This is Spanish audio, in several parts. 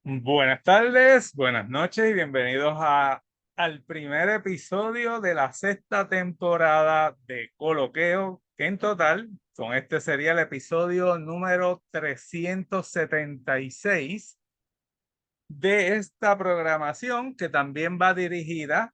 Buenas tardes, buenas noches y bienvenidos al primer episodio de la sexta temporada de Coloqueo, que en total, con este sería el episodio número 376 de esta programación que también va dirigida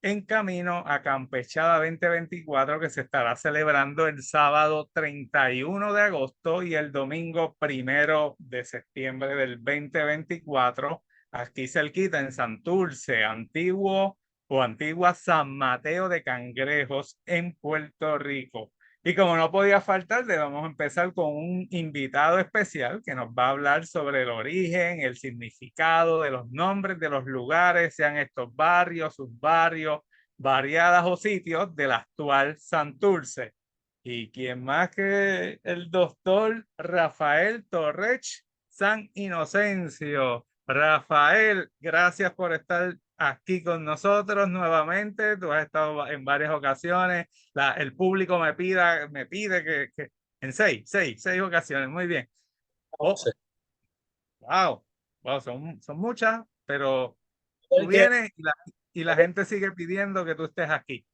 en camino a Campechada 2024, que se estará celebrando el sábado 31 de agosto y el domingo 1 de septiembre del 2024, aquí cerquita en Santurce, antiguo o antigua San Mateo de Cangrejos en Puerto Rico. Y como no podía faltar, le vamos a empezar con un invitado especial que nos va a hablar sobre el origen, el significado de los nombres de los lugares, sean estos barrios, subbarrios, variadas o sitios del actual Santurce. ¿Y quién más que el doctor Rafael Torrech San Inocencio? Rafael, gracias por estar aquí con nosotros nuevamente. Tú has estado en varias ocasiones. El público me pide que en seis ocasiones. Muy bien. Oh, Sí. wow, wow, son muchas, pero tú Porque vienes y la gente sigue pidiendo que tú estés aquí.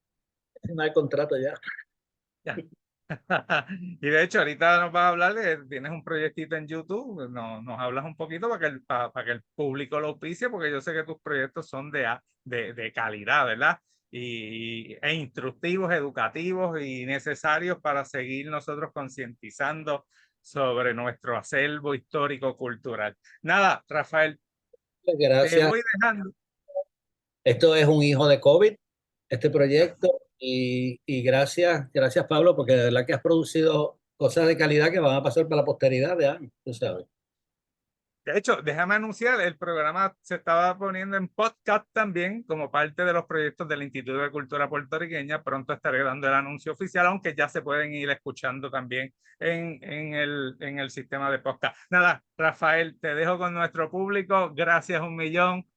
no hay contrato ya. Ya. Y de hecho, ahorita nos vas a hablar tienes un proyectito en YouTube, nos hablas un poquito para que el público lo auspicie, porque yo sé que tus proyectos son de calidad, ¿verdad? E instructivos, educativos y necesarios para seguir nosotros concientizando sobre nuestro acervo histórico-cultural. Nada, Rafael, te Gracias. voy dejando. Esto es un hijo de COVID, este proyecto, y gracias Pablo, porque de verdad que has producido cosas de calidad que van a pasar para la posteridad de años, tú sabes. De hecho, déjame anunciar, el programa se estaba poniendo en podcast también como parte de los proyectos del Instituto de Cultura Puertorriqueña. Pronto estaré dando el anuncio oficial, aunque ya se pueden ir escuchando también en el sistema de podcast. Nada, Rafael, te dejo con nuestro público. Gracias un millón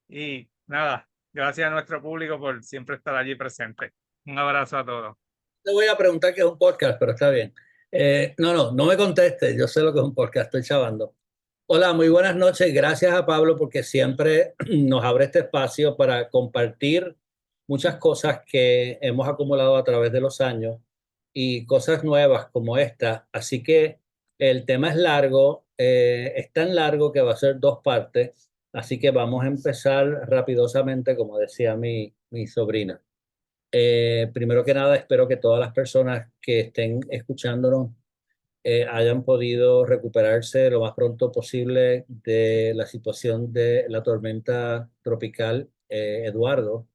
y nada, gracias a nuestro público por siempre estar allí presente. Un abrazo a todos. Te voy a preguntar qué es un podcast, pero está bien. No me contestes, yo sé lo que es un podcast, estoy chavando. Hola, muy buenas noches. Gracias a Pablo porque siempre nos abre este espacio para compartir muchas cosas que hemos acumulado a través de los años y cosas nuevas como esta. Así que el tema es largo, es tan largo que va a ser dos partes. Así que vamos a empezar rapidosamente, como decía mi sobrina. Primero que nada, espero que todas las personas que estén escuchándonos hayan podido recuperarse lo más pronto posible de la situación de la tormenta tropical Eduardo.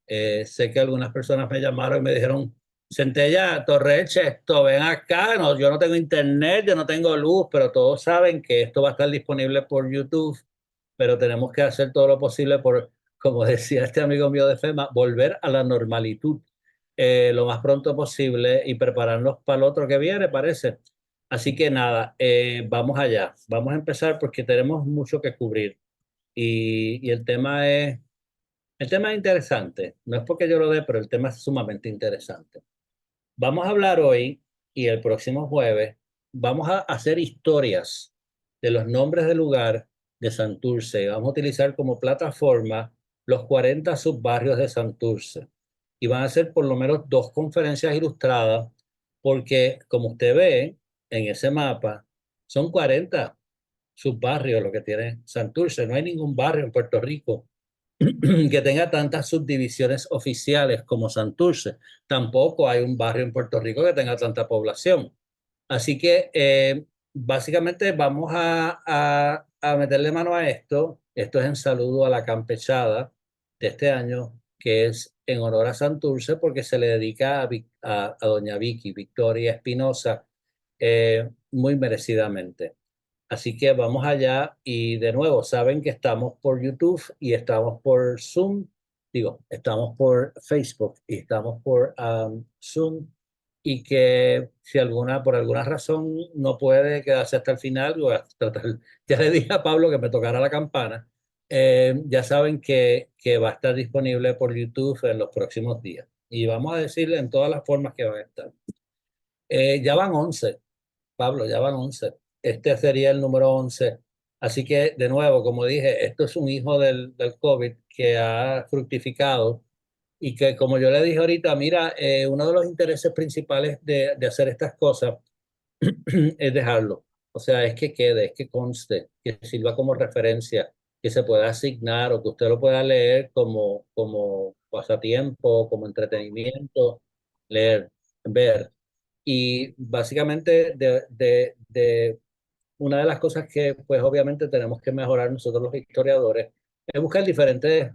Sé que algunas personas me llamaron y me dijeron, Centella, Torreche, esto, ven acá, no, yo no tengo internet, yo no tengo luz, pero todos saben que esto va a estar disponible por YouTube, pero tenemos que hacer todo lo posible por, como decía este amigo mío de FEMA, volver a la normalitud lo más pronto posible y prepararnos para el otro que viene, parece. Así que nada, vamos allá, vamos a empezar porque tenemos mucho que cubrir y el tema es interesante, no es porque yo lo dé, pero el tema es sumamente interesante. Vamos a hablar hoy y el próximo jueves, vamos a hacer historias de los nombres del lugar de Santurce. Vamos a utilizar como plataforma los 40 subbarrios de Santurce. Y van a ser por lo menos dos conferencias ilustradas, porque como usted ve en ese mapa, son 40 subbarrios lo que tiene Santurce. No hay ningún barrio en Puerto Rico que tenga tantas subdivisiones oficiales como Santurce. Tampoco hay un barrio en Puerto Rico que tenga tanta población. Así que básicamente vamos a meterle mano a esto. Esto es en saludo a la campechada de este año, que es en honor a Santurce, porque se le dedica a doña Vicky, Victoria Espinosa, muy merecidamente. Así que vamos allá y de nuevo, saben que estamos por YouTube y estamos por Zoom, digo, estamos por Facebook y estamos por Zoom y que si por alguna razón no puede quedarse hasta el final, voy a tratar, ya le dije a Pablo que me tocara la campana, ya saben que va a estar disponible por YouTube en los próximos días y vamos a decirle en todas las formas que va a estar. Ya van 11, Pablo, ya van 11. Este sería el número 11 Así que, de nuevo, como dije, esto es un hijo del COVID que ha fructificado y que, como yo le dije ahorita, mira, uno de los intereses principales de hacer estas cosas es dejarlo. O sea, es que quede, es que conste, que sirva como referencia, que se pueda asignar o que usted lo pueda leer como pasatiempo, como entretenimiento, leer, ver. Y básicamente una de las cosas que pues obviamente tenemos que mejorar nosotros los historiadores es buscar diferentes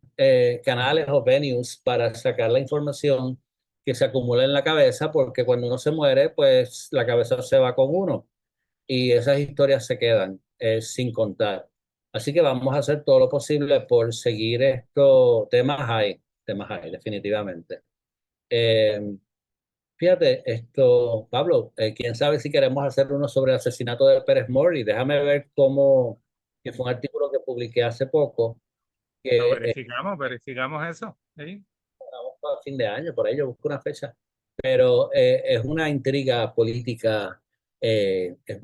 canales o venues para sacar la información que se acumula en la cabeza, porque cuando uno se muere, pues la cabeza se va con uno y esas historias se quedan sin contar. Así que vamos a hacer todo lo posible por seguir estos temas hay, definitivamente. Eh, Fíjate, esto, Pablo, quién sabe si queremos hacer uno sobre el asesinato de Pérez Morley. Déjame ver que fue un artículo que publiqué hace poco, Lo que verificamos eso. ¿Sí? vamos para fin de año, por ahí yo busco una fecha, pero es una intriga política, es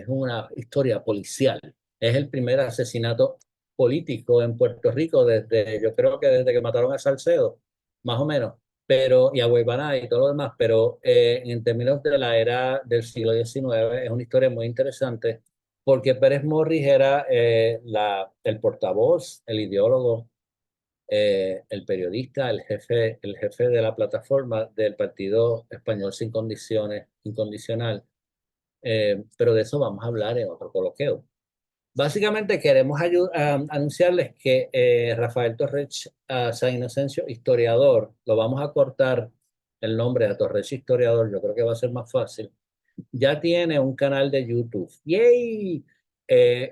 una historia policial. Es el primer asesinato político en Puerto Rico yo creo que desde que mataron a Salcedo, más o menos, pero, y a Guaybaná y todo lo demás, pero en términos de la era del siglo XIX es una historia muy interesante porque Pérez Morris era el portavoz, el ideólogo, el periodista, el jefe de la plataforma del Partido Español Sin Condiciones, Incondicional, pero de eso vamos a hablar en otro coloquio. Básicamente queremos anunciarles que Rafael Torrech San Inocencio, historiador, lo vamos a cortar el nombre a Torrech Historiador, yo creo que va a ser más fácil, ya tiene un canal de YouTube. ¡Yay!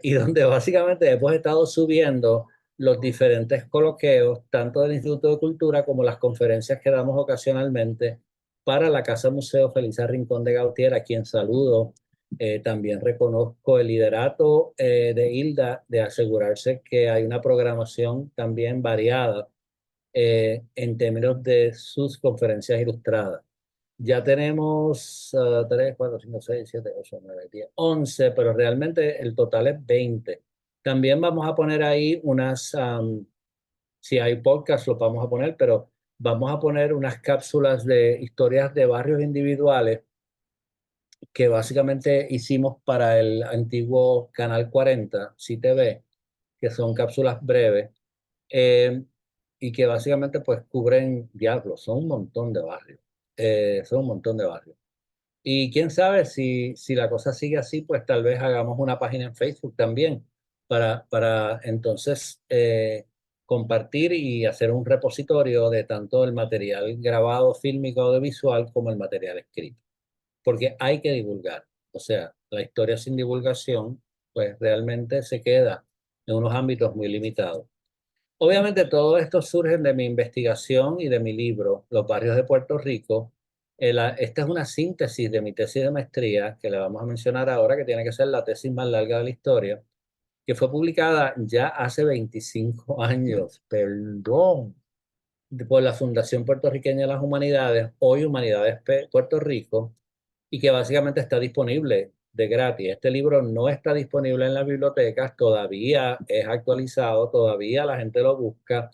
Y donde básicamente hemos estado subiendo los diferentes coloqueos, tanto del Instituto de Cultura como las conferencias que damos ocasionalmente para la Casa Museo Felisa Rincón de Gautier, a quien saludo. También reconozco el liderato de Hilda de asegurarse que hay una programación también variada en términos de sus conferencias ilustradas. Ya tenemos 3, 4, 5, 6, 7, 8, 9, 10, 11, pero realmente el total es 20. También vamos a poner ahí si hay podcast lo vamos a poner, pero vamos a poner unas cápsulas de historias de barrios individuales que básicamente hicimos para el antiguo Canal 40, CTV, que son cápsulas breves, eh, y que básicamente pues cubren diablos, son un montón de barrios, son un montón de barrios. Y quién sabe si la cosa sigue así, pues tal vez hagamos una página en Facebook también para entonces compartir y hacer un repositorio de tanto el material grabado, fílmico, audiovisual, como el material escrito. Porque hay que divulgar. O sea, la historia sin divulgación, pues realmente se queda en unos ámbitos muy limitados. Obviamente todo esto surge de mi investigación y de mi libro, Los barrios de Puerto Rico. Esta es una síntesis de mi tesis de maestría, que le vamos a mencionar ahora, que tiene que ser la tesis más larga de la historia, que fue publicada ya hace 25 años, perdón, por la Fundación Puertorriqueña de las Humanidades, hoy Humanidades Puerto Rico, y que básicamente está disponible de gratis. Este libro no está disponible en las bibliotecas, todavía es actualizado, todavía la gente lo busca.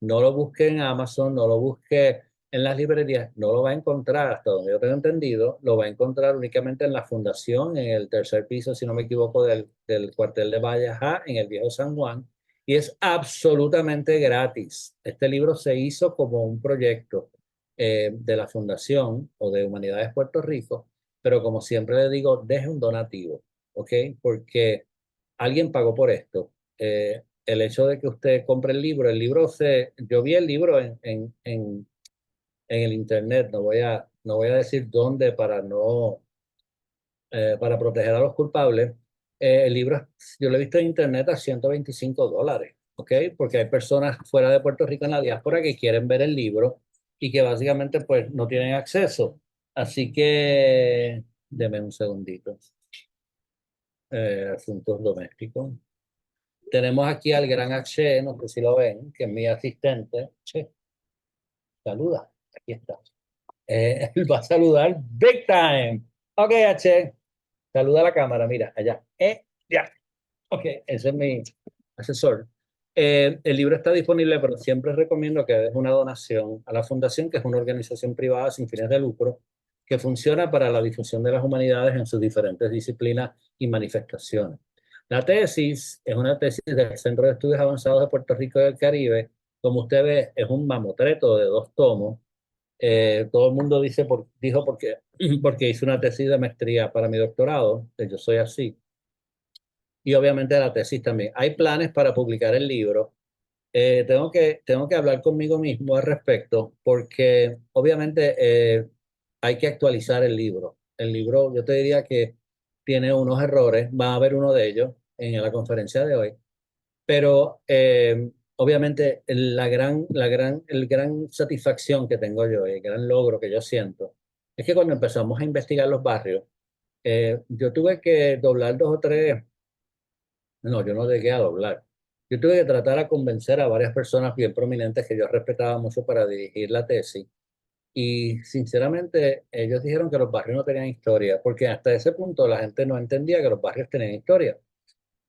No lo busque en Amazon, no lo busque en las librerías, no lo va a encontrar, hasta donde yo tengo entendido, lo va a encontrar únicamente en la fundación, en el tercer piso, si no me equivoco, del cuartel de Valleja, en el Viejo San Juan, y es absolutamente gratis. Este libro se hizo como un proyecto de la Fundación o de Humanidades Puerto Rico, pero como siempre le digo, deje un donativo, ¿ok? Porque alguien pagó por esto. El hecho de que usted compre el libro yo vi el libro en el internet, no voy a decir dónde para proteger a los culpables. El libro, yo lo he visto en internet a $125, ¿ok? Porque hay personas fuera de Puerto Rico en la diáspora que quieren ver el libro y que básicamente pues no tienen acceso. Así que, deme un segundito. Asuntos domésticos. Tenemos aquí al gran H, no sé si lo ven, que es mi asistente. Che, saluda, aquí está. Él va a saludar big time. Ok, H, saluda a la cámara, mira, allá. Ya. Ok, ese es mi asesor. El libro está disponible, pero siempre recomiendo que des una donación a la fundación, que es una organización privada sin fines de lucro, que funciona para la difusión de las humanidades en sus diferentes disciplinas y manifestaciones. La tesis es una tesis del Centro de Estudios Avanzados de Puerto Rico y del Caribe. Como usted ve, es un mamotreto de 2 tomos. Todo el mundo dijo porque hice una tesis de maestría para mi doctorado, que yo soy así, y obviamente la tesis también. Hay planes para publicar el libro. Tengo que hablar conmigo mismo al respecto porque obviamente hay que actualizar el libro. El libro, yo te diría que tiene unos errores, va a haber uno de ellos en la conferencia de hoy, pero obviamente el gran satisfacción que tengo yo, el gran logro que yo siento, es que cuando empezamos a investigar los barrios, yo tuve que doblar 2 o 3. No, yo no llegué a doblar. Yo tuve que tratar a convencer a varias personas bien prominentes que yo respetaba mucho para dirigir la tesis. Y sinceramente, ellos dijeron que los barrios no tenían historia, porque hasta ese punto la gente no entendía que los barrios tenían historia.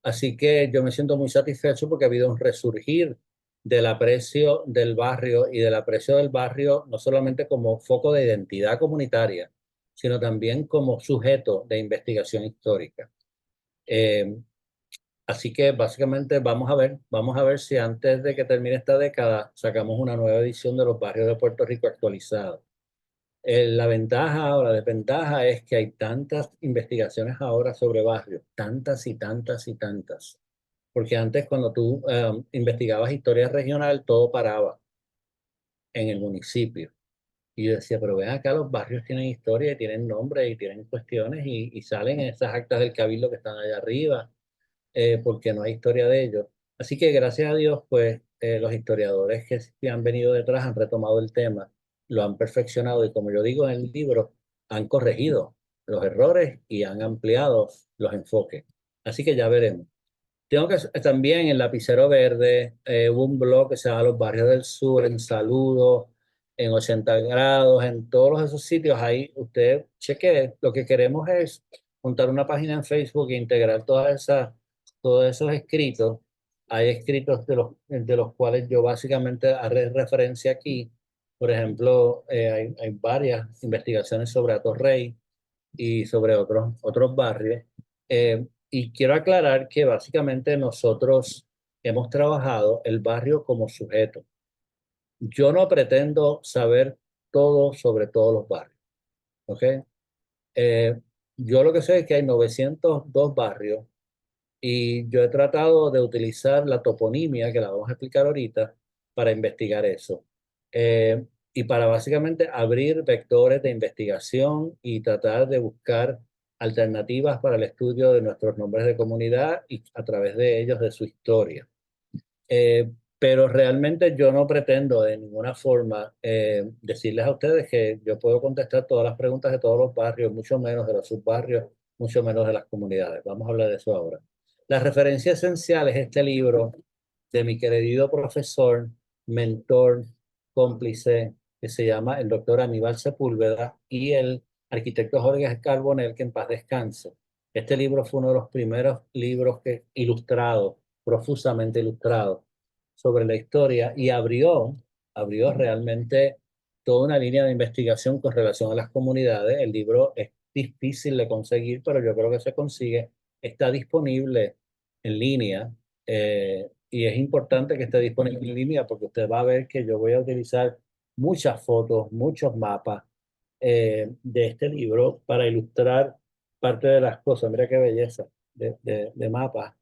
Así que yo me siento muy satisfecho porque ha habido un resurgir del aprecio del barrio y del aprecio del barrio no solamente como foco de identidad comunitaria, sino también como sujeto de investigación histórica. Eh, Así que básicamente vamos a ver si antes de que termine esta década sacamos una nueva edición de los barrios de Puerto Rico actualizada. La ventaja o la desventaja es que hay tantas investigaciones ahora sobre barrios, tantas y tantas y tantas. Porque antes cuando tú investigabas historia regional, todo paraba en el municipio. Y yo decía, pero ven acá, los barrios tienen historia y tienen nombre y tienen cuestiones y salen en esas actas del cabildo que están allá arriba porque no hay historia de ellos. Así que gracias a Dios, pues los historiadores que han venido detrás han retomado el tema, lo han perfeccionado y como yo digo en el libro, han corregido los errores y han ampliado los enfoques. Así que ya veremos. Tengo que también en Lapicero Verde, hubo un blog que se llama Los Barrios del Sur, en Saludos, en 80 grados, en todos esos sitios. Ahí usted cheque. Lo que queremos es montar una página en Facebook e integrar todos esos escritos. Hay escritos de los cuales yo básicamente haré referencia aquí. Por ejemplo, hay varias investigaciones sobre Atorrey y sobre otros barrios. Y quiero aclarar que básicamente nosotros hemos trabajado el barrio como sujeto. Yo no pretendo saber todo sobre todos los barrios, ¿ok? Eh, yo lo que sé es que hay 902 barrios y yo he tratado de utilizar la toponimia, que la vamos a explicar ahorita, para investigar eso. Y para básicamente abrir vectores de investigación y tratar de buscar alternativas para el estudio de nuestros nombres de comunidad y a través de ellos de su historia. Pero realmente yo no pretendo de ninguna forma decirles a ustedes que yo puedo contestar todas las preguntas de todos los barrios, mucho menos de los subbarrios, mucho menos de las comunidades. Vamos a hablar de eso ahora. La referencia esencial es este libro de mi querido profesor, mentor, cómplice, que se llama el doctor Aníbal Sepúlveda y el arquitecto Jorge Carbonell, que en paz descanse. Este libro fue uno de los primeros libros ilustrados, profusamente ilustrados, sobre la historia y abrió realmente toda una línea de investigación con relación a las comunidades. El libro es difícil de conseguir, pero yo creo que se consigue. Está disponible en línea y es importante que esté disponible en línea porque usted va a ver que yo voy a utilizar muchas fotos, muchos mapas de este libro para ilustrar parte de las cosas. Mira qué belleza de mapas.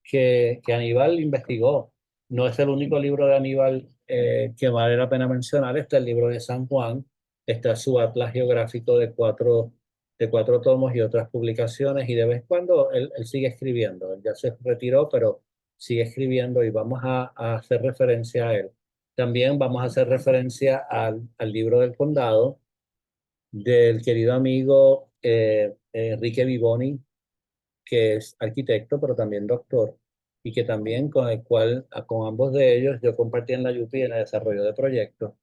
Que Aníbal investigó. No es el único libro de Aníbal que vale la pena mencionar. Está el libro de San Juan, está su atlas geográfico de cuatro tomos y otras publicaciones. Y de vez en cuando él sigue escribiendo. Él ya se retiró, pero sigue escribiendo y vamos a hacer referencia a él. También vamos a hacer referencia al libro del condado del querido amigo Enrique Vivoni, que es arquitecto, pero también doctor, y que también con el cual, con ambos de ellos, yo compartí en la UPI en el desarrollo de proyectos,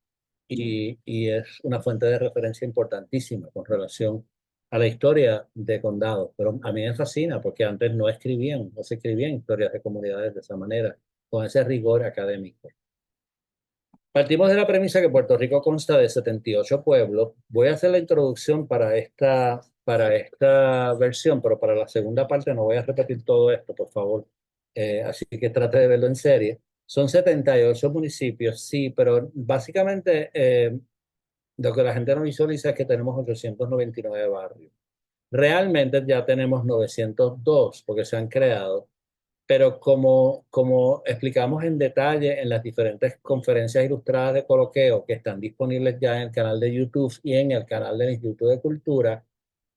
y es una fuente de referencia importantísima con relación a la historia de condados, pero a mí me fascina porque antes no se escribían historias de comunidades de esa manera, con ese rigor académico. Partimos de la premisa que Puerto Rico consta de 78 pueblos. Voy a hacer la introducción para esta versión, pero para la segunda parte no voy a repetir todo esto, por favor. Así que trate de verlo en serie. Son 78 municipios, sí, pero básicamente lo que la gente no visualiza es que tenemos 899 barrios. Realmente ya tenemos 902 porque se han creado, pero como explicamos en detalle en las diferentes conferencias ilustradas de coloqueo que están disponibles ya en el canal de YouTube y en el canal del Instituto de Cultura,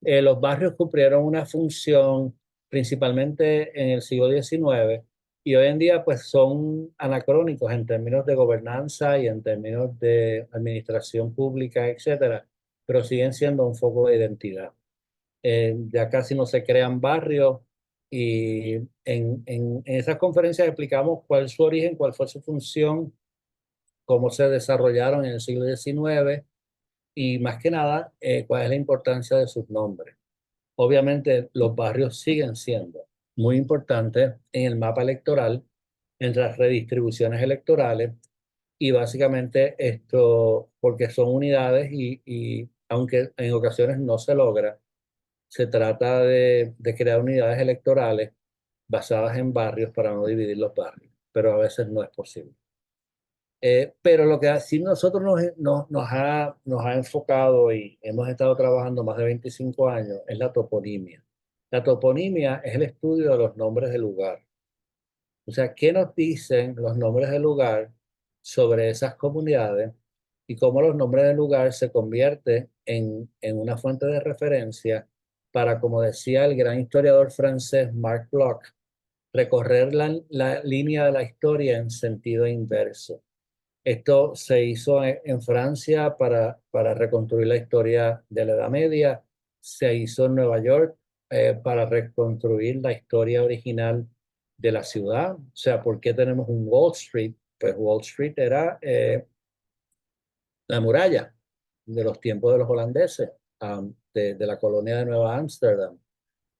los barrios cumplieron una función principalmente en el siglo XIX y hoy en día pues son anacrónicos en términos de gobernanza y en términos de administración pública, etcétera, pero siguen siendo un foco de identidad. Ya casi no se crean barrios y en esas conferencias explicamos cuál es su origen, cuál fue su función, cómo se desarrollaron en el siglo XIX y más que nada cuál es la importancia de sus nombres. Obviamente los barrios siguen siendo muy importantes en el mapa electoral, en las redistribuciones electorales y básicamente esto porque son unidades y aunque en ocasiones no se logra, se trata de crear unidades electorales basadas en barrios para no dividir los barrios, pero a veces no es posible. Pero lo que así nosotros nos ha enfocado y hemos estado trabajando más de 25 años es la toponimia. La toponimia es el estudio de los nombres de lugar. O sea, ¿qué nos dicen los nombres de lugar sobre esas comunidades y cómo los nombres de lugar se convierten en una fuente de referencia para, como decía el gran historiador francés Marc Bloch, recorrer la línea de la historia en sentido inverso? Esto se hizo en Francia para reconstruir la historia de la Edad Media, se hizo en Nueva York para reconstruir la historia original de la ciudad. O sea, ¿por qué tenemos un Wall Street? Pues Wall Street era la muralla de los tiempos de los holandeses, de la colonia de Nueva Ámsterdam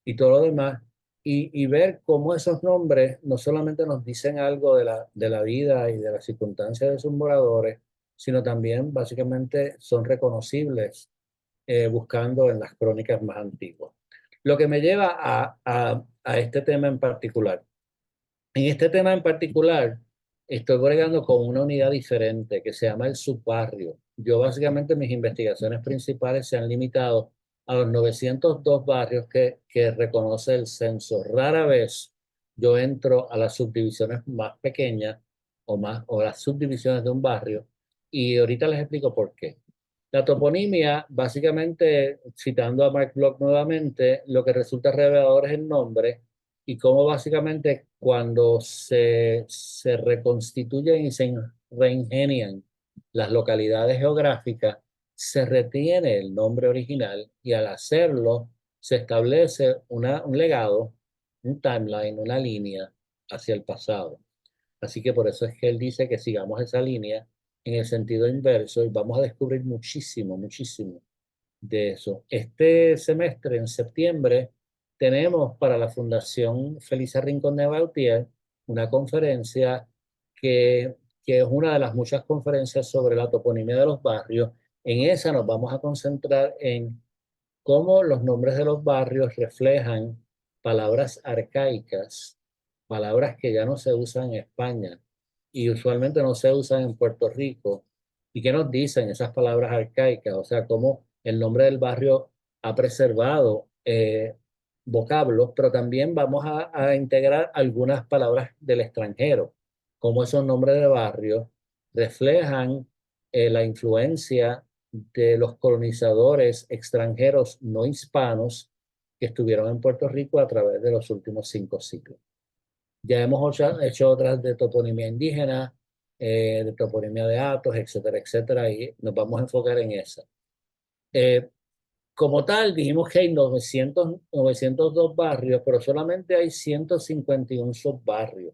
y todo lo demás, y ver cómo esos nombres no solamente nos dicen algo de la vida y de las circunstancias de sus moradores, sino también básicamente son reconocibles buscando en las crónicas más antiguas. Lo que me lleva a este tema en particular. En este tema en particular, estoy bregando con una unidad diferente que se llama el subbarrio. Yo básicamente mis investigaciones principales se han limitado a los 902 barrios que reconoce el censo. Rara vez yo entro a las subdivisiones más pequeñas o las subdivisiones de un barrio y ahorita les explico por qué. La toponimia, básicamente, citando a Mark Bloch nuevamente, lo que resulta revelador es el nombre y cómo básicamente cuando se reconstituyen y se reingenian las localidades geográficas, se retiene el nombre original y al hacerlo se establece un legado, un timeline, una línea hacia el pasado. Así que por eso es que él dice que sigamos esa línea en el sentido inverso y vamos a descubrir muchísimo, muchísimo de eso. Este semestre, en septiembre, tenemos para la Fundación Felisa Rincón de Gautier una conferencia que es una de las muchas conferencias sobre la toponimia de los barrios. En esa nos vamos a concentrar en cómo los nombres de los barrios reflejan palabras arcaicas, palabras que ya no se usan en España y usualmente no se usan en Puerto Rico. ¿Y qué nos dicen esas palabras arcaicas? O sea, cómo el nombre del barrio ha preservado vocablos, pero también vamos a integrar algunas palabras del extranjero, cómo esos nombres de barrio reflejan la influencia de los colonizadores extranjeros no hispanos que estuvieron en Puerto Rico a través de los últimos 5 siglos. Ya hemos hecho otras de toponimia indígena, de toponimia de Atos, etcétera, etcétera, y nos vamos a enfocar en esa. Como tal, dijimos que hay 902 barrios, pero solamente hay 151 subbarrios.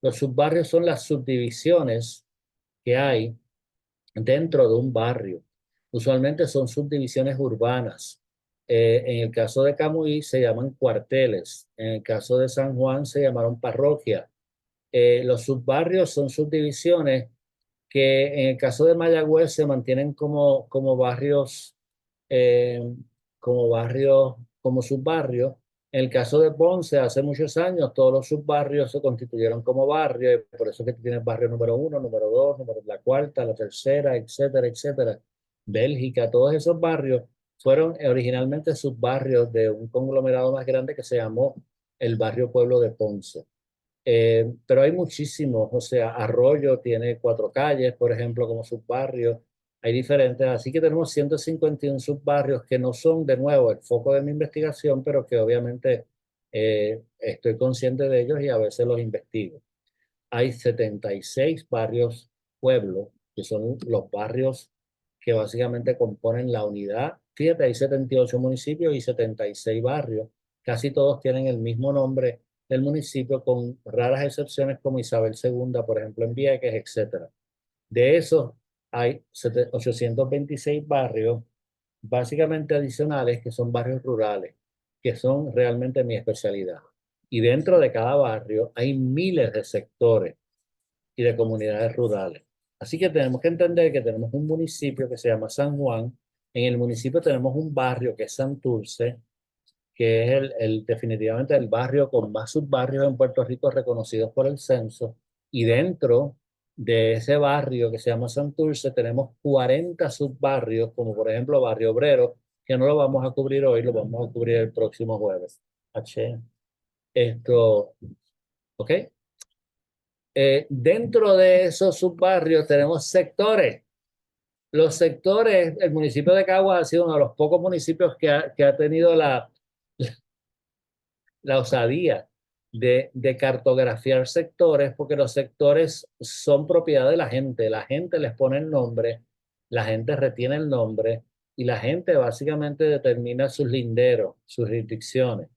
Los subbarrios son las subdivisiones que hay dentro de un barrio. Usualmente son subdivisiones urbanas En el caso de Camuy se llaman cuarteles. En el caso de San Juan se llamaron parroquias. Los subbarrios son subdivisiones que en el caso de Mayagüez se mantienen como barrios, eh, como subbarrios. En el caso de Ponce, hace muchos años, todos los subbarrios se constituyeron como barrios, y por eso es que tienes barrio número uno, número dos, la cuarta, la tercera, etcétera, etcétera. Bélgica, todos esos barrios fueron originalmente subbarrios de un conglomerado más grande que se llamó el Barrio Pueblo de Ponce. Pero hay muchísimos, o sea, Arroyo tiene 4 calles, por ejemplo, como subbarrio. Hay diferentes, así que tenemos 151 subbarrios que no son, de nuevo, el foco de mi investigación, pero que obviamente estoy consciente de ellos y a veces los investigo. Hay 76 barrios pueblos, que son los barrios que básicamente componen la unidad. Fíjate, hay 78 municipios y 76 barrios. Casi todos tienen el mismo nombre del municipio, con raras excepciones como Isabel II, por ejemplo, en Vieques, etcétera. De esos hay 826 barrios básicamente adicionales, que son barrios rurales, que son realmente mi especialidad. Y dentro de cada barrio hay miles de sectores y de comunidades rurales. Así que tenemos que entender que tenemos un municipio que se llama San Juan. En el municipio tenemos un barrio que es Santurce, que es definitivamente el barrio con más subbarrios en Puerto Rico reconocidos por el censo. Y dentro de ese barrio que se llama Santurce tenemos 40 subbarrios, como por ejemplo Barrio Obrero, que no lo vamos a cubrir hoy, lo vamos a cubrir el próximo jueves. H. Esto, ¿ok? Dentro de esos subbarrios tenemos sectores. Los sectores, el municipio de Caguas ha sido uno de los pocos municipios que ha tenido la osadía de cartografiar sectores, porque los sectores son propiedad de la gente les pone el nombre, la gente retiene el nombre y la gente básicamente determina sus linderos, sus jurisdicciones.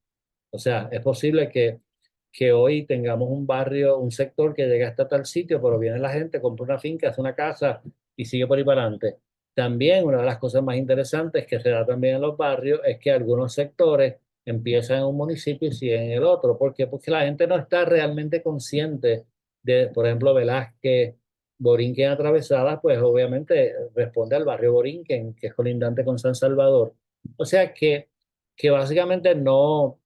O sea, es posible que hoy tengamos un barrio, un sector que llega hasta tal sitio, pero viene la gente, compra una finca, hace una casa y sigue por ahí para adelante. También una de las cosas más interesantes que se da también en los barrios es que algunos sectores empiezan en un municipio y siguen en el otro. ¿Por qué? Porque la gente no está realmente consciente de, por ejemplo, Velázquez, Borinquen atravesada, pues obviamente responde al barrio Borinquen, que es colindante con San Salvador. O sea que básicamente no,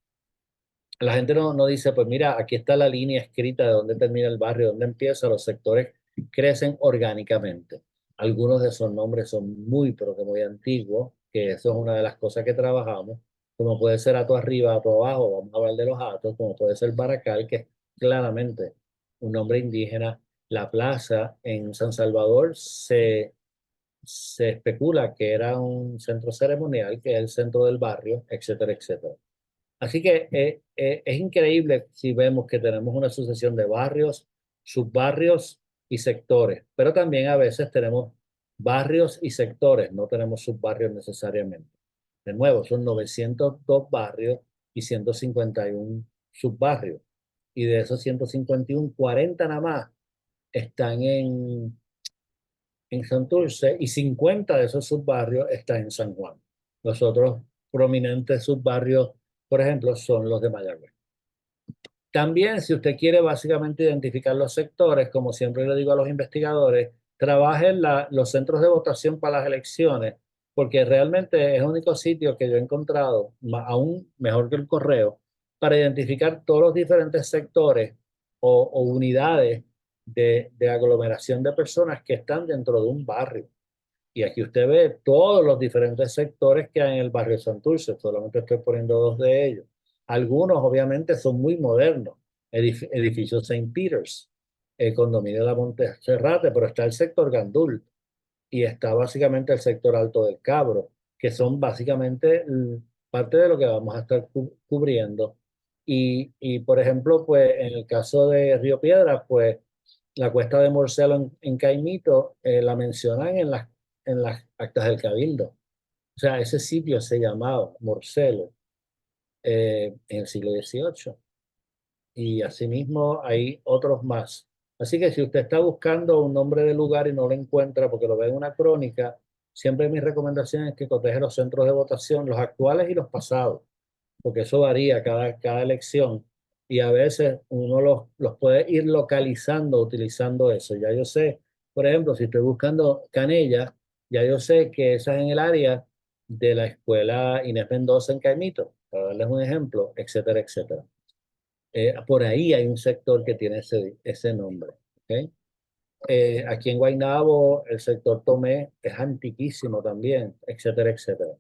la gente no dice, pues mira, aquí está la línea escrita de dónde termina el barrio, dónde empieza, los sectores crecen orgánicamente. Algunos de esos nombres son muy, pero que muy antiguos, que eso es una de las cosas que trabajamos, como puede ser Ato Arriba, Ato Abajo, vamos a hablar de los Atos, como puede ser Baracal, que es claramente un nombre indígena. La plaza en San Salvador se especula que era un centro ceremonial, que es el centro del barrio, etcétera, etcétera. Así que es increíble si vemos que tenemos una sucesión de barrios, subbarrios y sectores, pero también a veces tenemos barrios y sectores, no tenemos subbarrios necesariamente. De nuevo, son 902 barrios y 151 subbarrios. Y de esos 151, 40 nada más están en Santurce y 50 de esos subbarrios están en San Juan. Los otros prominentes subbarrios, por ejemplo, son los de Mayagüez. También, si usted quiere básicamente identificar los sectores, como siempre le digo a los investigadores, trabajen los centros de votación para las elecciones, porque realmente es el único sitio que yo he encontrado, aún mejor que el correo, para identificar todos los diferentes sectores o unidades de aglomeración de personas que están dentro de un barrio. Y aquí usted ve todos los diferentes sectores que hay en el barrio Santurce, solamente estoy poniendo dos de ellos. Algunos obviamente son muy modernos, edificio Saint Peter's, el condominio de la Montserrate, pero está el sector Gandul y está básicamente el sector Alto del Cabro, que son básicamente parte de lo que vamos a estar cubriendo. Y por ejemplo, pues en el caso de Río Piedras, pues la cuesta de Morcelo en Caimito la mencionan en las actas del Cabildo. O sea, ese sitio se llamaba Morcelo en el siglo XVIII. Y asimismo hay otros más. Así que si usted está buscando un nombre de lugar y no lo encuentra porque lo ve en una crónica, siempre mi recomendación es que coteje los centros de votación, los actuales y los pasados, porque eso varía cada elección y a veces uno los puede ir localizando utilizando eso. Ya yo sé, por ejemplo, si estoy buscando Canella, ya yo sé que esa es en el área de la escuela Inés Mendoza en Caimito, para darles un ejemplo, etcétera, etcétera. Por ahí hay un sector que tiene ese nombre. ¿Ok? Aquí en Guaynabo, el sector Tomé es antiquísimo también, etcétera, etcétera.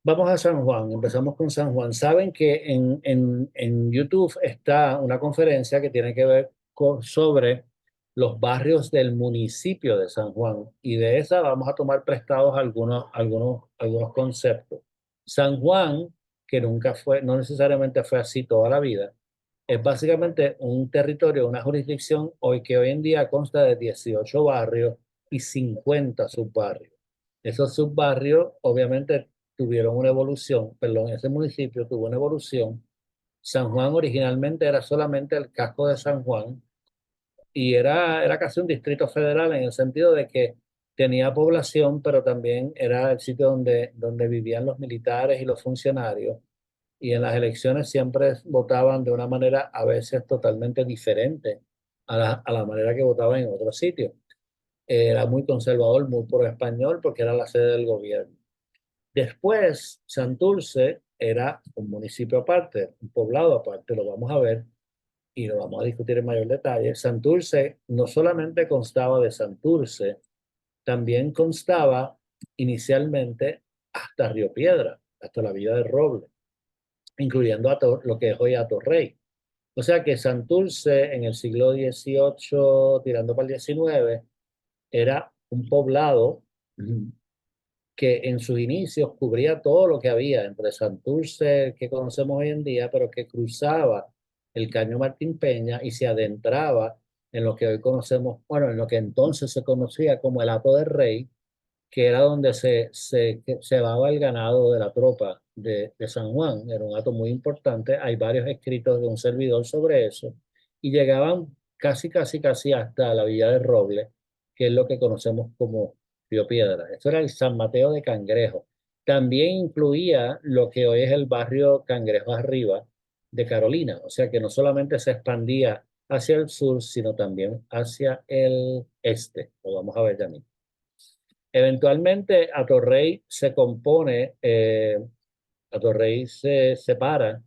Vamos a San Juan, empezamos con San Juan. Saben que en YouTube está una conferencia que tiene que ver sobre los barrios del municipio de San Juan y de esa vamos a tomar prestados algunos conceptos. San Juan, que nunca fue, no necesariamente fue así toda la vida, es básicamente un territorio, una jurisdicción que hoy en día consta de 18 barrios y 50 subbarrios. Esos subbarrios obviamente tuvieron una evolución, perdón, ese municipio tuvo una evolución. San Juan originalmente era solamente el casco de San Juan y era casi un distrito federal en el sentido de que tenía población, pero también era el sitio donde vivían los militares y los funcionarios. Y en las elecciones siempre votaban de una manera a veces totalmente diferente a la manera que votaban en otros sitios. Era muy conservador, muy pro español, porque era la sede del gobierno. Después, Santurce era un municipio aparte, un poblado aparte, lo vamos a ver y lo vamos a discutir en mayor detalle. Santurce no solamente constaba de Santurce, también constaba inicialmente hasta Río Piedra, hasta la Villa de Roble, incluyendo lo que es hoy Atorrey. O sea que Santurce en el siglo XVIII, tirando para el XIX, era un poblado que en sus inicios cubría todo lo que había entre Santurce, que conocemos hoy en día, pero que cruzaba el Caño Martín Peña y se adentraba en lo que hoy conocemos, bueno, en lo que entonces se conocía como el Hato del Rey, que era donde se daba el ganado de la tropa de San Juan. Era un hato muy importante. Hay varios escritos de un servidor sobre eso. Y llegaban casi hasta la Villa de Roble, que es lo que conocemos como Río Piedra. Esto era el San Mateo de Cangrejo. También incluía lo que hoy es el barrio Cangrejo Arriba de Carolina. O sea que no solamente se expandía hacia el sur, sino también hacia el este. Lo vamos a ver ya mismo. Eventualmente, Atorrey se compone, Atorrey se separa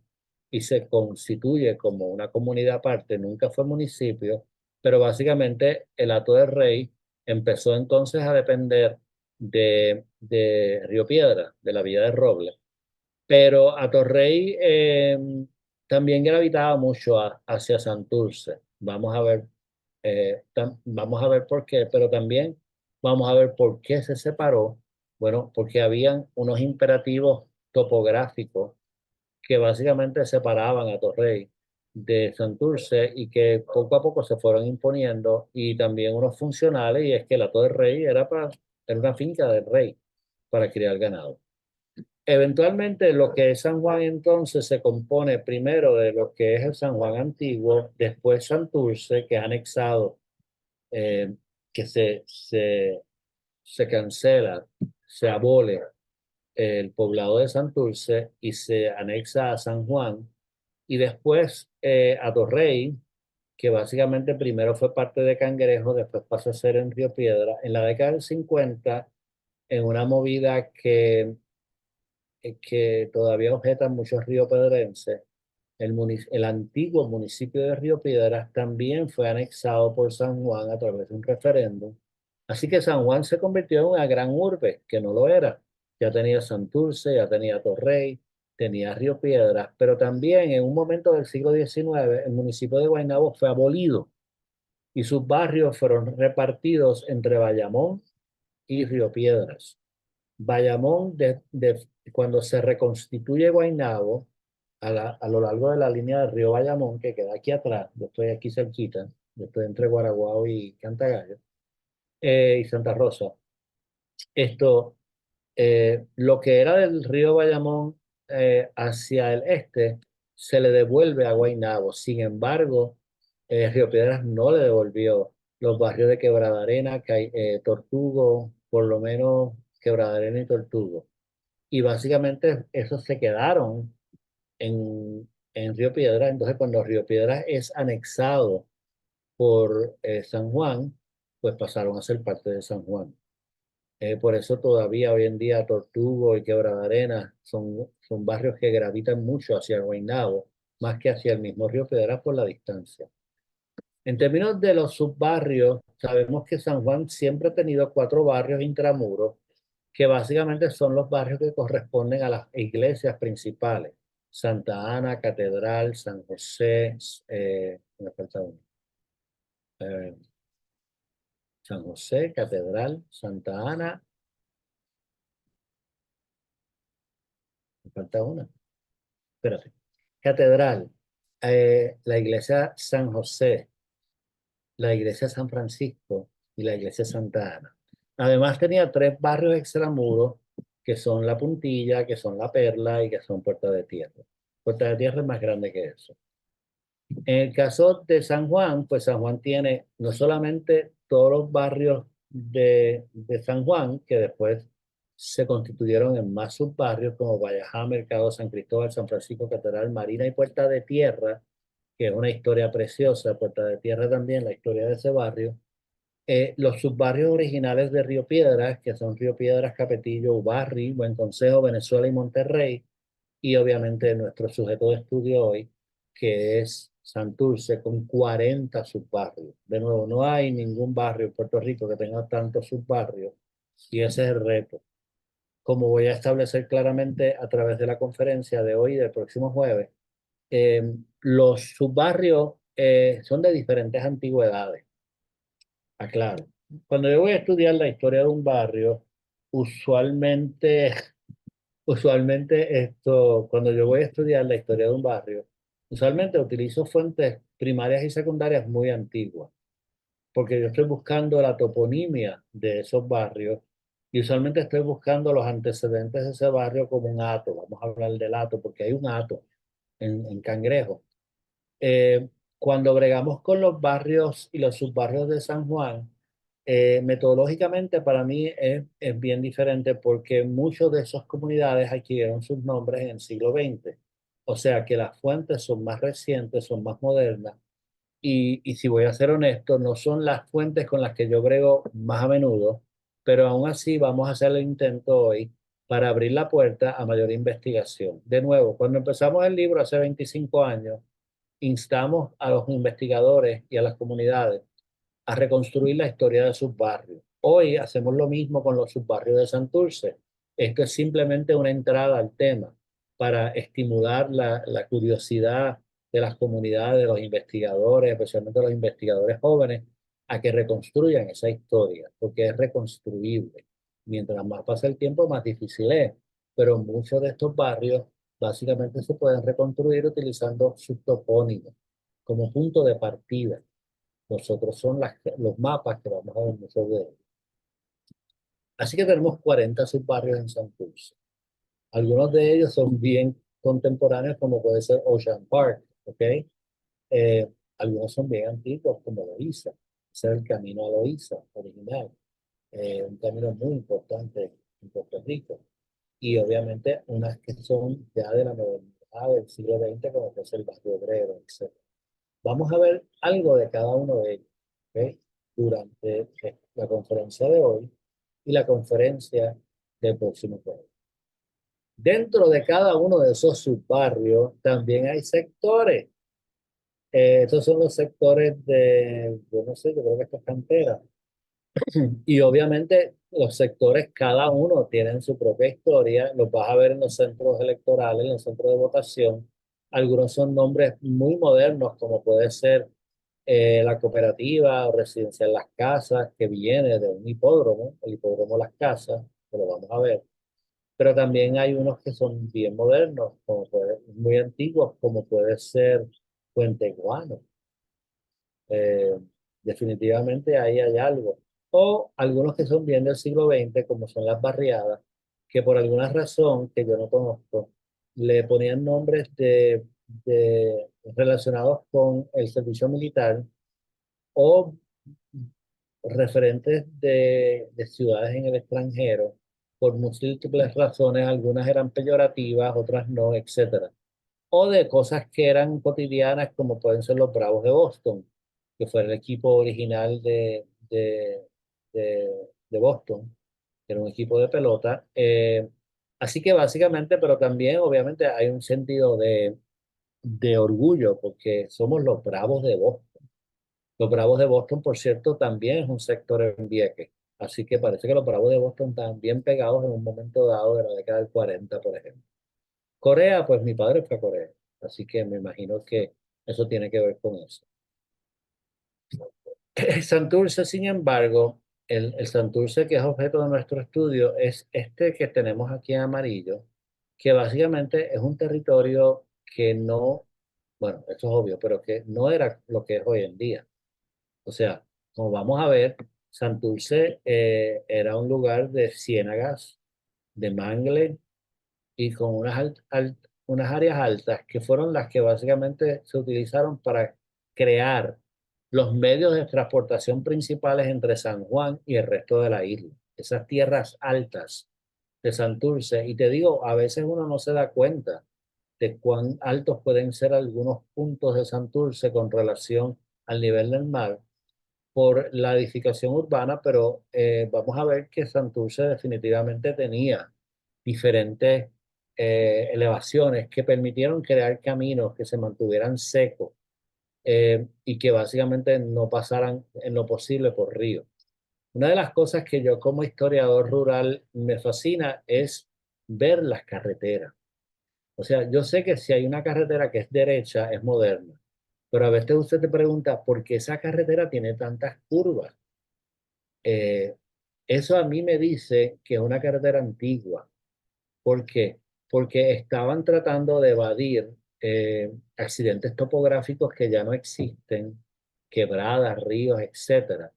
y se constituye como una comunidad aparte, nunca fue municipio, pero básicamente el Hato del Rey empezó entonces a depender de Río Piedra, de la Villa de Roble. Pero Atorrey también gravitaba mucho hacia Santurce. Vamos a ver por qué, pero también vamos a ver por qué se separó. Bueno, porque habían unos imperativos topográficos que básicamente separaban a Torrey de Santurce y que poco a poco se fueron imponiendo y también unos funcionales y es que la Torre Rey era una finca del rey para criar ganado. Eventualmente lo que es San Juan entonces se compone primero de lo que es el San Juan antiguo, después Santurce, que es anexado, eh, que se cancela, se abole el poblado de Santurce y se anexa a San Juan, y después a Torrey, que básicamente primero fue parte de Cangrejo, después pasó a ser en Río Piedra. En la década del 50, en una movida que todavía objetan muchos riopedrenses, el antiguo municipio de Río Piedras también fue anexado por San Juan a través de un referéndum. Así que San Juan se convirtió en una gran urbe, que no lo era. Ya tenía Santurce, ya tenía Torrey, tenía Río Piedras, pero también en un momento del siglo XIX el municipio de Guaynabo fue abolido y sus barrios fueron repartidos entre Bayamón y Río Piedras. Bayamón, cuando se reconstituye Guaynabo, a lo largo de la línea del río Bayamón, que queda aquí atrás, yo estoy aquí cerquita, yo estoy entre Guaraguao y Cantagallo, y Santa Rosa. Esto, lo que era del río Bayamón hacia el este, se le devuelve a Guaynabo. Sin embargo, Río Piedras no le devolvió los barrios de Quebrada Arena, Tortugo, por lo menos Quebradera Arena y Tortugo. Y básicamente esos se quedaron en Río Piedras. Entonces, cuando Río Piedras es anexado por San Juan, pues pasaron a ser parte de San Juan. Por eso todavía hoy en día Tortugo y Quebrada Arena son barrios que gravitan mucho hacia Guaynabo, más que hacia el mismo Río Piedras por la distancia. En términos de los subbarrios, sabemos que San Juan siempre ha tenido 4 barrios intramuros, que básicamente son los barrios que corresponden a las iglesias principales. Santa Ana, Catedral, San José, me falta uno. Eh, San José, Catedral, Santa Ana, me falta una. Espérate. Catedral, la iglesia San José, la iglesia San Francisco y la iglesia Santa Ana. Además tenía 3 barrios extramuros, que son La Puntilla, que son La Perla y que son Puerta de Tierra. Puerta de Tierra es más grande que eso. En el caso de San Juan, pues San Juan tiene no solamente todos los barrios de San Juan, que después se constituyeron en más subbarrios como Vallajá, Mercado, San Cristóbal, San Francisco, Catedral, Marina y Puerta de Tierra, que es una historia preciosa. Puerta de Tierra también, la historia de ese barrio. Los subbarrios originales de Río Piedras, que son Río Piedras, Capetillo, Ubarri, Buen Consejo, Venezuela y Monterrey, y obviamente nuestro sujeto de estudio hoy, que es Santurce, con 40 subbarrios. De nuevo, no hay ningún barrio en Puerto Rico que tenga tantos subbarrios, y ese es el reto. Como voy a establecer claramente a través de la conferencia de hoy y del próximo jueves, los subbarrios son de diferentes antigüedades. Aclaro. Cuando yo voy a estudiar la historia de un barrio, usualmente, cuando yo voy a estudiar la historia de un barrio, usualmente utilizo fuentes primarias y secundarias muy antiguas, porque yo estoy buscando la toponimia de esos barrios y usualmente estoy buscando los antecedentes de ese barrio como un hato. Vamos a hablar del hato, porque hay un hato en Cangrejo. Cuando bregamos con los barrios y los subbarrios de San Juan, metodológicamente para mí es bien diferente, porque muchos de esas comunidades adquirieron sus nombres en el siglo XX. O sea que las fuentes son más recientes, son más modernas. Y si voy a ser honesto, no son las fuentes con las que yo brego más a menudo, pero aún así vamos a hacer el intento hoy para abrir la puerta a mayor investigación. De nuevo, cuando empezamos el libro hace 25 años, instamos a los investigadores y a las comunidades a reconstruir la historia de sus barrios. Hoy hacemos lo mismo con los subbarrios de Santurce. Esto es simplemente una entrada al tema para estimular la curiosidad de las comunidades, de los investigadores, especialmente los investigadores jóvenes, a que reconstruyan esa historia, porque es reconstruible. Mientras más pasa el tiempo, más difícil es. Pero muchos de estos barrios básicamente se pueden reconstruir utilizando sus topónimos como punto de partida. Los otros son los mapas, que vamos a ver muchos de ellos. Así que tenemos 40 subbarrios en Santurce. Algunos de ellos son bien contemporáneos, como puede ser Ocean Park, ¿ok? Algunos son bien antiguos, como Loíza. Ese es el camino a Loíza original. Un camino muy importante en Puerto Rico. Y obviamente unas que son ya de la modernidad del siglo XX, como puede ser el Barrio Obrero, etc. Vamos a ver algo de cada uno de ellos, ¿ok? Durante la conferencia de hoy y la conferencia del próximo jueves. Dentro de cada uno de esos subbarrios también hay sectores. Estos son los sectores yo no sé, yo creo que esto es cantera. Y obviamente los sectores, cada uno tienen su propia historia. Los vas a ver en los centros electorales, en los centros de votación. Algunos son nombres muy modernos, como puede ser la cooperativa o residencial Las Casas, que viene de un hipódromo, el hipódromo Las Casas, que lo vamos a ver. Pero también hay unos que son bien modernos, muy antiguos, como puede ser Puente Guano. Eh, Definitivamente ahí hay algo. O algunos que son bien del siglo XX, como son las barriadas, que por alguna razón que yo no conozco, le ponían nombres relacionados con el servicio militar, o referentes de ciudades en el extranjero por múltiples razones, algunas eran peyorativas, otras no, etcétera. O de cosas que eran cotidianas, como pueden ser los Bravos de Boston, que fue el equipo original de Boston, que era un equipo de pelota. Así que básicamente, pero también obviamente hay un sentido de orgullo, porque somos los Bravos de Boston. Los Bravos de Boston, por cierto, también es un sector en Vieques. Así que parece que los Bravos de Boston están bien pegados en un momento dado de la década del 40, por ejemplo. Corea, pues mi padre fue a Corea, así que me imagino que eso tiene que ver con eso. Santurce, sin embargo, el Santurce que es objeto de nuestro estudio es este que tenemos aquí en amarillo, que básicamente es un territorio que no, bueno, eso es obvio, pero que no era lo que es hoy en día. O sea, como vamos a ver, Santurce era un lugar de ciénagas, de mangle, y con unas áreas altas que fueron las que básicamente se utilizaron para crear los medios de transportación principales entre San Juan y el resto de la isla. Esas tierras altas de Santurce, y te digo, a veces uno no se da cuenta de cuán altos pueden ser algunos puntos de Santurce con relación al nivel del mar por la edificación urbana, pero vamos a ver que Santurce definitivamente tenía diferentes elevaciones que permitieron crear caminos que se mantuvieran secos y que básicamente no pasaran en lo posible por río. Una de las cosas que yo como historiador rural me fascina es ver las carreteras. O sea, yo sé que si hay una carretera que es derecha, es moderna, pero a veces usted te pregunta por qué esa carretera tiene tantas curvas. Eh, Eso a mí me dice que es una carretera antigua. ¿Por qué? Porque estaban tratando de evadir accidentes topográficos que ya no existen, quebradas, ríos, etcétera.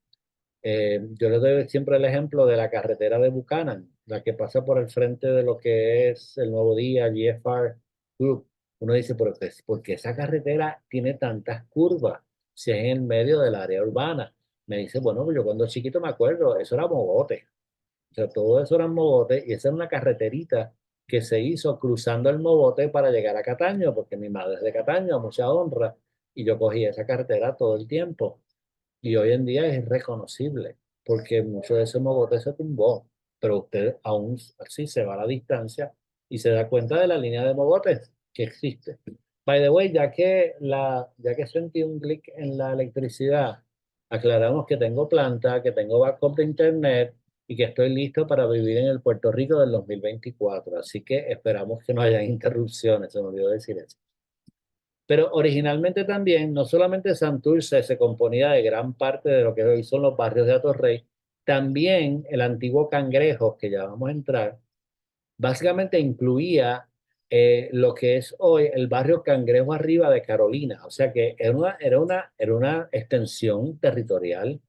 Yo le doy siempre el ejemplo de la carretera de Buchanan, la que pasa por el frente de lo que es el Nuevo Día, GFR Group. Uno dice, ¿por qué esa carretera tiene tantas curvas si es en el medio del área urbana? Me dice, bueno, pues yo cuando chiquito me acuerdo, eso era mogote. O sea, todo eso eran mogotes y esa era una carreterita que se hizo cruzando el mogote para llegar a Cataño, porque mi madre es de Cataño, a mucha honra, y yo cogía esa carretera todo el tiempo. Y hoy en día es irreconocible, porque mucho de ese mogote se tumbó, pero usted aún así se va a la distancia y se da cuenta de la línea de mogotes que existe. By the way, ya que sentí un clic en la electricidad, aclaramos que tengo planta, que tengo backup de internet y que estoy listo para vivir en el Puerto Rico del 2024. Así que esperamos que no haya interrupciones, se me olvidó decir eso. Pero originalmente también, no solamente Santurce se componía de gran parte de lo que hoy son los barrios de Atorrey, también el antiguo Cangrejo, que ya vamos a entrar, básicamente incluía lo que es hoy el barrio Cangrejo Arriba de Carolina. O sea que era una extensión territorial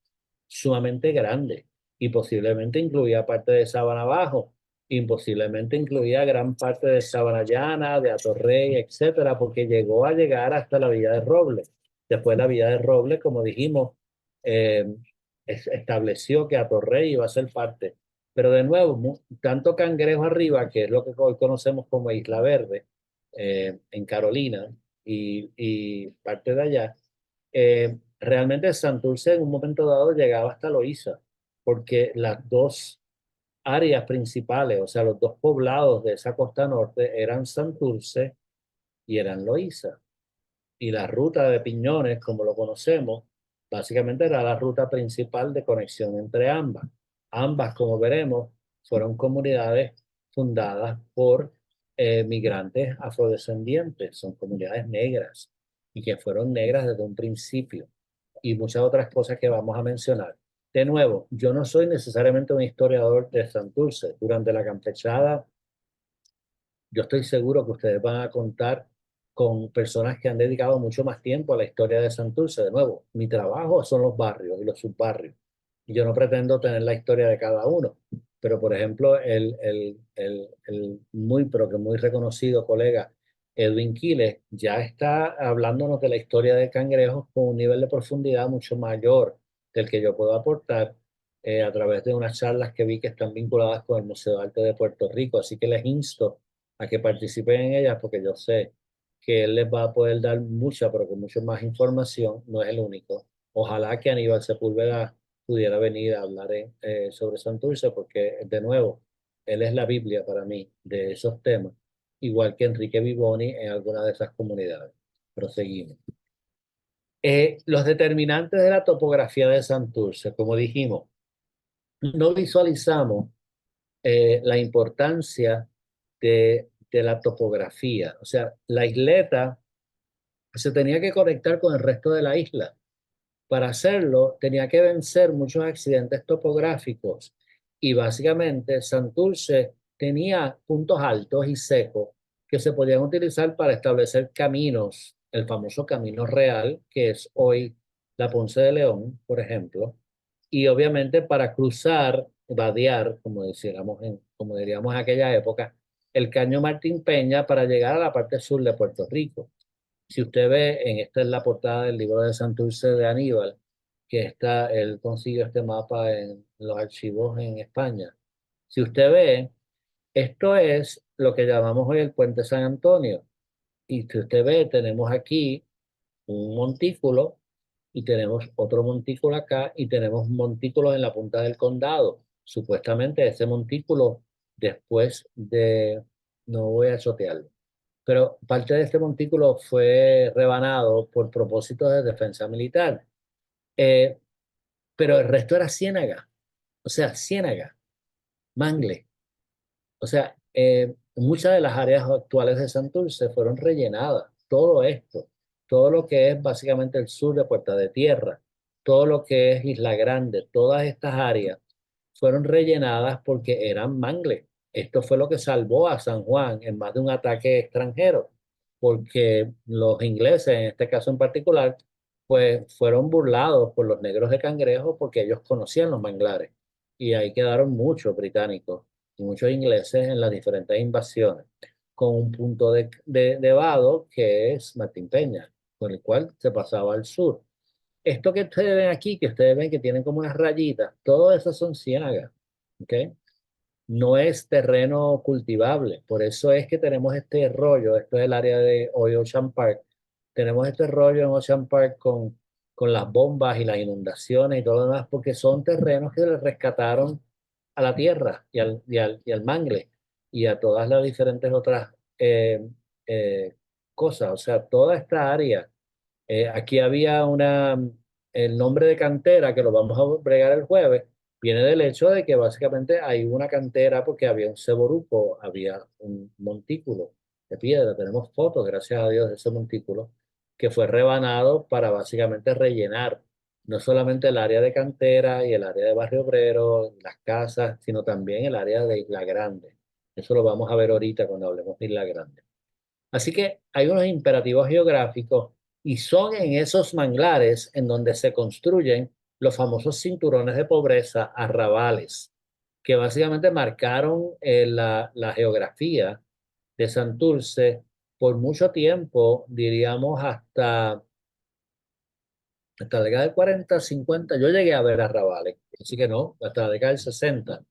sumamente grande y posiblemente incluía parte de Sabana Bajo, y posiblemente incluía gran parte de Sabana Llana, de Atorrey, etcétera, porque llegó a llegar hasta la Villa de Robles. Después la Villa de Robles, como dijimos, eh, estableció que Atorrey iba a ser parte. Pero de nuevo, tanto Cangrejo Arriba, que es lo que hoy conocemos como Isla Verde, en Carolina, y parte de allá, realmente Santurce en un momento dado llegaba hasta Loíza, porque las dos áreas principales, o sea, los dos poblados de esa costa norte eran Santurce y eran Loíza. Y la ruta de Piñones, como lo conocemos, básicamente era la ruta principal de conexión entre ambas. Ambas, como veremos, fueron comunidades fundadas por migrantes afrodescendientes, son comunidades negras y que fueron negras desde un principio y muchas otras cosas que vamos a mencionar. De nuevo, yo no soy necesariamente un historiador de Santurce. Durante la campechada yo estoy seguro que ustedes van a contar con personas que han dedicado mucho más tiempo a la historia de Santurce. De nuevo, mi trabajo son los barrios y los subbarrios. Y yo no pretendo tener la historia de cada uno. Pero, por ejemplo, el muy, pero que muy reconocido colega Edwin Quiles ya está hablándonos de la historia de Cangrejos con un nivel de profundidad mucho mayor del que yo puedo aportar a través de unas charlas que vi que están vinculadas con el Museo de Arte de Puerto Rico. Así que les insto a que participen en ellas porque yo sé que él les va a poder dar mucha, pero con mucho más información. No es el único. Ojalá que Aníbal Sepúlveda pudiera venir a hablar sobre Santurce porque, de nuevo, él es la Biblia para mí de esos temas, igual que Enrique Vivoni en alguna de esas comunidades. Proseguimos. Los determinantes de la topografía de Santurce, como dijimos, no visualizamos la importancia de la topografía. O sea, la isleta se tenía que conectar con el resto de la isla. Para hacerlo, tenía que vencer muchos accidentes topográficos y básicamente Santurce tenía puntos altos y secos que se podían utilizar para establecer caminos, el famoso Camino Real, que es hoy la Ponce de León, por ejemplo, y obviamente para cruzar, vadear, como diríamos en aquella época, el Caño Martín Peña para llegar a la parte sur de Puerto Rico. Si usted ve, esta es la portada del libro de Santurce de Aníbal, que está, él consiguió este mapa en los archivos en España. Si usted ve, esto es lo que llamamos hoy el Puente San Antonio. Y si usted ve, tenemos aquí un montículo y tenemos otro montículo acá y tenemos montículos en la punta del condado. Supuestamente ese montículo después de, no voy a chotearlo, pero parte de este montículo fue rebanado por propósitos de defensa militar. Eh, pero el resto era ciénaga, o sea, ciénaga, mangle. O sea, muchas de las áreas actuales de Santurce fueron rellenadas. Todo esto, todo lo que es básicamente el sur de Puerta de Tierra, todo lo que es Isla Grande, todas estas áreas fueron rellenadas porque eran mangles. Esto fue lo que salvó a San Juan en más de un ataque extranjero, porque los ingleses, en este caso en particular, pues fueron burlados por los negros de Cangrejo porque ellos conocían los manglares y ahí quedaron muchos británicos y muchos ingleses en las diferentes invasiones, con un punto de vado que es Martín Peña, con el cual se pasaba al sur. Esto que ustedes ven aquí, que ustedes ven que tienen como unas rayitas, todo eso son ciénagas, ¿ok? No es terreno cultivable, por eso es que tenemos este rollo, esto es el área de hoy Ocean Park, tenemos este rollo en Ocean Park con las bombas y las inundaciones y todo lo demás, porque son terrenos que le rescataron a la tierra y al mangle y a todas las diferentes otras eh, cosas, o sea, toda esta área aquí había el nombre de cantera, que lo vamos a bregar el jueves, viene del hecho de que básicamente hay una cantera porque había un ceboruco, había un montículo de piedra. Tenemos fotos, gracias a Dios, de ese montículo, que fue rebanado para básicamente rellenar no solamente el área de cantera y el área de Barrio Obrero, las casas, sino también el área de Isla Grande. Eso lo vamos a ver ahorita cuando hablemos de Isla Grande. Así que hay unos imperativos geográficos y son en esos manglares en donde se construyen los famosos cinturones de pobreza, arrabales, que básicamente marcaron la geografía de Santurce por mucho tiempo, diríamos hasta la década del 40, 50. Yo llegué a ver arrabales, así que no, hasta la década del 60.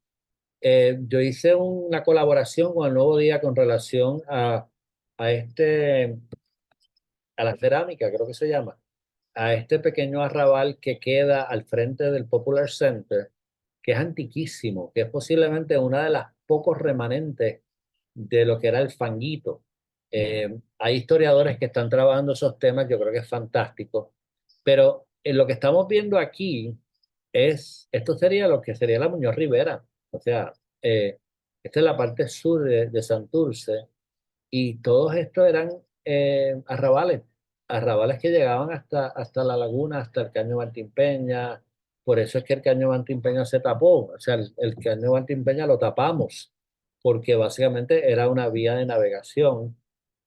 Yo hice una colaboración con el Nuevo Día con relación a a la cerámica, creo que se llama, a este pequeño arrabal que queda al frente del Popular Center, que es antiquísimo, que es posiblemente una de las pocos remanentes de lo que era el fanguito. Hay historiadores que están trabajando esos temas, yo creo que es fantástico, pero en lo que estamos viendo aquí esto sería lo que sería la Muñoz Rivera, o sea, esta es la parte sur de Santurce, y todos estos eran arrabales, arrabales que llegaban hasta la laguna, hasta el Caño Martín Peña. Por eso es que el Caño Martín Peña se tapó, o sea, el Caño Martín Peña lo tapamos, porque básicamente era una vía de navegación,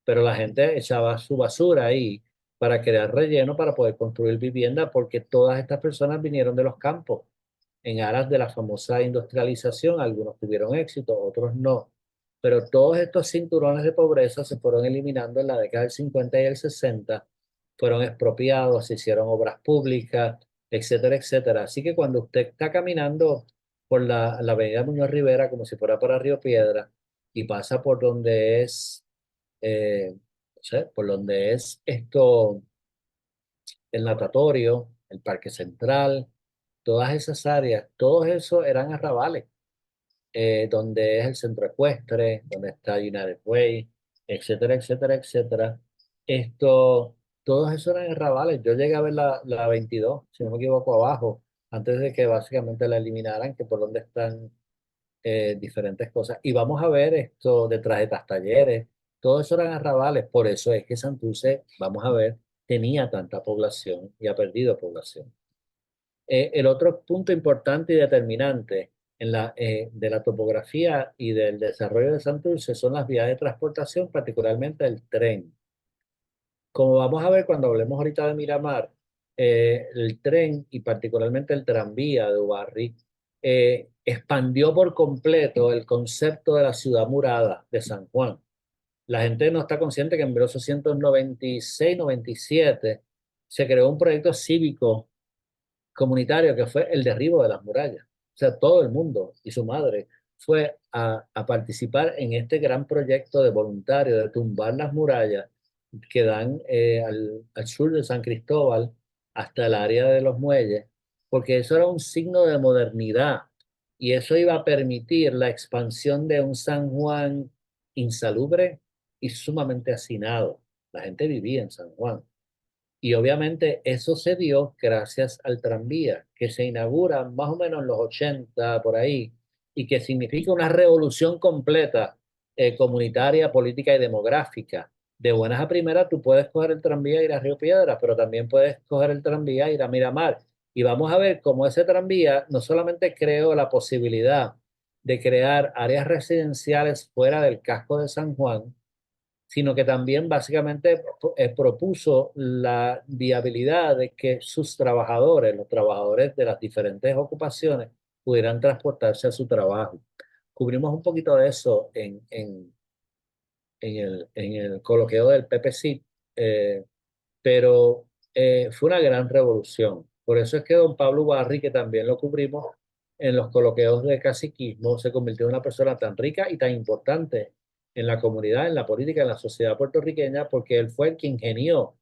pero la gente echaba su basura ahí para crear relleno para poder construir vivienda, porque todas estas personas vinieron de los campos en aras de la famosa industrialización. Algunos tuvieron éxito, otros no. Pero todos estos cinturones de pobreza se fueron eliminando en la década del 50 y el 60, fueron expropiados, se hicieron obras públicas, etcétera, etcétera. Así que cuando usted está caminando por la avenida Muñoz Rivera como si fuera para Río Piedra y pasa por donde es, no sé, por donde es esto, el natatorio, el Parque Central, todas esas áreas, todos esos eran arrabales, donde es el centro ecuestre, donde está United Way, etcétera, etcétera, etcétera. Esto, todos esos eran arrabales. Yo llegué a ver la 22, si no me equivoco, abajo, antes de que básicamente la eliminaran, que por donde están diferentes cosas. Y vamos a ver esto detrás de estas talleres, todo eso eran arrabales, por eso es que Santurce, vamos a ver, tenía tanta población y ha perdido población. El otro punto importante y determinante de la topografía y del desarrollo de Santurce son las vías de transportación, particularmente el tren. Como vamos a ver cuando hablemos ahorita de Miramar, el tren y particularmente el tranvía de Ubarri expandió por completo el concepto de la ciudad murada de San Juan. La gente no está consciente que en 1896-97 se creó un proyecto cívico comunitario que fue el derribo de las murallas. O sea, todo el mundo y su madre fue a participar en este gran proyecto de voluntario de tumbar las murallas que dan al sur de San Cristóbal hasta el área de los muelles, porque eso era un signo de modernidad y eso iba a permitir la expansión de un San Juan insalubre y sumamente hacinado. La gente vivía en San Juan. Y obviamente eso se dio gracias al tranvía, que se inaugura más o menos en los 80 por ahí, y que significa una revolución completa comunitaria, política y demográfica. De buenas a primeras, tú puedes coger el tranvía e ir a Río Piedras, pero también puedes coger el tranvía e ir a Miramar. Y vamos a ver cómo ese tranvía no solamente creó la posibilidad de crear áreas residenciales fuera del casco de San Juan, sino que también básicamente propuso la viabilidad de que sus trabajadores, los trabajadores de las diferentes ocupaciones, pudieran transportarse a su trabajo. Cubrimos un poquito de eso en el coloquio del PPC, pero fue una gran revolución. Por eso es que don Pablo Barri, que también lo cubrimos en los coloqueos de caciquismo, se convirtió en una persona tan rica y tan importante en la comunidad, en la política, en la sociedad puertorriqueña, porque él fue el que ingenió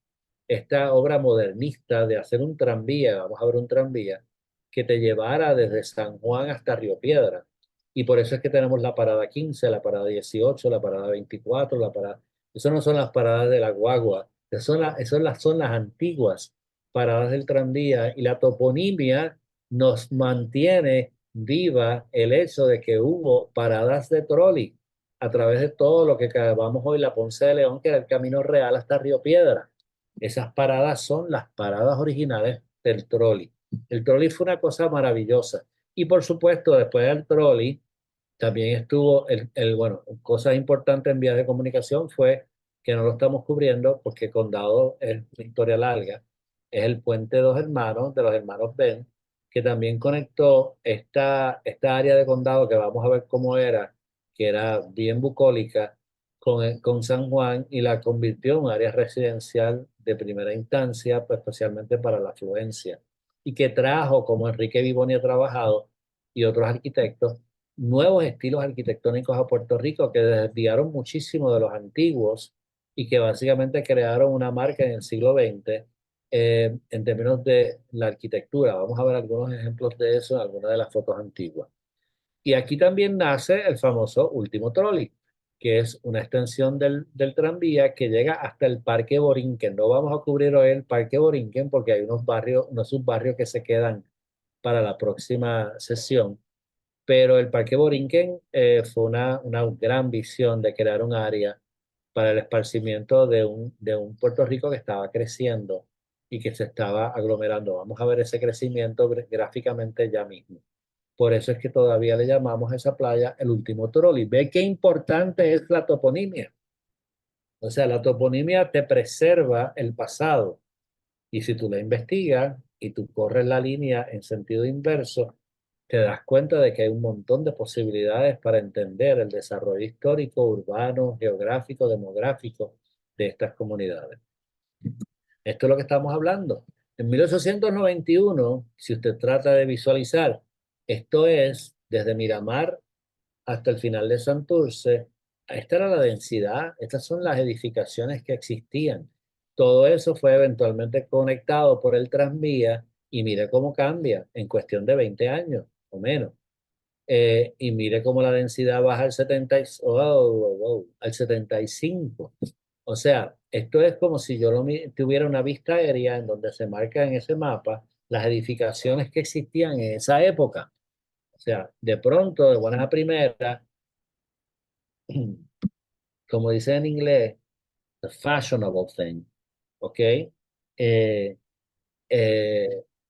esta obra modernista de hacer un tranvía, vamos a ver un tranvía, que te llevara desde San Juan hasta Río Piedra. Y por eso es que tenemos la parada 15, la parada 18, la parada 24, la parada... Eso no son las paradas de la guagua, son las antiguas paradas del tranvía y la toponimia nos mantiene viva el hecho de que hubo paradas de trolley a través de todo lo que llamamos hoy la Ponce de León, que era el camino real hasta Río Piedra. Esas paradas son las paradas originales del trolley. El trolley fue una cosa maravillosa. Y por supuesto, después del trolley, también estuvo bueno, cosas importantes en vías de comunicación fue que no lo estamos cubriendo porque Condado es una historia larga, es el puente de dos hermanos, de los hermanos Ben, que también conectó esta área de Condado que vamos a ver cómo era, que era bien bucólica, con San Juan y la convirtió en un área residencial de primera instancia, pues, especialmente para la afluencia, y que trajo, como Enrique Vivoni ha trabajado y otros arquitectos, nuevos estilos arquitectónicos a Puerto Rico que desviaron muchísimo de los antiguos y que básicamente crearon una marca en el siglo XX en términos de la arquitectura. Vamos a ver algunos ejemplos de eso en algunas de las fotos antiguas. Y aquí también nace el famoso último trolley, que es una extensión del tranvía que llega hasta el Parque Borinquen. No vamos a cubrir hoy el Parque Borinquen porque hay unos barrios, unos subbarrios que se quedan para la próxima sesión, pero el Parque Borinquen fue una gran visión de crear un área para el esparcimiento de un Puerto Rico que estaba creciendo y que se estaba aglomerando. Vamos a ver ese crecimiento gráficamente ya mismo. Por eso es que todavía le llamamos a esa playa el último trolley. Ve qué importante es la toponimia. O sea, la toponimia te preserva el pasado. Y si tú la investigas y tú corres la línea en sentido inverso, te das cuenta de que hay un montón de posibilidades para entender el desarrollo histórico, urbano, geográfico, demográfico de estas comunidades. Esto es lo que estamos hablando. En 1891, si usted trata de visualizar, esto es desde Miramar hasta el final de Santurce, esta era la densidad, estas son las edificaciones que existían. Todo eso fue eventualmente conectado por el tranvía y mire cómo cambia en cuestión de 20 años o menos. Y mire cómo la densidad baja al 70, al 75. O sea, esto es como si yo tuviera una vista aérea en donde se marca en ese mapa las edificaciones que existían en esa época. O sea, de pronto, de buenas a primeras, como dice en inglés, the fashionable thing, ¿ok? Eh,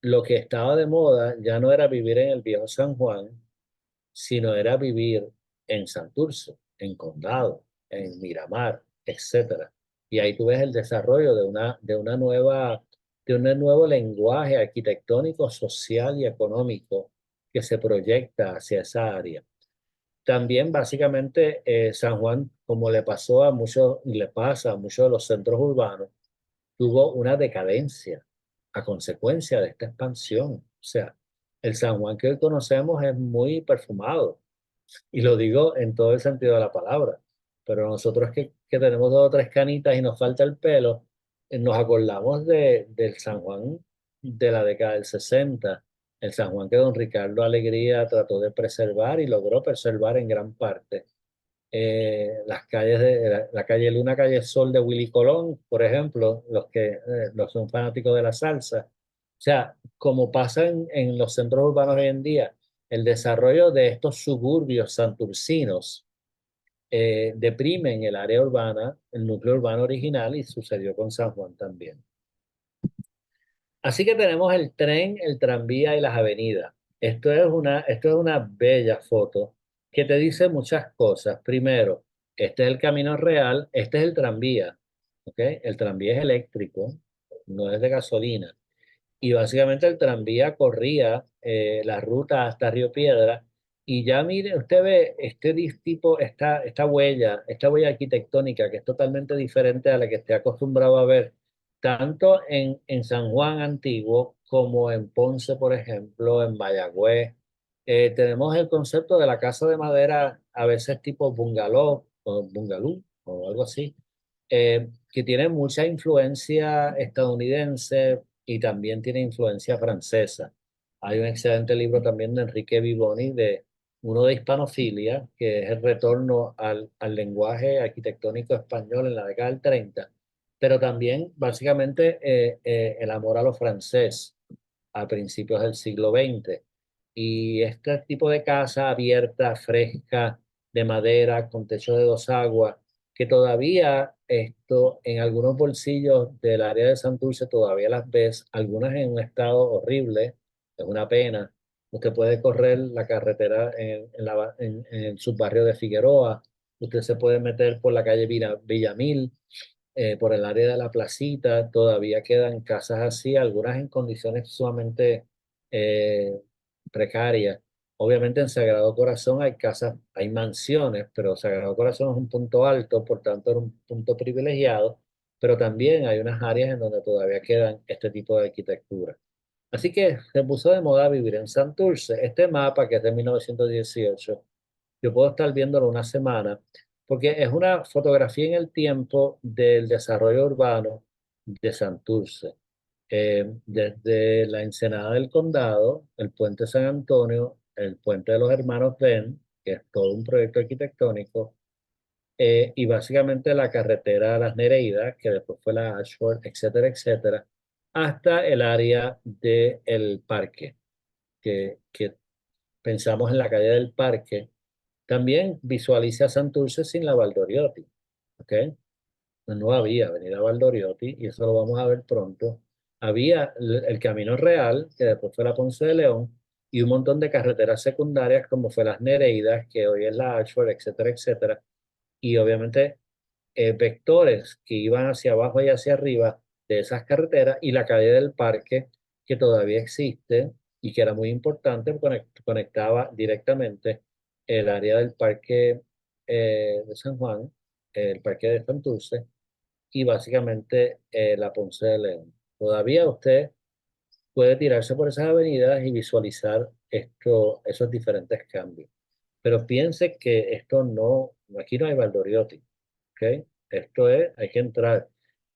lo que estaba de moda ya no era vivir en el viejo San Juan, sino era vivir en Santurce, en Condado, en Miramar, etcétera. Y ahí tú ves el desarrollo de un nuevo lenguaje arquitectónico, social y económico que se proyecta hacia esa área. También básicamente San Juan, como le pasó a muchos, y le pasa a muchos de los centros urbanos, tuvo una decadencia a consecuencia de esta expansión. O sea, el San Juan que hoy conocemos es muy perfumado, y lo digo en todo el sentido de la palabra. Pero nosotros que tenemos dos o tres canitas y nos falta el pelo, nos acordamos del San Juan de la década del 60, el San Juan que don Ricardo Alegría trató de preservar y logró preservar en gran parte. Las calles de la calle Luna, calle Sol de Willy Colón, por ejemplo, los son fanáticos de la salsa. O sea, como pasa en los centros urbanos hoy en día, el desarrollo de estos suburbios santurcinos deprimen el área urbana, el núcleo urbano original, y sucedió con San Juan también. Así que tenemos el tren, el tranvía y las avenidas. Esto es una bella foto que te dice muchas cosas. Primero, este es el camino real, este es el tranvía, ¿ok? El tranvía es eléctrico, no es de gasolina. Y básicamente el tranvía corría la ruta hasta Río Piedra. Y ya mire, usted ve esta huella arquitectónica que es totalmente diferente a la que esté acostumbrado a ver, tanto en San Juan Antiguo como en Ponce, por ejemplo, en Mayagüez. Tenemos el concepto de la casa de madera, a veces tipo bungalú o algo así, que tiene mucha influencia estadounidense y también tiene influencia francesa. Hay un excelente libro también de Enrique Vivoni, uno de hispanofilia, que es el retorno al lenguaje arquitectónico español en la década del 30, pero también básicamente el amor a lo francés a principios del siglo XX. Y este tipo de casa abierta, fresca, de madera, con techo de dos aguas, que todavía esto en algunos bolsillos del área de Santurce todavía las ves, algunas en un estado horrible, es una pena. Usted puede correr la carretera en el subbarrio de Figueroa, usted se puede meter por la calle Villamil, por el área de la placita, todavía quedan casas así, algunas en condiciones sumamente eh, precarias. Obviamente en Sagrado Corazón hay casas, hay mansiones, pero Sagrado Corazón es un punto alto, por tanto es un punto privilegiado, pero también hay unas áreas en donde todavía quedan este tipo de arquitectura. Así que se puso de moda vivir en Santurce. Este mapa, que es de 1918, yo puedo estar viéndolo una semana, porque es una fotografía en el tiempo del desarrollo urbano de Santurce. Desde la Ensenada del Condado, el Puente San Antonio, el Puente de los Hermanos Ben, que es todo un proyecto arquitectónico, y básicamente la carretera a Las Nereidas, que después fue la Ashford, etcétera, etcétera, hasta el área del parque, que pensamos en la calle del parque. También visualiza a Santurce sin la Valdoriotti, ¿ok? No había Avenida Valdoriotti, y eso lo vamos a ver pronto. Había el Camino Real, que después fue la Ponce de León, y un montón de carreteras secundarias como fue las Nereidas, que hoy es la Ashford, etcétera, etcétera. Y obviamente vectores que iban hacia abajo y hacia arriba de esas carreteras, y la calle del Parque, que todavía existe y que era muy importante, conectaba directamente el área del Parque de San Juan, el Parque de Santurce, y básicamente la Ponce de León. Todavía usted puede tirarse por esas avenidas y visualizar esos diferentes cambios. Pero piense que esto no, aquí no hay Valdoriotti, ¿ok? Esto es, hay que entrar.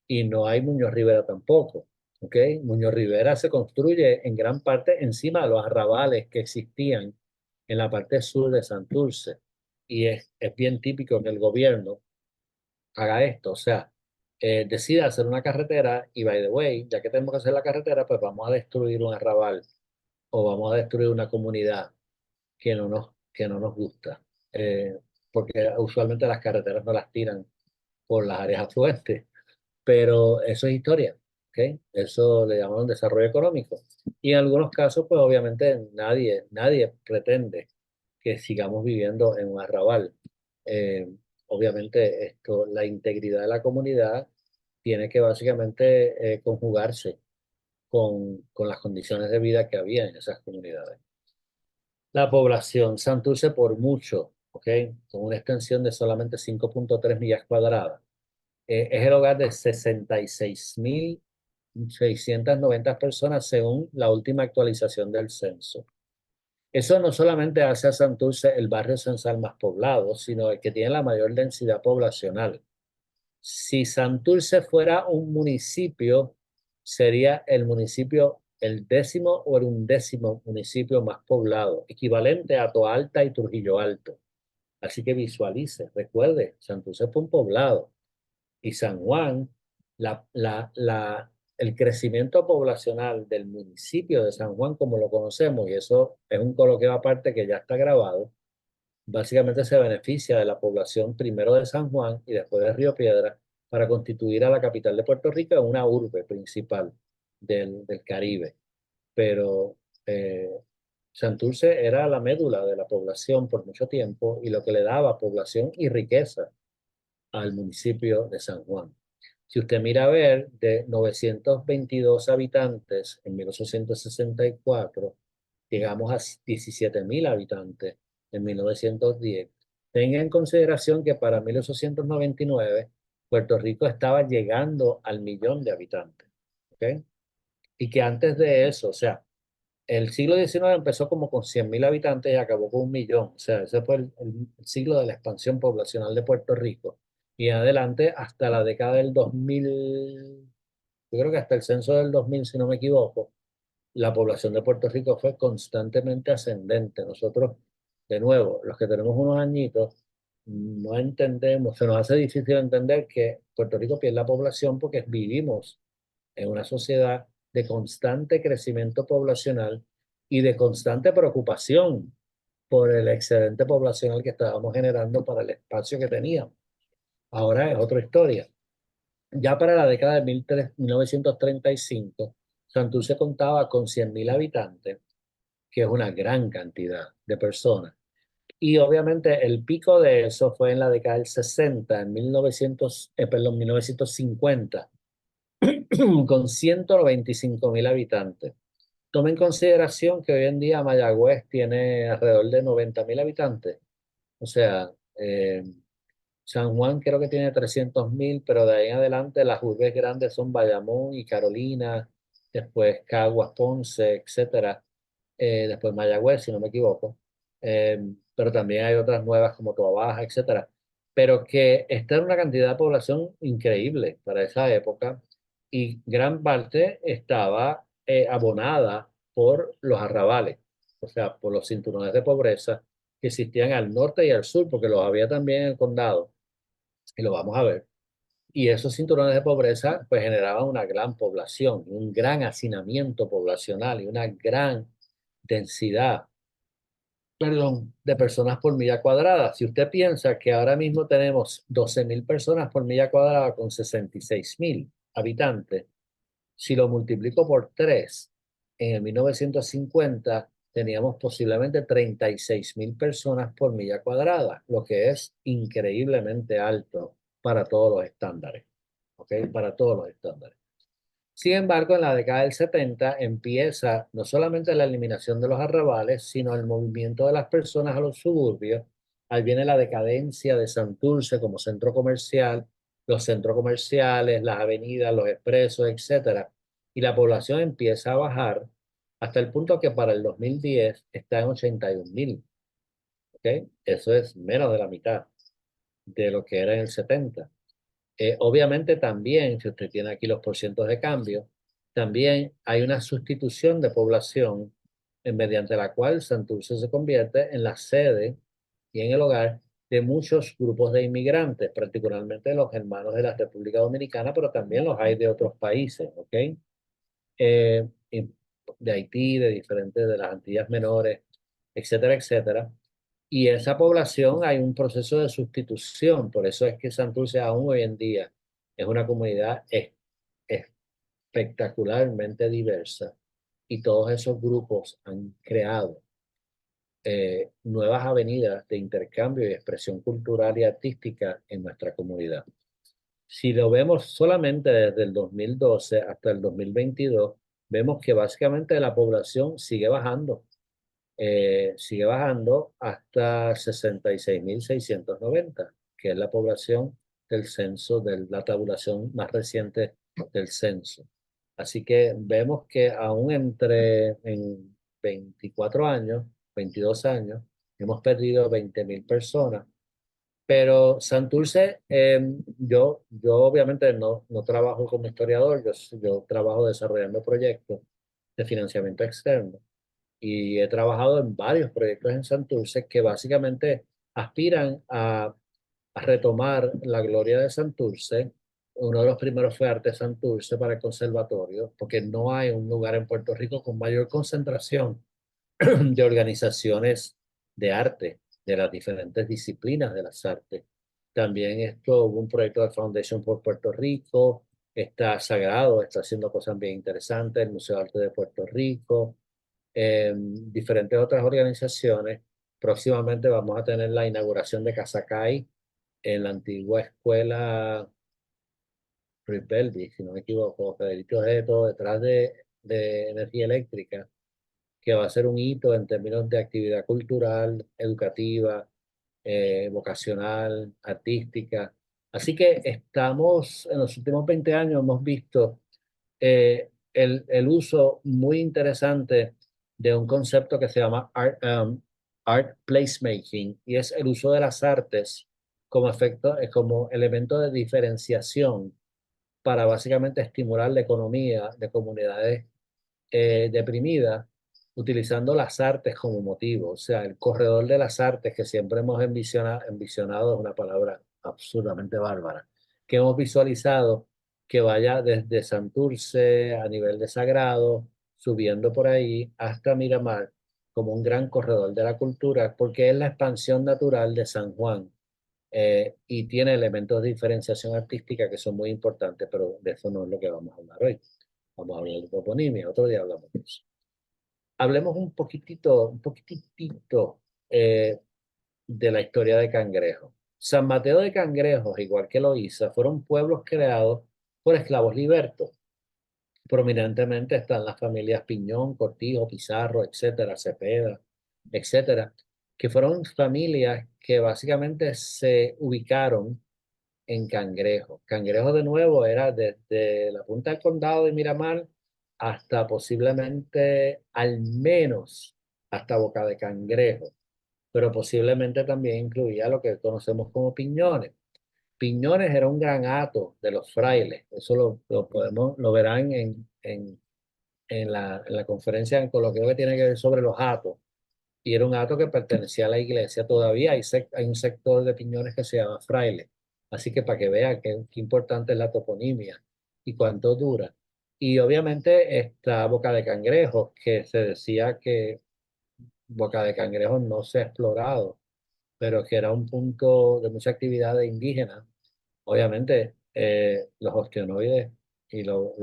Y no hay Muñoz Rivera tampoco, ¿ok? Muñoz Rivera se construye en gran parte encima de los arrabales que existían en la parte sur de Santurce. Y es bien típico que el gobierno haga esto, o sea, decida hacer una carretera y, by the way, ya que tenemos que hacer la carretera, pues vamos a destruir un arrabal o vamos a destruir una comunidad que no nos gusta. Eh, Porque usualmente las carreteras no las tiran por las áreas afluentes, pero eso es historia, ¿ok? Eso le llamamos desarrollo económico. Y en algunos casos, pues obviamente nadie pretende que sigamos viviendo en un arrabal. Eh, Obviamente la integridad de la comunidad tiene que básicamente conjugarse con las condiciones de vida que había en esas comunidades. La población, Santurce por mucho, ¿ok? Con una extensión de solamente 5.3 millas cuadradas. Es el hogar de 66.690 personas según la última actualización del censo. Eso no solamente hace a Santurce el barrio censal más poblado, sino el que tiene la mayor densidad poblacional. Si Santurce fuera un municipio, sería el municipio el décimo o el undécimo municipio más poblado, equivalente a Toalta y Trujillo Alto. Así que visualice, recuerde, Santurce fue un poblado y San Juan, el crecimiento poblacional del municipio de San Juan, como lo conocemos, y eso es un coloquio aparte que ya está grabado, básicamente se beneficia de la población primero de San Juan y después de Río Piedra para constituir a la capital de Puerto Rico en una urbe principal del Caribe. Pero eh, Santurce era la médula de la población por mucho tiempo y lo que le daba población y riqueza al municipio de San Juan. Si usted mira a ver, de 922 habitantes en 1864, llegamos a 17.000 habitantes en 1910. Tenga en consideración que para 1899 Puerto Rico estaba llegando al millón de habitantes, ¿ok? Y que antes de eso, o sea, el siglo XIX empezó como con 100.000 habitantes y acabó con un millón. O sea, ese fue el siglo de la expansión poblacional de Puerto Rico. Y en adelante hasta la década del 2000, yo creo que hasta el censo del 2000, si no me equivoco, la población de Puerto Rico fue constantemente ascendente. Nosotros, de nuevo, los que tenemos unos añitos, no entendemos, se nos hace difícil entender que Puerto Rico pierde la población porque vivimos en una sociedad de constante crecimiento poblacional y de constante preocupación por el excedente poblacional que estábamos generando para el espacio que teníamos. Ahora es otra historia. Ya para la década de 1935, Santurce contaba con 100.000 habitantes, que es una gran cantidad de personas. Y obviamente el pico de eso fue en la década del 60, en 1950, con 195.000 habitantes. Tome en consideración que hoy en día Mayagüez tiene alrededor de 90.000 habitantes. O sea, San Juan creo que tiene 300.000, pero de ahí en adelante las urbes grandes son Bayamón y Carolina, después Caguas, Ponce, etcétera. Después Mayagüez, si no me equivoco. Eh, pero también hay otras nuevas como Toabaja, etcétera. Pero que esta era una cantidad de población increíble para esa época y gran parte estaba abonada por los arrabales, o sea, por los cinturones de pobreza que existían al norte y al sur, porque los había también en el condado, y lo vamos a ver. Y esos cinturones de pobreza pues generaban una gran población, un gran hacinamiento poblacional y una gran densidad, perdón, de personas por milla cuadrada. Si usted piensa que ahora mismo tenemos 12.000 personas por milla cuadrada con 66.000 habitantes, si lo multiplico por 3, en el 1950 teníamos posiblemente 36.000 personas por milla cuadrada, lo que es increíblemente alto para todos los estándares, ¿ok? Para todos los estándares. Sin embargo, en la década del 70 empieza no solamente la eliminación de los arrabales, sino el movimiento de las personas a los suburbios. Ahí viene la decadencia de Santurce como centro comercial, los centros comerciales, las avenidas, los expresos, etcétera. y la población empieza a bajar hasta el punto que para el 2010 está en 81.000. ¿Ok? Eso es menos de la mitad de lo que era en el 70. Obviamente también, si usted tiene aquí los porcientos de cambio, también hay una sustitución de población mediante la cual Santurce se convierte en la sede y en el hogar de muchos grupos de inmigrantes, particularmente los hermanos de la República Dominicana, pero también los hay de otros países, ¿ok? Y de Haití, de diferentes, de las Antillas Menores, etcétera, etcétera. Y esa población hay un proceso de sustitución, por eso es que Santurce aún hoy en día es una comunidad espectacularmente diversa y todos esos grupos han creado nuevas avenidas de intercambio y expresión cultural y artística en nuestra comunidad. Si lo vemos solamente desde el 2012 hasta el 2022, vemos que básicamente la población sigue bajando hasta 66.690, que es la población del censo, de la tabulación más reciente del censo. Así que vemos que aún en 24 años, 22 años, hemos perdido 20.000 personas. Pero Santurce, yo obviamente no trabajo como historiador, yo trabajo desarrollando proyectos de financiamiento externo y he trabajado en varios proyectos en Santurce que básicamente aspiran a retomar la gloria de Santurce. Uno de los primeros fue Arte Santurce para el conservatorio, porque no hay un lugar en Puerto Rico con mayor concentración de organizaciones de arte, de las diferentes disciplinas de las artes. También esto hubo un proyecto de Foundation por Puerto Rico, está Sagrado, está haciendo cosas bien interesantes, el Museo de Arte de Puerto Rico, diferentes otras organizaciones. Próximamente vamos a tener la inauguración de Casacay en la antigua escuela Ripeldi, si no me equivoco, Federico Geto, detrás de energía eléctrica, que va a ser un hito en términos de actividad cultural, educativa, vocacional, artística. Así que estamos, en los últimos 20 años hemos visto el uso muy interesante de un concepto que se llama art placemaking, y es el uso de las artes como efecto, como elemento de diferenciación para básicamente estimular la economía de comunidades deprimidas, utilizando las artes como motivo. O sea, el corredor de las artes que siempre hemos envisionado es una palabra absurdamente bárbara, que hemos visualizado que vaya desde Santurce a nivel de Sagrado, subiendo por ahí hasta Miramar, como un gran corredor de la cultura, porque es la expansión natural de San Juan. Y tiene elementos de diferenciación artística que son muy importantes, pero de eso no es lo que vamos a hablar hoy. Vamos a hablar de toponimia, otro día hablamos de eso. Hablemos un poquitito de la historia de Cangrejo. San Mateo de Cangrejos, igual que Loíza, fueron pueblos creados por esclavos libertos. Prominentemente están las familias Piñón, Cortijo, Pizarro, etcétera, Cepeda, etcétera, que fueron familias que básicamente se ubicaron en Cangrejo. Cangrejo de nuevo era desde la punta del condado de Miramar hasta posiblemente al menos hasta Boca de Cangrejo, pero posiblemente también incluía lo que conocemos como Piñones. Piñones era un gran hato de los frailes, eso lo verán en la conferencia en coloquio que tiene que ver sobre los hatos, y era un hato que pertenecía a la iglesia. Todavía hay un sector de Piñones que se llama fraile. Así que para que vean qué importante es la toponimia y cuánto dura. Y obviamente está Boca de Cangrejos, que se decía que Boca de Cangrejos no se ha explorado, pero que era un punto de mucha actividad de indígenas. Obviamente los ostionoides, y lo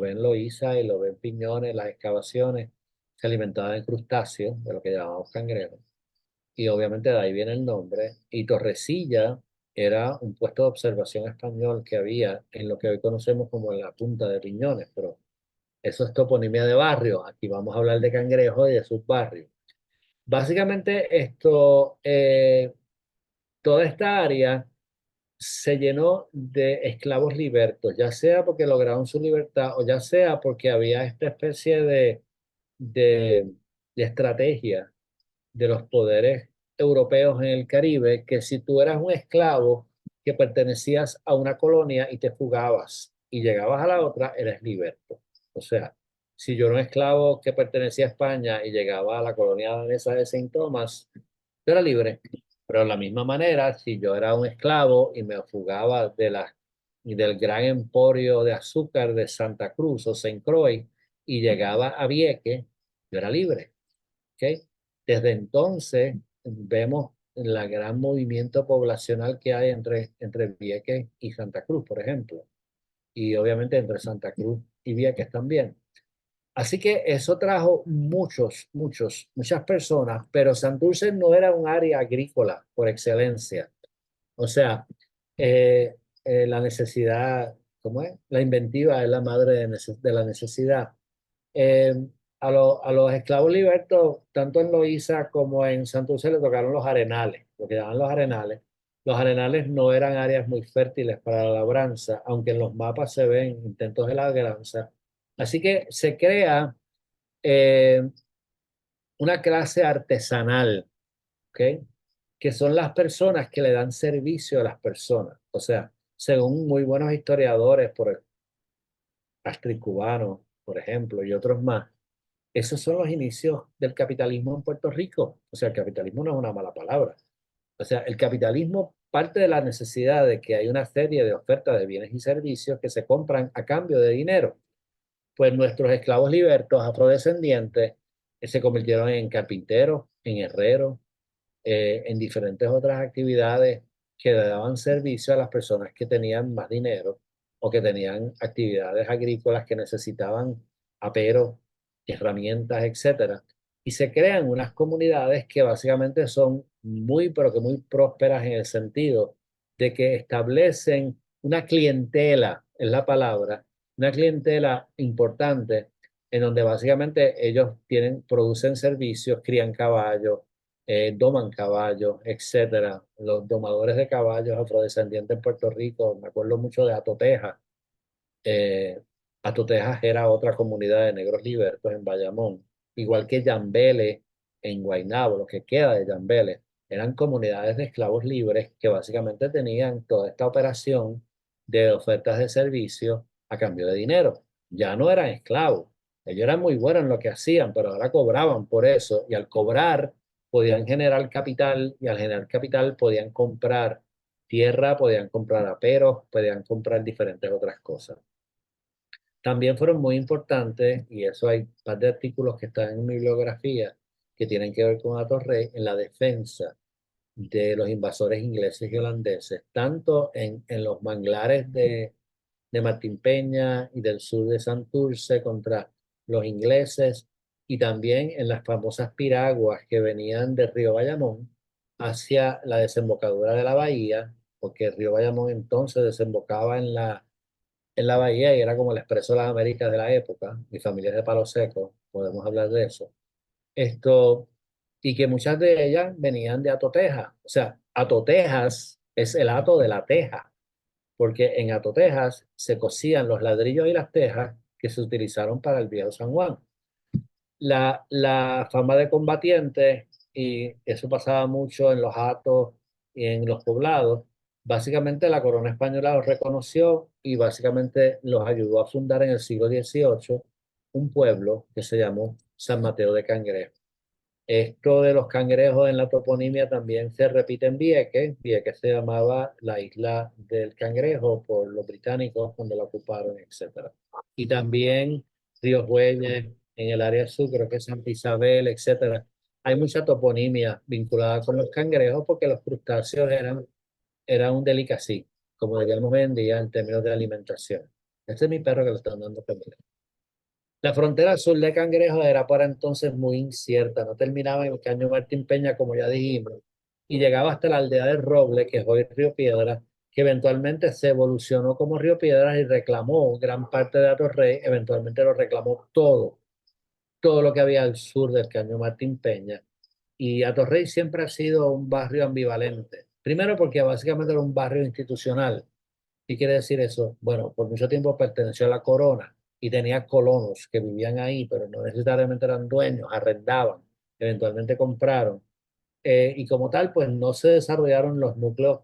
ven Loíza y lo ven Piñones, las excavaciones, se alimentaban de crustáceos, de lo que llamamos cangrejos, y obviamente de ahí viene el nombre. Y Torrecilla era un puesto de observación español que había en lo que hoy conocemos como la Punta de Piñones, pero eso es toponimia de barrio. Aquí vamos a hablar de Cangrejo y de sus barrios. Básicamente toda esta área se llenó de esclavos libertos, ya sea porque lograron su libertad o ya sea porque había esta especie de, de estrategia de los poderes europeos en el Caribe, que si tú eras un esclavo que pertenecías a una colonia y te fugabas y llegabas a la otra, eres liberto. O sea, si yo era un esclavo que pertenecía a España y llegaba a la colonia danesa de Saint Thomas, yo era libre. Pero de la misma manera, si yo era un esclavo y me fugaba del gran emporio de azúcar de Santa Cruz o Saint Croix y llegaba a Vieques, yo era libre. ¿Ok? Desde entonces vemos el gran movimiento poblacional que hay entre Vieques y Santa Cruz, por ejemplo, y obviamente entre Santa Cruz y Vieques también. Así que eso trajo muchas personas, pero Santurce no era un área agrícola por excelencia. O sea, eh, la necesidad, ¿cómo es? La inventiva es la madre de la necesidad. Eh, a los esclavos libertos, tanto en Loíza como en Santurce, le tocaron los arenales, lo que llaman los arenales. Los arenales no eran áreas muy fértiles para la labranza, aunque en los mapas se ven intentos de labranza. Así que se crea eh, una clase artesanal, ¿ok? Que son las personas que le dan servicio a las personas. O sea, según muy buenos historiadores, por Astrid Cubano, por ejemplo, y otros más, esos son los inicios del capitalismo en Puerto Rico. O sea, el capitalismo no es una mala palabra. O sea, el capitalismo parte de la necesidad de que hay una serie de ofertas de bienes y servicios que se compran a cambio de dinero. Pues nuestros esclavos libertos afrodescendientes se convirtieron en carpinteros, en herreros, en diferentes otras actividades que le daban servicio a las personas que tenían más dinero o que tenían actividades agrícolas que necesitaban aperos, herramientas, etcétera. Y se crean unas comunidades que básicamente son muy, pero que muy prósperas en el sentido de que establecen una clientela, es la palabra, una clientela importante en donde básicamente ellos producen servicios, crían caballos, doman caballos, etcétera. Los domadores de caballos afrodescendientes en Puerto Rico, me acuerdo mucho de Atoteja. Eh, Atotejas era otra comunidad de negros libertos en Bayamón, igual que Yambele en Guaynabo, lo que queda de Yambele. Eran comunidades de esclavos libres que básicamente tenían toda esta operación de ofertas de servicio a cambio de dinero. Ya no eran esclavos. Ellos eran muy buenos en lo que hacían, pero ahora cobraban por eso y al cobrar podían generar capital y al generar capital podían comprar tierra, podían comprar aperos, podían comprar diferentes otras cosas. También fueron muy importantes, y eso hay un par de artículos que están en mi bibliografía que tienen que ver con Atorrey en la defensa de los invasores ingleses y holandeses, tanto en los manglares de Martín Peña y del sur de Santurce contra los ingleses, y también en las famosas piraguas que venían del río Bayamón hacia la desembocadura de la bahía, porque el río Bayamón entonces desembocaba en la bahía y era como el Expreso de las Américas de la época. Mi familia es de Palo Seco, podemos hablar de eso. Esto, y que muchas de ellas venían de Atoteja. O sea, Atotejas es el hato de la teja, porque en Atotejas se cosían los ladrillos y las tejas que se utilizaron para el viejo San Juan. La fama de combatientes, y eso pasaba mucho en los hatos y en los poblados, básicamente la corona española los reconoció y básicamente los ayudó a fundar en el siglo XVIII un pueblo que se llamó San Mateo de Cangrejo. Esto de los cangrejos en la toponimia también se repite en Vieques. Vieques se llamaba la isla del cangrejo por los británicos cuando la ocuparon, etcétera. Y también Ríos Bueyes en el área sur, creo que Santa Isabel, etcétera. Hay mucha toponimia vinculada con los cangrejos porque los crustáceos eran un delicacy, como diríamos hoy en día en términos de alimentación. Este es mi perro que le están dando comida. La frontera sur de Cangrejo era para entonces muy incierta, no terminaba en el Caño Martín Peña, como ya dijimos, y llegaba hasta la aldea del Roble, que es hoy Río Piedras, que eventualmente se evolucionó como Río Piedras y reclamó gran parte de Atorrey, eventualmente lo reclamó todo lo que había al sur del Caño Martín Peña. Y Atorrey siempre ha sido un barrio ambivalente, Primero porque básicamente era un barrio institucional. ¿Qué quiere decir eso? Bueno, por mucho tiempo perteneció a la corona y tenía colonos que vivían ahí, pero no necesariamente eran dueños, arrendaban, eventualmente compraron. Y como tal, pues no se desarrollaron los núcleos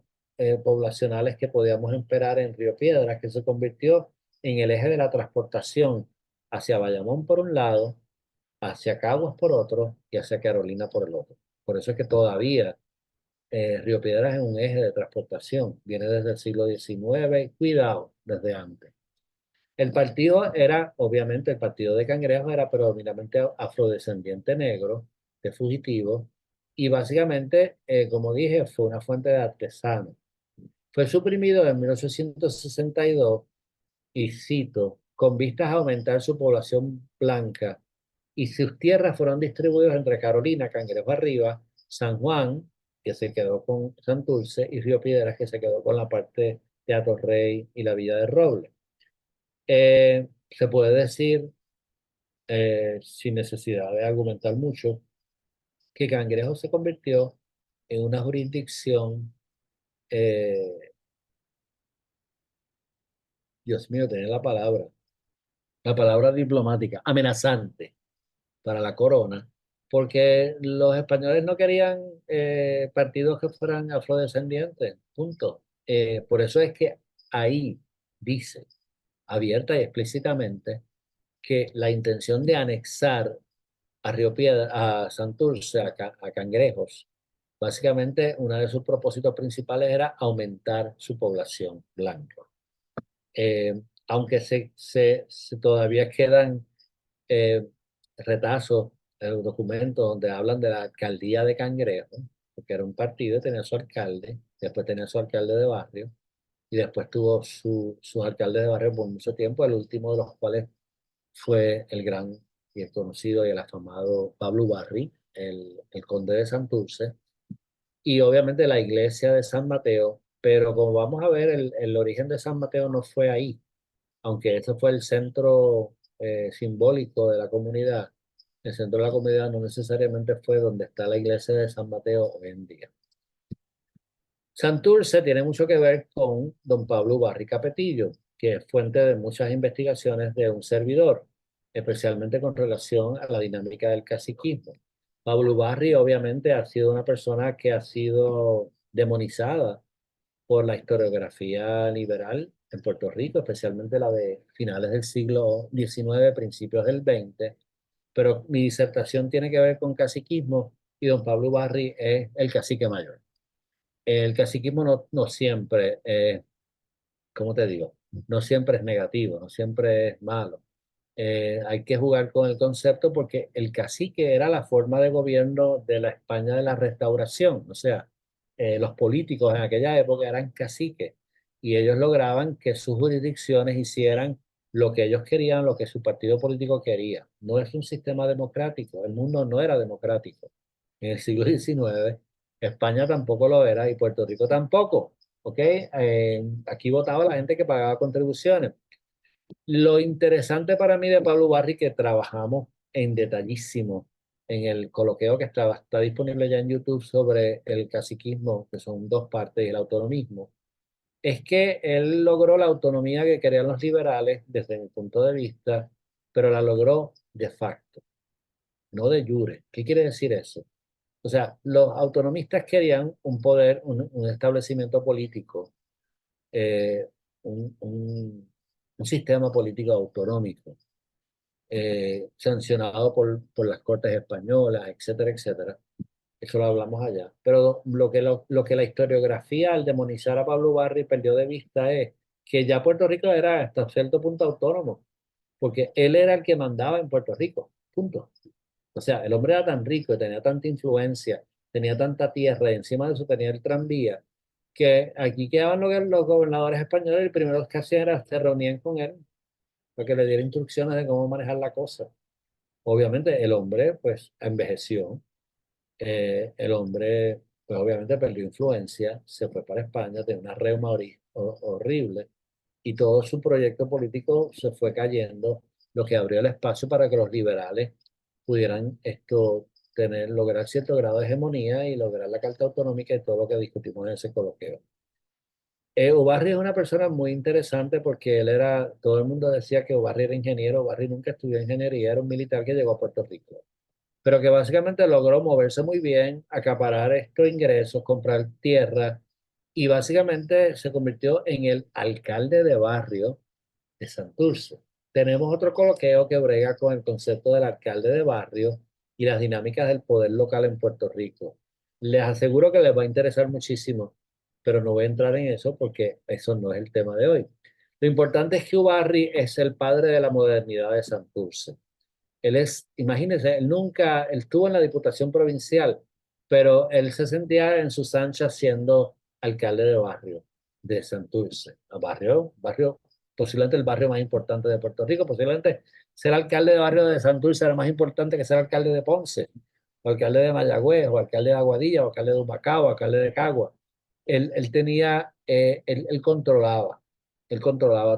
poblacionales que podíamos esperar en Río Piedras, que se convirtió en el eje de la transportación hacia Bayamón por un lado, hacia Caguas por otro y hacia Carolina por el otro. Por eso es que todavía Río Piedras es un eje de transportación, viene desde el siglo XIX, cuidado, desde antes. El partido era, obviamente, el partido de Cangrejo era predominantemente afrodescendiente negro, de fugitivos, y básicamente, como dije, fue una fuente de artesanos. Fue suprimido en 1862 y cito, con vistas a aumentar su población blanca, y sus tierras fueron distribuidas entre Carolina, Cangrejo Arriba, San Juan, que se quedó con Santurce, y Río Piedras, que se quedó con la parte de Atorrey y la Villa de Roble. Se puede decir, sin necesidad de argumentar mucho, que Cangrejo se convirtió en una jurisdicción, eh, Dios mío, tenía la palabra diplomática, amenazante para la corona, porque los españoles no querían partidos que fueran afrodescendientes, punto. Por eso es que ahí dice abierta y explícitamente que la intención de anexar a Río Piedra, a Santurce, a Cangrejos, básicamente uno de sus propósitos principales era aumentar su población blanca. Eh, Aunque todavía quedan eh, retazos en los documentos donde hablan de la alcaldía de Cangrejo, porque era un partido, tenía su alcalde, después tenía su alcalde de barrio, y después tuvo sus alcaldes de barrio por mucho tiempo, el último de los cuales fue el gran y el conocido y el afamado Pablo Barry, el conde de Santurce, y obviamente la iglesia de San Mateo, pero como vamos a ver, el origen de San Mateo no fue ahí, aunque ese fue el centro simbólico de la comunidad. El centro de la comunidad no necesariamente fue donde está la iglesia de San Mateo hoy en día. Santurce tiene mucho que ver con don Pablo Barry Capetillo, que es fuente de muchas investigaciones de un servidor, especialmente con relación a la dinámica del caciquismo. Pablo Barry obviamente ha sido una persona que ha sido demonizada por la historiografía liberal en Puerto Rico, especialmente la de finales del siglo XIX, principios del XX, pero mi disertación tiene que ver con caciquismo y don Pablo Barry es el cacique mayor. El caciquismo no siempre es, ¿cómo te digo? No siempre es negativo, no siempre es malo. Hay que jugar con el concepto porque el cacique era la forma de gobierno de la España de la Restauración. O sea, los políticos en aquella época eran caciques y ellos lograban que sus jurisdicciones hicieran lo que ellos querían, lo que su partido político quería. No es un sistema democrático, el mundo no era democrático. En el siglo XIX, España tampoco lo era y Puerto Rico tampoco. ¿Ok? Aquí votaba la gente que pagaba contribuciones. Lo interesante para mí de Pablo Barry, que trabajamos en detallísimo en el coloquio que está disponible ya en YouTube sobre el caciquismo, que son dos partes, y el autonomismo, es que él logró la autonomía que querían los liberales desde mi punto de vista, pero la logró de facto, no de jure. ¿Qué quiere decir eso? O sea, los autonomistas querían un poder, un establecimiento político, eh, un, un un sistema político autonómico sancionado por las Cortes Españolas, etcétera, etcétera. Eso lo hablamos allá. Pero lo que la historiografía, al demonizar a Pablo Barry, perdió de vista es que ya Puerto Rico era hasta cierto punto autónomo, porque él era el que mandaba en Puerto Rico, punto. O sea, el hombre era tan rico, tenía tanta influencia, tenía tanta tierra, y encima de eso tenía el tranvía, que aquí quedaban los gobernadores españoles y el primero que hacían era se reunían con él para que le diera instrucciones de cómo manejar la cosa. Obviamente el hombre pues envejeció, el hombre pues obviamente perdió influencia, se fue para España, tenía una reuma horrible y todo su proyecto político se fue cayendo, lo que abrió el espacio para que los liberales pudieran esto lograr cierto grado de hegemonía y lograr la Carta Autonómica y todo lo que discutimos en ese coloquio. Ubarri es una persona muy interesante porque todo el mundo decía que Ubarri era ingeniero. Ubarri nunca estudió ingeniería, era un militar que llegó a Puerto Rico, pero que básicamente logró moverse muy bien, acaparar estos ingresos, comprar tierra y básicamente se convirtió en el alcalde de barrio de Santurce. Tenemos otro coloqueo que brega con el concepto del alcalde de barrio y las dinámicas del poder local en Puerto Rico. Les aseguro que les va a interesar muchísimo, pero no voy a entrar en eso porque eso no es el tema de hoy. Lo importante es que Ubarri es el padre de la modernidad de Santurce. Imagínense, él estuvo en la Diputación Provincial, pero él se sentía en sus anchas siendo alcalde de barrio de Santurce. Barrio, posiblemente el barrio más importante de Puerto Rico, posiblemente ser alcalde de barrio de Santurce era más importante que ser alcalde de Ponce, o alcalde de Mayagüez, o alcalde de Aguadilla, o alcalde de Humacao, o alcalde de Cagua. Él controlaba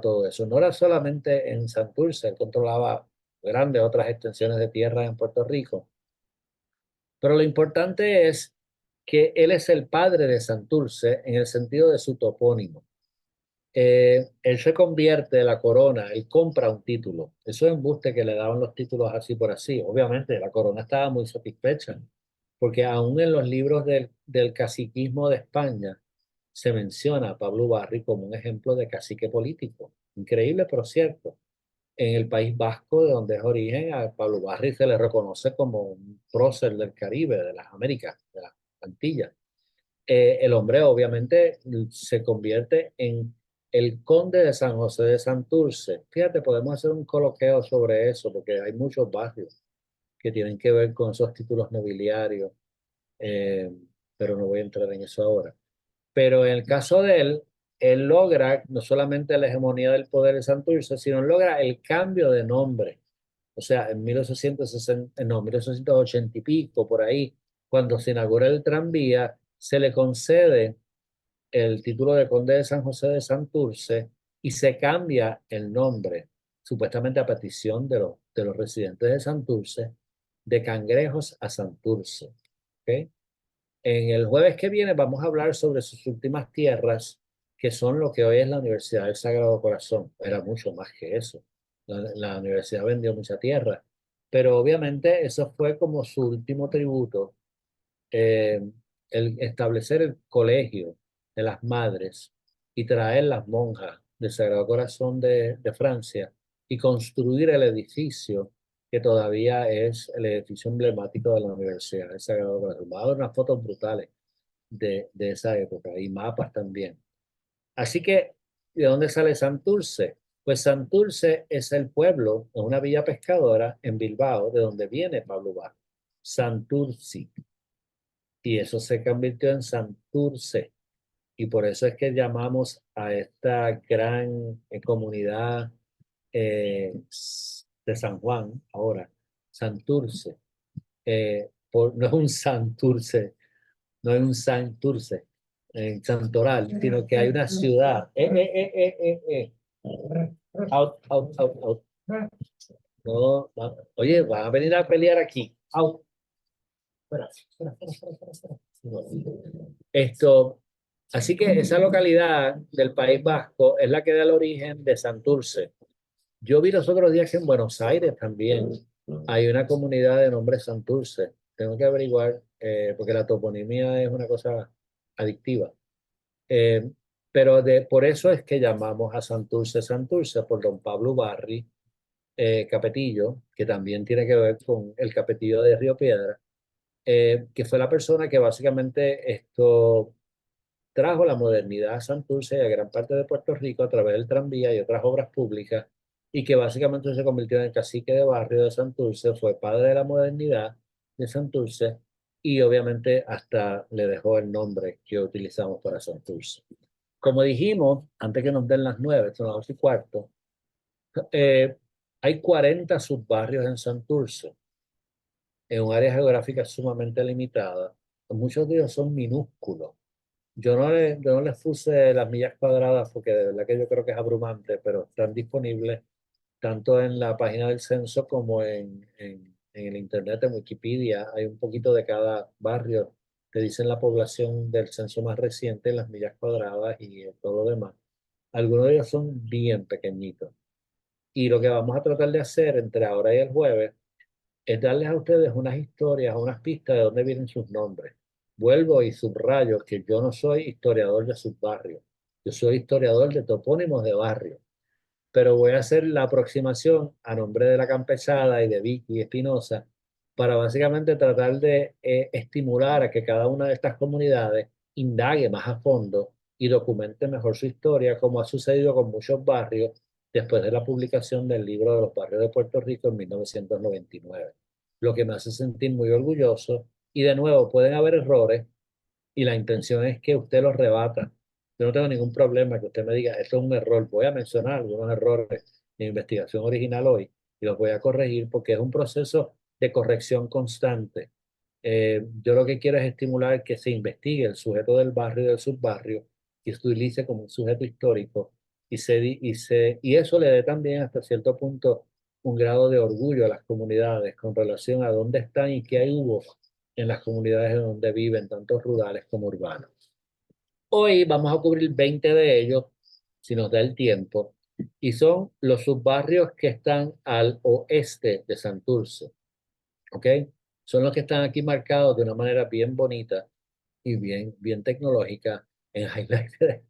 todo eso. No era solamente en Santurce, él controlaba grandes otras extensiones de tierra en Puerto Rico. Pero lo importante es que él es el padre de Santurce en el sentido de su topónimo. Él se convierte de la corona, él compra un título. Eso es embuste que le daban los títulos así por así. Obviamente la corona estaba muy satisfecha, porque aún en los libros del caciquismo de España se menciona a Pablo Barry como un ejemplo de cacique político. Increíble, pero cierto. En el País Vasco, de donde es origen, a Pablo Barry se le reconoce como un prócer del Caribe, de las Américas, de las Antillas. El hombre obviamente se convierte en el conde de San José de Santurce. Fíjate, podemos hacer un coloqueo sobre eso, porque hay muchos barrios que tienen que ver con esos títulos nobiliarios, eh, pero no voy a entrar en eso ahora. Pero en el caso de él logra no solamente la hegemonía del poder de Santurce, sino logra el cambio de nombre. O sea, en 1860, no, 1880 y pico, por ahí, cuando se inaugura el tranvía, se le concede el título de conde de San José de Santurce y se cambia el nombre, supuestamente a petición de los residentes de Santurce, de Cangrejos a Santurce. ¿Ok? En el jueves que viene vamos a hablar sobre sus últimas tierras, que son lo que hoy es la Universidad del Sagrado Corazón. Era mucho más que eso. La universidad vendió mucha tierra, pero obviamente eso fue como su último tributo, eh, el establecer el colegio de las madres y traer las monjas del Sagrado Corazón de Francia y construir el edificio que todavía es el edificio emblemático de la Universidad del Sagrado Corazón. Va a dar unas fotos brutales de esa época y mapas también. Así que, ¿de dónde sale Santurce? Pues Santurce es el pueblo, es una villa pescadora en Bilbao, de donde viene Pablo Bar. Santurci. Y eso se convirtió en Santurce. Y por eso es que llamamos a esta gran comunidad de San Juan, ahora, Santurce. No es un Santurce, no es un Santurce, en Santoral, sino que hay una ciudad. Out, out, out, out. No, no. Oye, van a venir a pelear aquí. Out. Espera, espera, espera, espera, espera. No. Así que esa localidad del País Vasco es la que da el origen de Santurce. Yo vi los otros días que en Buenos Aires también hay una comunidad de nombre Santurce. Tengo que averiguar, porque la toponimia es una cosa adictiva. Eh, pero por eso es que llamamos a Santurce Santurce, por don Pablo Barry Capetillo, que también tiene que ver con el Capetillo de Río Piedra, que fue la persona que básicamente trajo la modernidad a Santurce y a gran parte de Puerto Rico a través del tranvía y otras obras públicas, y que básicamente se convirtió en el cacique de barrio de Santurce, fue padre de la modernidad de Santurce y obviamente hasta le dejó el nombre que utilizamos para Santurce. Como dijimos, antes que nos den las 9, son las 8:15, hay 40 subbarrios en Santurce, en un área geográfica sumamente limitada. Muchos de ellos son minúsculos. Yo no les puse las millas cuadradas porque de verdad que yo creo que es abrumante, pero están disponibles tanto en la página del censo como en en el internet, en Wikipedia, hay un poquito de cada barrio. Te dicen la población del censo más reciente, las millas cuadradas y todo lo demás. Algunos de ellos son bien pequeñitos. Y lo que vamos a tratar de hacer entre ahora y el jueves es darles a ustedes unas historias, unas pistas de dónde vienen sus nombres. Vuelvo y subrayo que yo no soy historiador de sus barrios. Yo soy historiador de topónimos de barrios, pero voy a hacer la aproximación a nombre de la Campesada y de Vicky Espinosa para básicamente tratar de estimular a que cada una de estas comunidades indague más a fondo y documente mejor su historia, como ha sucedido con muchos barrios después de la publicación del libro de los barrios de Puerto Rico en 1999. Lo que me hace sentir muy orgulloso y de nuevo pueden haber errores y la intención es que usted los rebata. Yo no tengo ningún problema que usted me diga, esto es un error. Voy a mencionar algunos errores de investigación original hoy y los voy a corregir porque es un proceso de corrección constante. Yo lo que quiero es estimular que se investigue el sujeto del barrio y del subbarrio y se utilice como un sujeto histórico y eso le dé también hasta cierto punto un grado de orgullo a las comunidades con relación a dónde están y qué hubo en las comunidades en donde viven, tanto rurales como urbanos. Hoy vamos a cubrir 20 de ellos, si nos da el tiempo, y son los subbarrios que están al oeste de Santurce, ¿ok? Son los que están aquí marcados de una manera bien bonita y bien tecnológica en highlighter,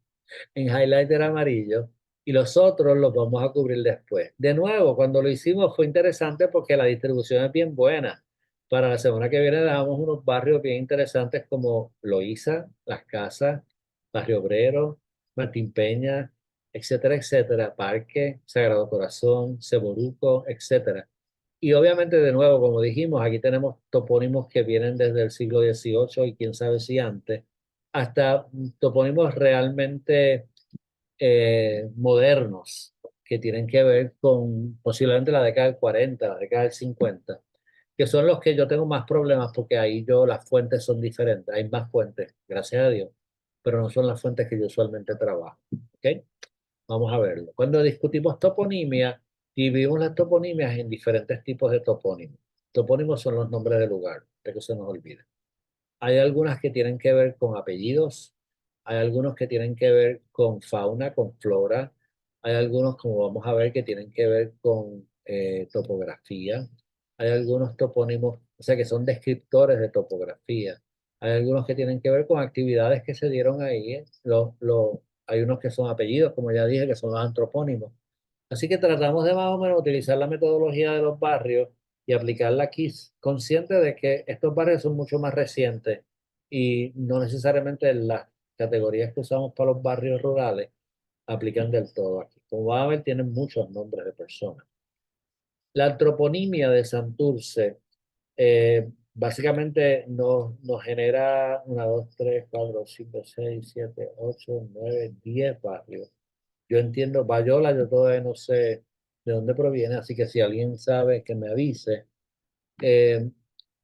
en highlighter amarillo, y los otros los vamos a cubrir después. De nuevo, cuando lo hicimos fue interesante porque la distribución es bien buena. Para la semana que viene damos unos barrios bien interesantes como Loíza, Las Casas, Barrio Obrero, Martín Peña, etcétera, etcétera, Parque, Sagrado Corazón, Ceboruco, etcétera. Y obviamente, de nuevo, como dijimos, aquí tenemos topónimos que vienen desde el siglo XVIII y quién sabe si antes, hasta topónimos realmente modernos que tienen que ver con posiblemente la década del 40, la década del 50, que son los que yo tengo más problemas porque ahí yo las fuentes son diferentes, hay más fuentes, gracias a Dios, pero no son las fuentes que yo usualmente trabajo. ¿Ok? Vamos a verlo. Cuando discutimos toponimia, dividimos las toponimias en diferentes tipos de topónimos. Topónimos son los nombres de lugar, de que se nos olvide. Hay algunas que tienen que ver con apellidos, hay algunos que tienen que ver con fauna, con flora, hay algunos, como vamos a ver, que tienen que ver con topografía, hay algunos topónimos, o sea, que son descriptores de topografía, hay algunos que tienen que ver con actividades que se dieron ahí, hay unos que son apellidos, como ya dije, que son los antropónimos. Así que tratamos de más o menos utilizar la metodología de los barrios y aplicarla aquí, consciente de que estos barrios son mucho más recientes y no necesariamente las categorías que usamos para los barrios rurales aplican del todo aquí. Como van a ver, tienen muchos nombres de personas. La antroponimia de Santurce básicamente nos genera 1, 2, 3, 4, 5, 6, 7, 8, 9, 10 barrios. Yo entiendo Bayola, yo todavía no sé de dónde proviene, así que si alguien sabe que me avise. Eh,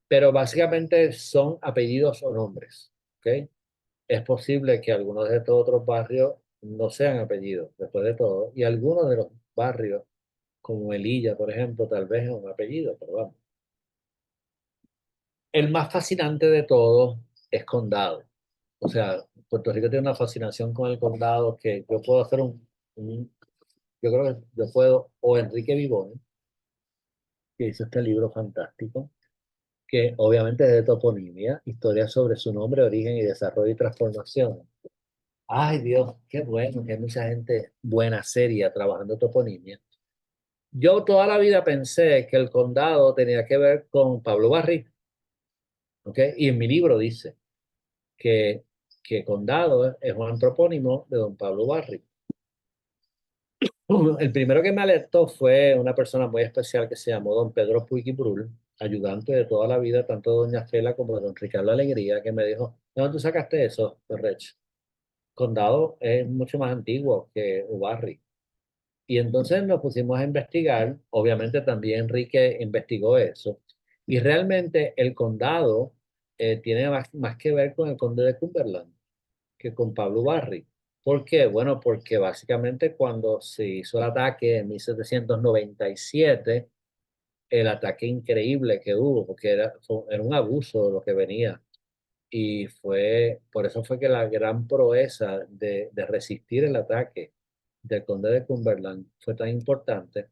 pero básicamente son apellidos o nombres, ¿ok? Es posible que algunos de estos otros barrios no sean apellidos, después de todo, y algunos de los barrios, como Elilla, por ejemplo, tal vez es un apellido, pero vamos. El más fascinante de todos es Condado. O sea, Puerto Rico tiene una fascinación con el condado que yo puedo hacer yo creo que yo puedo, o Enrique Vivone, que hizo este libro fantástico, que obviamente es de toponimia, historia sobre su nombre, origen y desarrollo y transformación. Ay Dios, qué bueno que hay mucha gente buena, seria, trabajando toponimia. Yo toda la vida pensé que el condado tenía que ver con Pablo Barry, ¿ok? Y en mi libro dice que, que condado es un antropónimo de don Pablo Barry. El primero que me alertó fue una persona muy especial que se llamó don Pedro Puig y Brul, ayudante de toda la vida, tanto de doña Fela como de don Ricardo Alegría, que me dijo, ¿de dónde tú sacaste eso, Rech? Condado es mucho más antiguo que Ubarri. Y entonces nos pusimos a investigar, obviamente también Enrique investigó eso, y realmente el condado tiene más que ver con el conde de Cumberland que con Pablo Barry. ¿Por qué? Bueno, porque básicamente cuando se hizo el ataque en 1797, el ataque increíble que hubo, porque era un abuso lo que venía. Y por eso fue que la gran proeza de resistir el ataque del conde de Cumberland fue tan importante,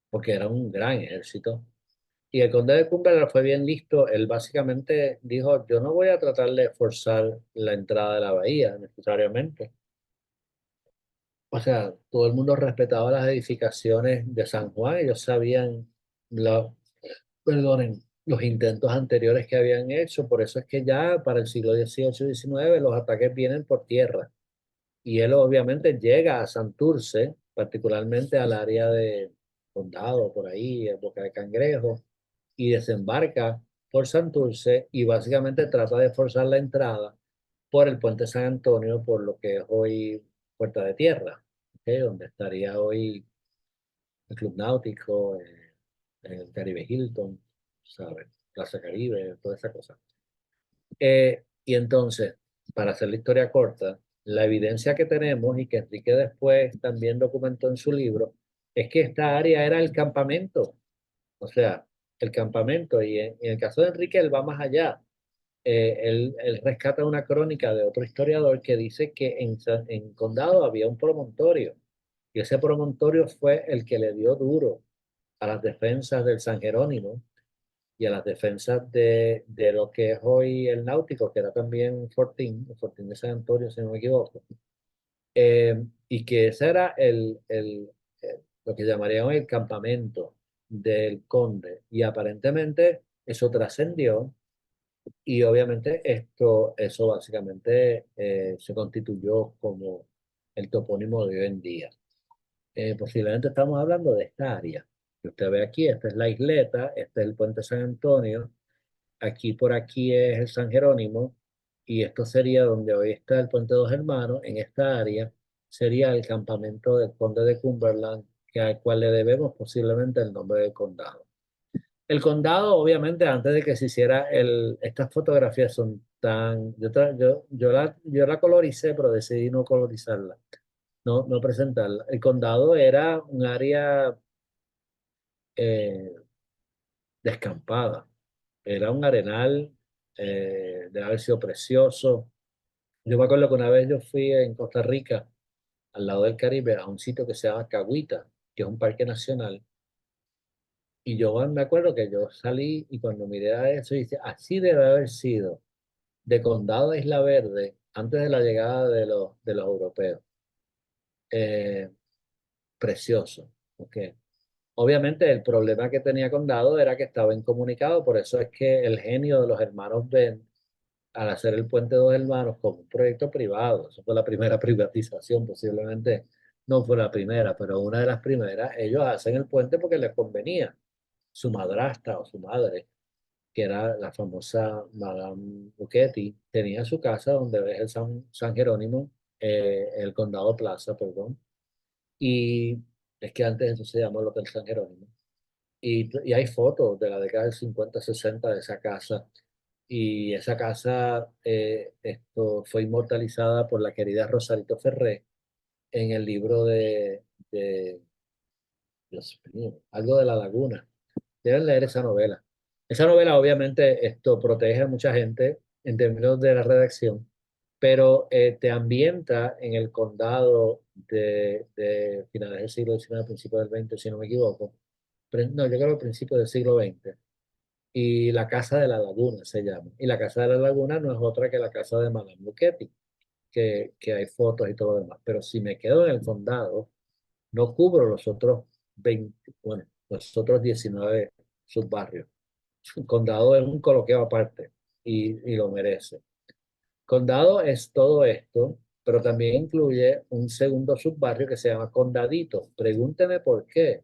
porque era un gran ejército. Y el conde de Cumberland fue bien listo. Él básicamente dijo, yo no voy a tratar de forzar la entrada de la bahía necesariamente. O sea, todo el mundo respetaba las edificaciones de San Juan. Ellos sabían, perdonen, los intentos anteriores que habían hecho. Por eso es que ya para el siglo XVIII y XIX los ataques vienen por tierra. Y él obviamente llega a Santurce, particularmente al área de Condado, por ahí, en Boca de Cangrejo, y desembarca por Santurce y básicamente trata de forzar la entrada por el puente San Antonio, por lo que es hoy Puerta de Tierra, ¿ok? Donde estaría hoy el Club Náutico, el Caribe Hilton, ¿sabes? Plaza Caribe, toda esa cosa. Y entonces, para hacer la historia corta, la evidencia que tenemos y que Enrique después también documentó en su libro es que esta área era el campamento, o sea, el campamento. Y en el caso de Enrique, él va más allá. Él rescata una crónica de otro historiador que dice que en Condado había un promontorio y ese promontorio fue el que le dio duro a las defensas del San Jerónimo y a las defensas de lo que es hoy el Náutico, que era también Fortín, el Fortín de San Antonio, si no me equivoco. Y que ese era lo que llamarían hoy el campamento del conde. Y aparentemente eso trascendió y obviamente eso básicamente se constituyó como el topónimo de hoy en día. Posiblemente estamos hablando de esta área que usted ve aquí. Esta es la isleta, este es el puente San Antonio, aquí por aquí es el San Jerónimo y esto sería donde hoy está el puente Dos Hermanos. En esta área sería el campamento del conde de Cumberland, al cual le debemos posiblemente el nombre del condado. El condado, obviamente, antes de que se hiciera estas fotografías son tan, yo la coloricé, pero decidí no colorizarla, no presentarla. El condado era un área eh, descampada, era un arenal, de haber sido precioso. Yo me acuerdo que una vez yo fui en Costa Rica, al lado del Caribe, a un sitio que se llama Cahuita, que es un parque nacional. Y yo me acuerdo que yo salí y cuando miré a eso, dije, así debe haber sido de Condado a Isla Verde antes de la llegada de los europeos. Eh, Precioso. ¿Ok? Obviamente el problema que tenía Condado era que estaba incomunicado, por eso es que el genio de los hermanos Ben, al hacer el Puente Dos Hermanos como un proyecto privado, eso fue la primera privatización, posiblemente no fue la primera, pero una de las primeras, ellos hacen el puente porque les convenía. Su madrastra o su madre, que era la famosa Madame Buchetti, tenía su casa donde ves el San Jerónimo, el Condado Plaza, perdón, y es que antes eso se llamó el Hotel San Jerónimo. Y hay fotos de la década del 50-60 de esa casa, y esa casa esto fue inmortalizada por la querida Rosarito Ferré en el libro de Dios mío, algo de la laguna. Deben leer esa novela. Esa novela obviamente esto protege a mucha gente en términos de la redacción, pero te ambienta en el condado de finales del siglo XIX, principios del XX, si no me equivoco. No, yo creo principios del siglo XX. Y la Casa de la Laguna se llama. Y la Casa de la Laguna no es otra que la casa de Madame Luchetti, que hay fotos y todo lo demás. Pero si me quedo en el condado, no cubro los otros 20, bueno, los otros 19 subbarrios. Condado es un coloqueo aparte y lo merece. Condado es todo esto, pero también incluye un segundo subbarrio que se llama Condadito. Pregúnteme por qué.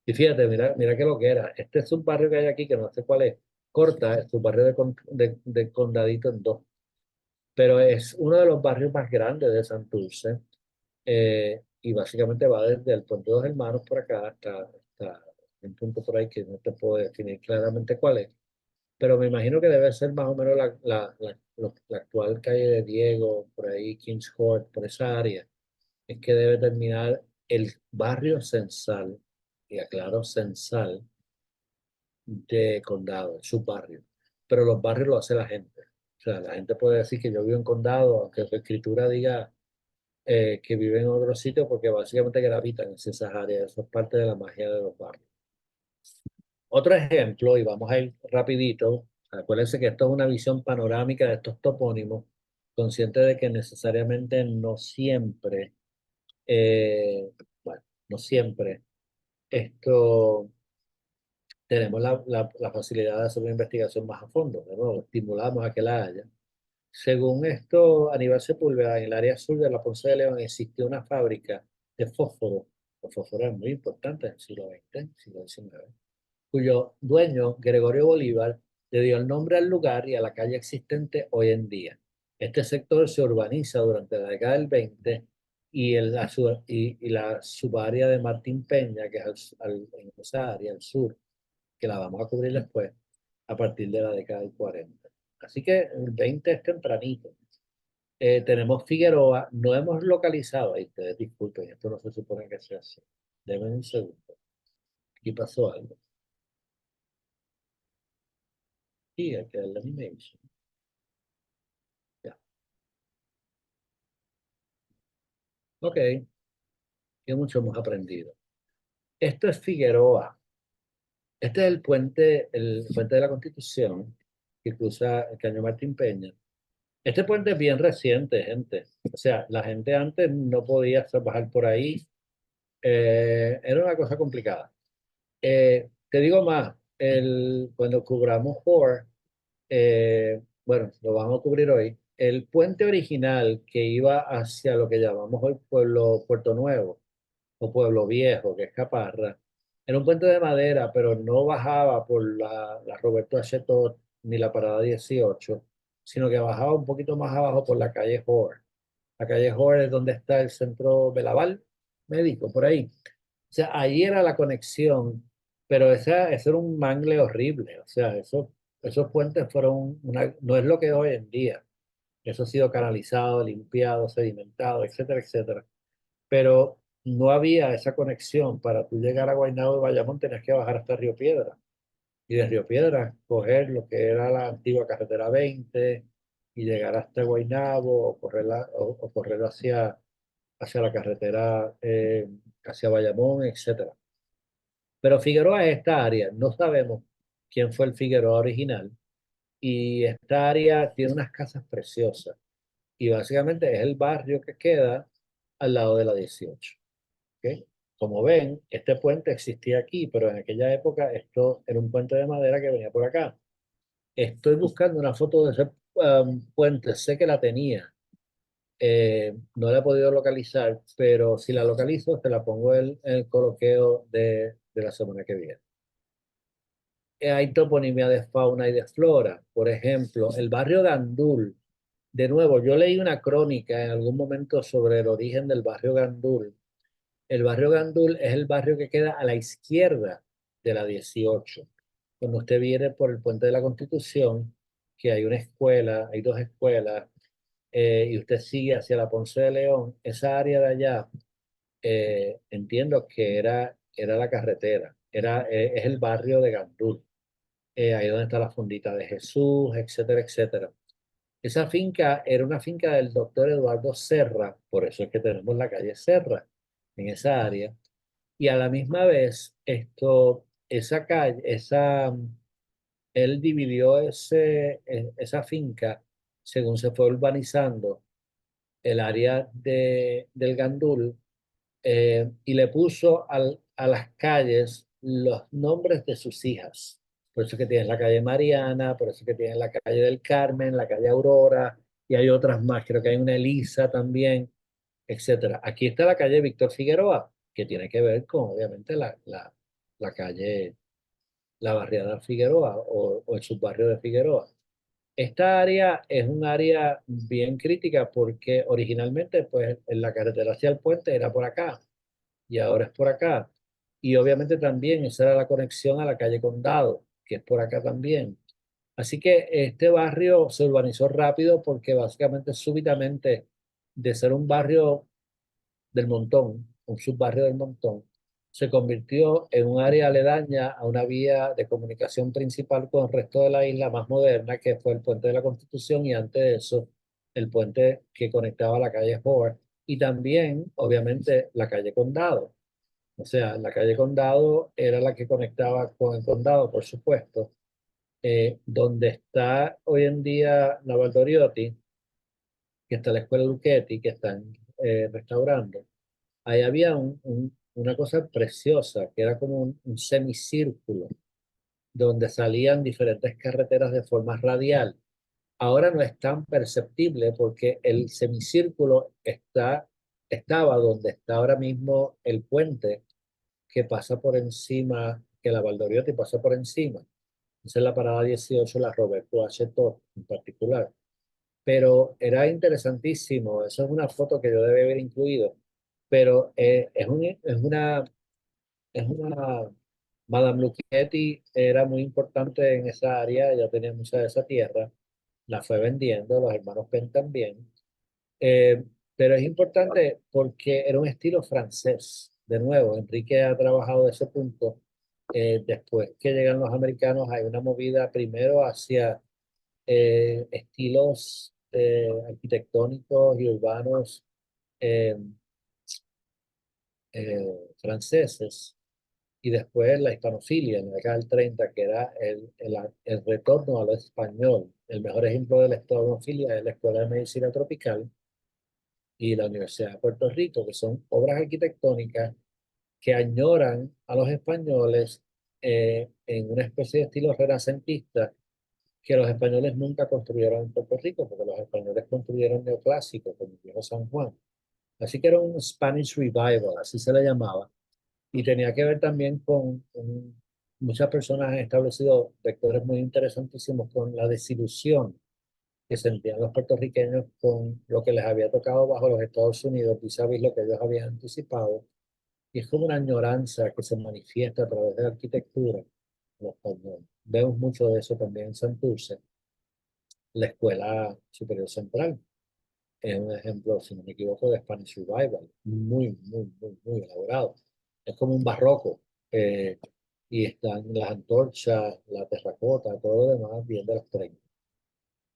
Y fíjate, mira qué lo que era. Este subbarrio que hay aquí, que no sé cuál es, corta el subbarrio de Condadito en dos, pero es uno de los barrios más grandes de Santurce, y básicamente va desde el Puente Dos Hermanos por acá hasta un punto por ahí que no te puedo definir claramente cuál es, pero me imagino que debe ser más o menos la actual calle de Diego, por ahí, Kings Court, por esa área, es que debe terminar el barrio Censal, y aclaro Censal, de condado, su barrio. Pero los barrios lo hace la gente. O sea, la gente puede decir que yo vivo en condado, aunque su escritura diga que vive en otro sitio, porque básicamente gravitan en esas áreas. Eso es parte de la magia de los barrios. Otro ejemplo, y vamos a ir rapidito, acuérdense que esto es una visión panorámica de estos topónimos, consciente de que necesariamente no siempre, bueno, no siempre esto tenemos la facilidad de hacer una investigación más a fondo, de nuevo, estimulamos a que la haya. Según esto, Aníbal Sepúlveda, en el área sur de la Ponce de León existió una fábrica de fósforo. Los fósforos eran muy importantes en el siglo XX, siglo XIX, cuyo dueño, Gregorio Bolívar, le dio el nombre al lugar y a la calle existente hoy en día. Este sector se urbaniza durante la década del 20 y la subárea de Martín Peña, que es en esa área, al sur, que la vamos a cubrir después, a partir de la década del 40. Así que el 20 es tempranito. Tenemos Figueroa, no hemos localizado, ahí ustedes disculpen, esto no se supone que sea así. Denme un segundo. Aquí pasó algo. Y hay que darle animation. Ya. Ok, que mucho hemos aprendido. Esto es Figueroa. Este es el puente de la Constitución que cruza el Caño Martín Peña. Este puente es bien reciente, gente. O sea, la gente antes no podía bajar por ahí. Era una cosa complicada. Te digo más, cuando cubramos Hoare, bueno, lo vamos a cubrir hoy, el puente original que iba hacia lo que llamamos hoy Puerto Nuevo o Pueblo Viejo, que es Caparra, era un puente de madera, pero no bajaba por la Roberto H. Todd ni la Parada 18, sino que bajaba un poquito más abajo por la calle Hoare. La calle Hoare es donde está el centro Belaval médico, por ahí. O sea, ahí era la conexión, pero ese era un mangle horrible. O sea, esos puentes fueron no es lo que es hoy en día. Eso ha sido canalizado, limpiado, sedimentado, etcétera, etcétera. Pero no había esa conexión. Para tú llegar a Guaynabo y Bayamón tenías que bajar hasta Río Piedra. Y de Río Piedra coger lo que era la antigua carretera 20 y llegar hasta Guaynabo o correr hacia la carretera, hacia Bayamón, etcétera. Pero Figueroa es esta área. No sabemos quién fue el Figueroa original. Y esta área tiene unas casas preciosas. Y básicamente es el barrio que queda al lado de la 18. ¿Ok? Como ven, este puente existía aquí, pero en aquella época esto era un puente de madera que venía por acá. Estoy buscando una foto de ese puente, sé que la tenía. No la he podido localizar, pero si la localizo, te la pongo en el coloqueo de la semana que viene. Hay toponimia de fauna y de flora. Por ejemplo, el barrio Gandul. De nuevo, yo leí una crónica en algún momento sobre el origen del barrio Gandul. El barrio Gandul es el barrio que queda a la izquierda de la 18. Cuando usted viene por el Puente de la Constitución, que hay una escuela, hay dos escuelas, y usted sigue hacia la Ponce de León, esa área de allá, entiendo que era la carretera, es el barrio de Gandul, ahí donde está la fondita de Jesús, etcétera, etcétera. Esa finca era una finca del doctor Eduardo Serra, por eso es que tenemos la calle Serra en esa área. Y a la misma vez, esa calle, él dividió esa finca según se fue urbanizando el área del Gandul, y le puso a las calles los nombres de sus hijas. Por eso que tienes la calle Mariana, por eso que tienes la calle del Carmen, la calle Aurora, y hay otras más, creo que hay una Elisa también, etcétera. Aquí está la calle Víctor Figueroa, que tiene que ver con, obviamente, la calle, la barriada Figueroa o el subbarrio de Figueroa. Esta área es un área bien crítica porque originalmente, pues, en la carretera hacia el puente era por acá y ahora es por acá. Y obviamente también esa era la conexión a la calle Condado, que es por acá también. Así que este barrio se urbanizó rápido porque básicamente súbitamente de ser un barrio del Montón, un subbarrio del Montón, se convirtió en un área aledaña a una vía de comunicación principal con el resto de la isla más moderna, que fue el Puente de la Constitución, y antes de eso, el puente que conectaba la calle Howard y también, obviamente, la calle Condado. O sea, la calle Condado era la que conectaba con el condado, por supuesto, donde está hoy en día la Valdoriotti, que está la Escuela Luchetti, que están restaurando. Ahí había una cosa preciosa, que era como un semicírculo, donde salían diferentes carreteras de forma radial. Ahora no es tan perceptible porque el semicírculo estaba donde está ahora mismo el puente que pasa por encima, que la Valdoriotti pasa por encima. Esa es la parada 18, la Roberto H. Todd en particular. Pero era interesantísimo, esa es una foto que yo debe haber incluido, pero es una, Madame Luchetti era muy importante en esa área, ella tenía mucha de esa tierra, la fue vendiendo, los hermanos Penn también. Eh, pero es importante porque era un estilo francés. De nuevo, Enrique ha trabajado ese punto. Después que llegan los americanos, hay una movida primero hacia estilos arquitectónicos y urbanos eh, franceses, y después la hispanofilia en la década del 30, que era el retorno a lo español. El mejor ejemplo de la hispanofilia es la Escuela de Medicina Tropical y la Universidad de Puerto Rico, que son obras arquitectónicas que añoran a los españoles en una especie de estilo renacentista que los españoles nunca construyeron en Puerto Rico, porque los españoles construyeron neoclásicos, como el viejo San Juan. Así que era un Spanish Revival, así se le llamaba, y tenía que ver también con muchas personas han establecido vectores muy interesantísimos con la desilusión que sentían los puertorriqueños con lo que les había tocado bajo los Estados Unidos, vis a vis lo que ellos habían anticipado. Y es como una añoranza que se manifiesta a través de la arquitectura en los españoles. Vemos mucho de eso también en Santurce, la Escuela Superior Central. Es un ejemplo, si no me equivoco, de Spanish Revival, muy, muy, muy, muy elaborado. Es como un barroco, eh, y están las antorchas, la terracota, todo lo demás bien de los 30.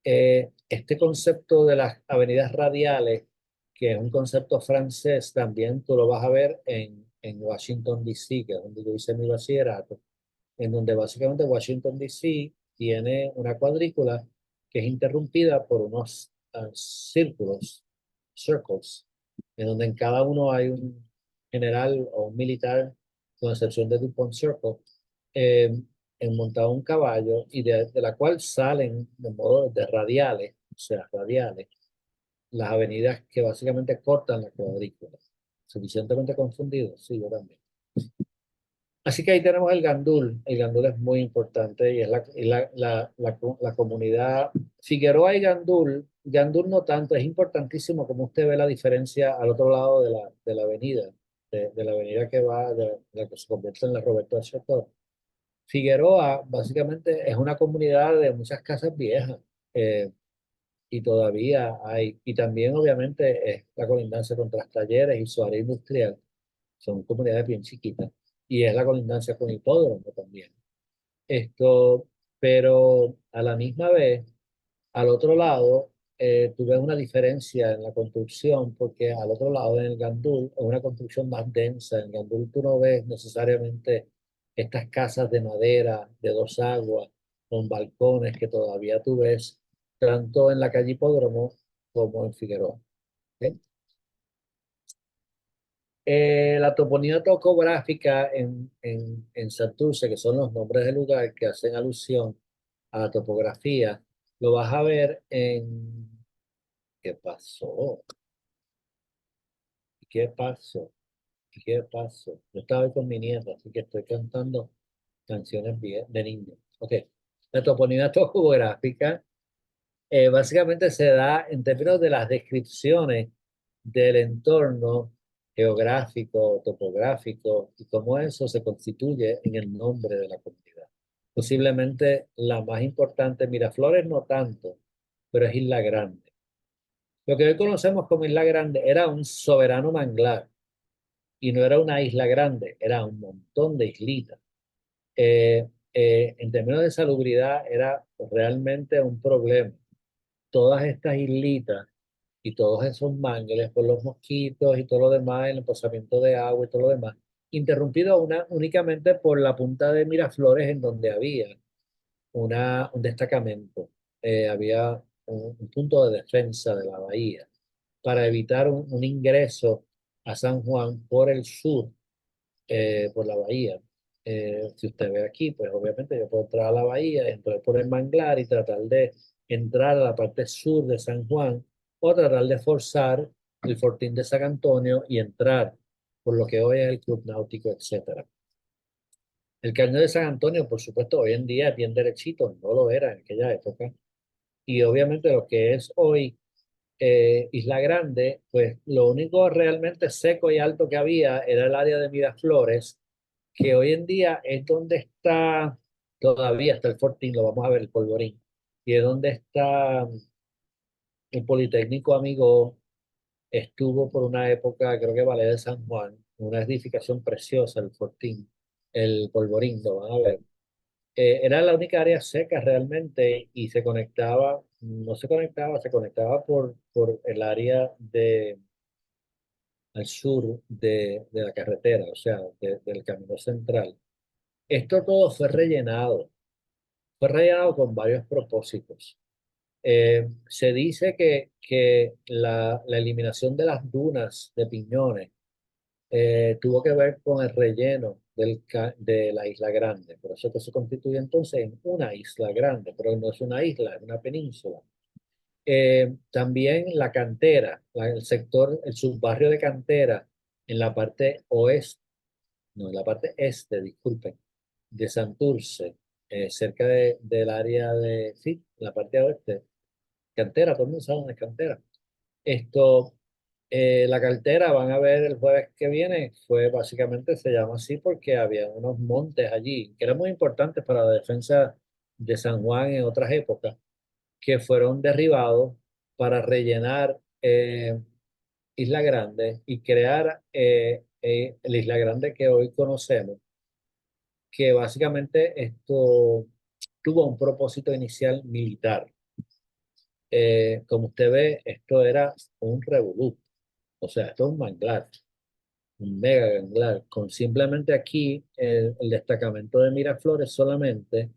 Este concepto de las avenidas radiales, que es un concepto francés, también tú lo vas a ver en Washington, D.C., que es donde yo hice mi bachillerato, en donde básicamente Washington, D.C. tiene una cuadrícula que es interrumpida por unos círculos, circles, en donde en cada uno hay un general o un militar, con excepción de DuPont Circle, eh, montado un caballo, y de la cual salen de modo de radiales, o sea, radiales, las avenidas que básicamente cortan la cuadrícula. Suficientemente confundido, sí, yo también. Así que ahí tenemos el gandul. El gandul es muy importante y es la comunidad. Figueroa y gandul, gandul no tanto, es importantísimo como usted ve la diferencia al otro lado de la avenida, de la avenida que va, de la que se convierte en la Roberto H. Soto. Figueroa básicamente es una comunidad de muchas casas viejas, eh, y todavía hay, y también obviamente es la colindancia con Las Talleres y su área industrial, son comunidades bien chiquitas, y es la colindancia con hipódromo también. Esto, pero a la misma vez, al otro lado, tú ves una diferencia en la construcción, porque al otro lado, en el Gandul, es una construcción más densa. En el Gandul tú no ves necesariamente estas casas de madera, de dos aguas, con balcones que todavía tú ves, tanto en la calle Hipódromo como en Figueroa. ¿Ok? La toponimia topográfica en Santurce, que son los nombres del lugar que hacen alusión a la topografía, lo vas a ver en... ¿Qué pasó? ¿Qué pasó? ¿Qué pasó? Yo estaba ahí con mi nieta, así que estoy cantando canciones de niño. Ok. La toponimia topográfica básicamente se da en términos de las descripciones del entorno geográfico, topográfico, y cómo eso se constituye en el nombre de la comunidad. Posiblemente la más importante, Miraflores no tanto, pero es Isla Grande. Lo que hoy conocemos como Isla Grande era un soberano manglar y no era una isla grande, era un montón de islitas. En términos de salubridad era realmente un problema. Todas estas islitas y todos esos mangles por los mosquitos y todo lo demás, el emposamiento de agua y todo lo demás, interrumpido únicamente por la punta de Miraflores en donde había un destacamento, había un punto de defensa de la bahía para evitar un ingreso a San Juan por el sur, por la bahía. Si usted ve aquí, pues obviamente yo puedo entrar a la bahía, entrar por el manglar y tratar de entrar a la parte sur de San Juan o tratar de forzar el fortín de San Antonio y entrar por lo que hoy es el Club Náutico, etcétera. El cañón de San Antonio, por supuesto, hoy en día es bien derechito, no lo era en aquella época. Y obviamente lo que es hoy Isla Grande, pues lo único realmente seco y alto que había era el área de Miraflores, que hoy en día es donde está, todavía está el Fortín, lo vamos a ver, el Polvorín, y es donde está el Politécnico Amigo, estuvo por una época, creo que Valle de San Juan, una edificación preciosa, el Fortín, el Polvorín, lo van a ver. Era la única área seca realmente y se conectaba, no se conectaba, se conectaba por el área al sur de la carretera, o sea, del camino central. Esto todo fue rellenado con varios propósitos. Se dice que la eliminación de las dunas de piñones tuvo que ver con el relleno de la isla grande. Por eso que se constituye entonces en una isla grande, pero no es una isla, es una península. También la cantera, el sector, el subbarrio de cantera en la parte oeste, no, en la parte este, disculpen, de Santurce, cerca del área de, sí, la parte oeste, cantera, todo el mundo sabe dónde es cantera. Esto, la cartera, van a ver el jueves que viene, fue básicamente, se llama así porque había unos montes allí, que eran muy importantes para la defensa de San Juan en otras épocas, que fueron derribados para rellenar Isla Grande y crear la Isla Grande que hoy conocemos, que básicamente esto tuvo un propósito inicial militar. Como usted ve, esto era un revolú, o sea, esto es un manglar, un mega ganglar, con simplemente aquí el destacamento de Miraflores solamente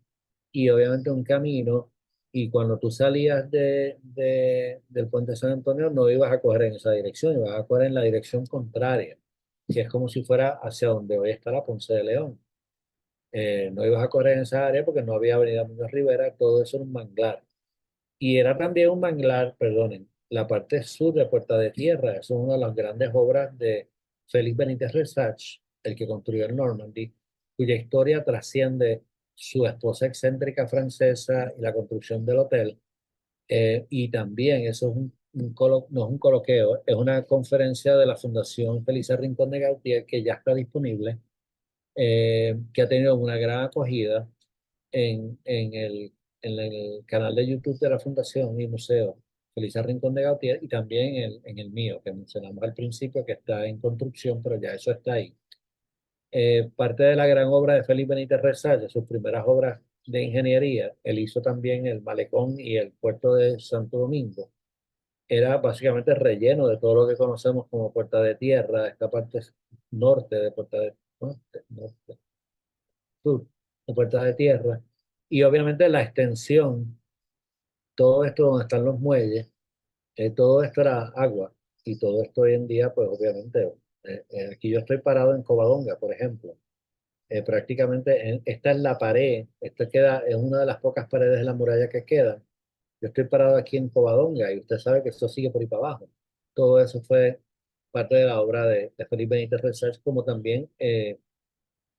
y obviamente un camino. Y cuando tú salías del puente de San Antonio, no ibas a coger en esa dirección, ibas a coger en la dirección contraria, que es como si fuera hacia donde hoy está la Ponce de León. No ibas a correr en esa área porque no había Avenida Muñoz Rivera, todo eso era un manglar. Y era también un manglar, perdonen, la parte sur de Puerta de Tierra. Eso es una de las grandes obras de Félix Benítez Resach, el que construyó el Normandy, cuya historia trasciende su esposa excéntrica francesa y la construcción del hotel. Y también eso es no es un coloqueo, es una conferencia de la Fundación Felice Rincón de Gautier que ya está disponible, que ha tenido una gran acogida en, en el, en el canal de YouTube de la Fundación y Museo Felisa Rincón de Gautier y también en el mío, que mencionamos al principio, que está en construcción, pero ya eso está ahí. Parte de la gran obra de Félix Benítez Resalle, sus primeras obras de ingeniería, él hizo también el malecón y el puerto de Santo Domingo. Era básicamente relleno de todo lo que conocemos como Puerta de Tierra, esta parte norte de Puerta de norte, sur de Puerta de Tierra, y obviamente la extensión, todo esto donde están los muelles, todo esto era agua, y todo esto hoy en día, pues obviamente, aquí yo estoy parado en Covadonga, por ejemplo. Prácticamente esta es la pared, esta queda, es una de las pocas paredes de la muralla que quedan. Yo estoy parado aquí en Covadonga y usted sabe que eso sigue por ahí para abajo. Todo eso fue parte de la obra de Felipe Benítez Research, como también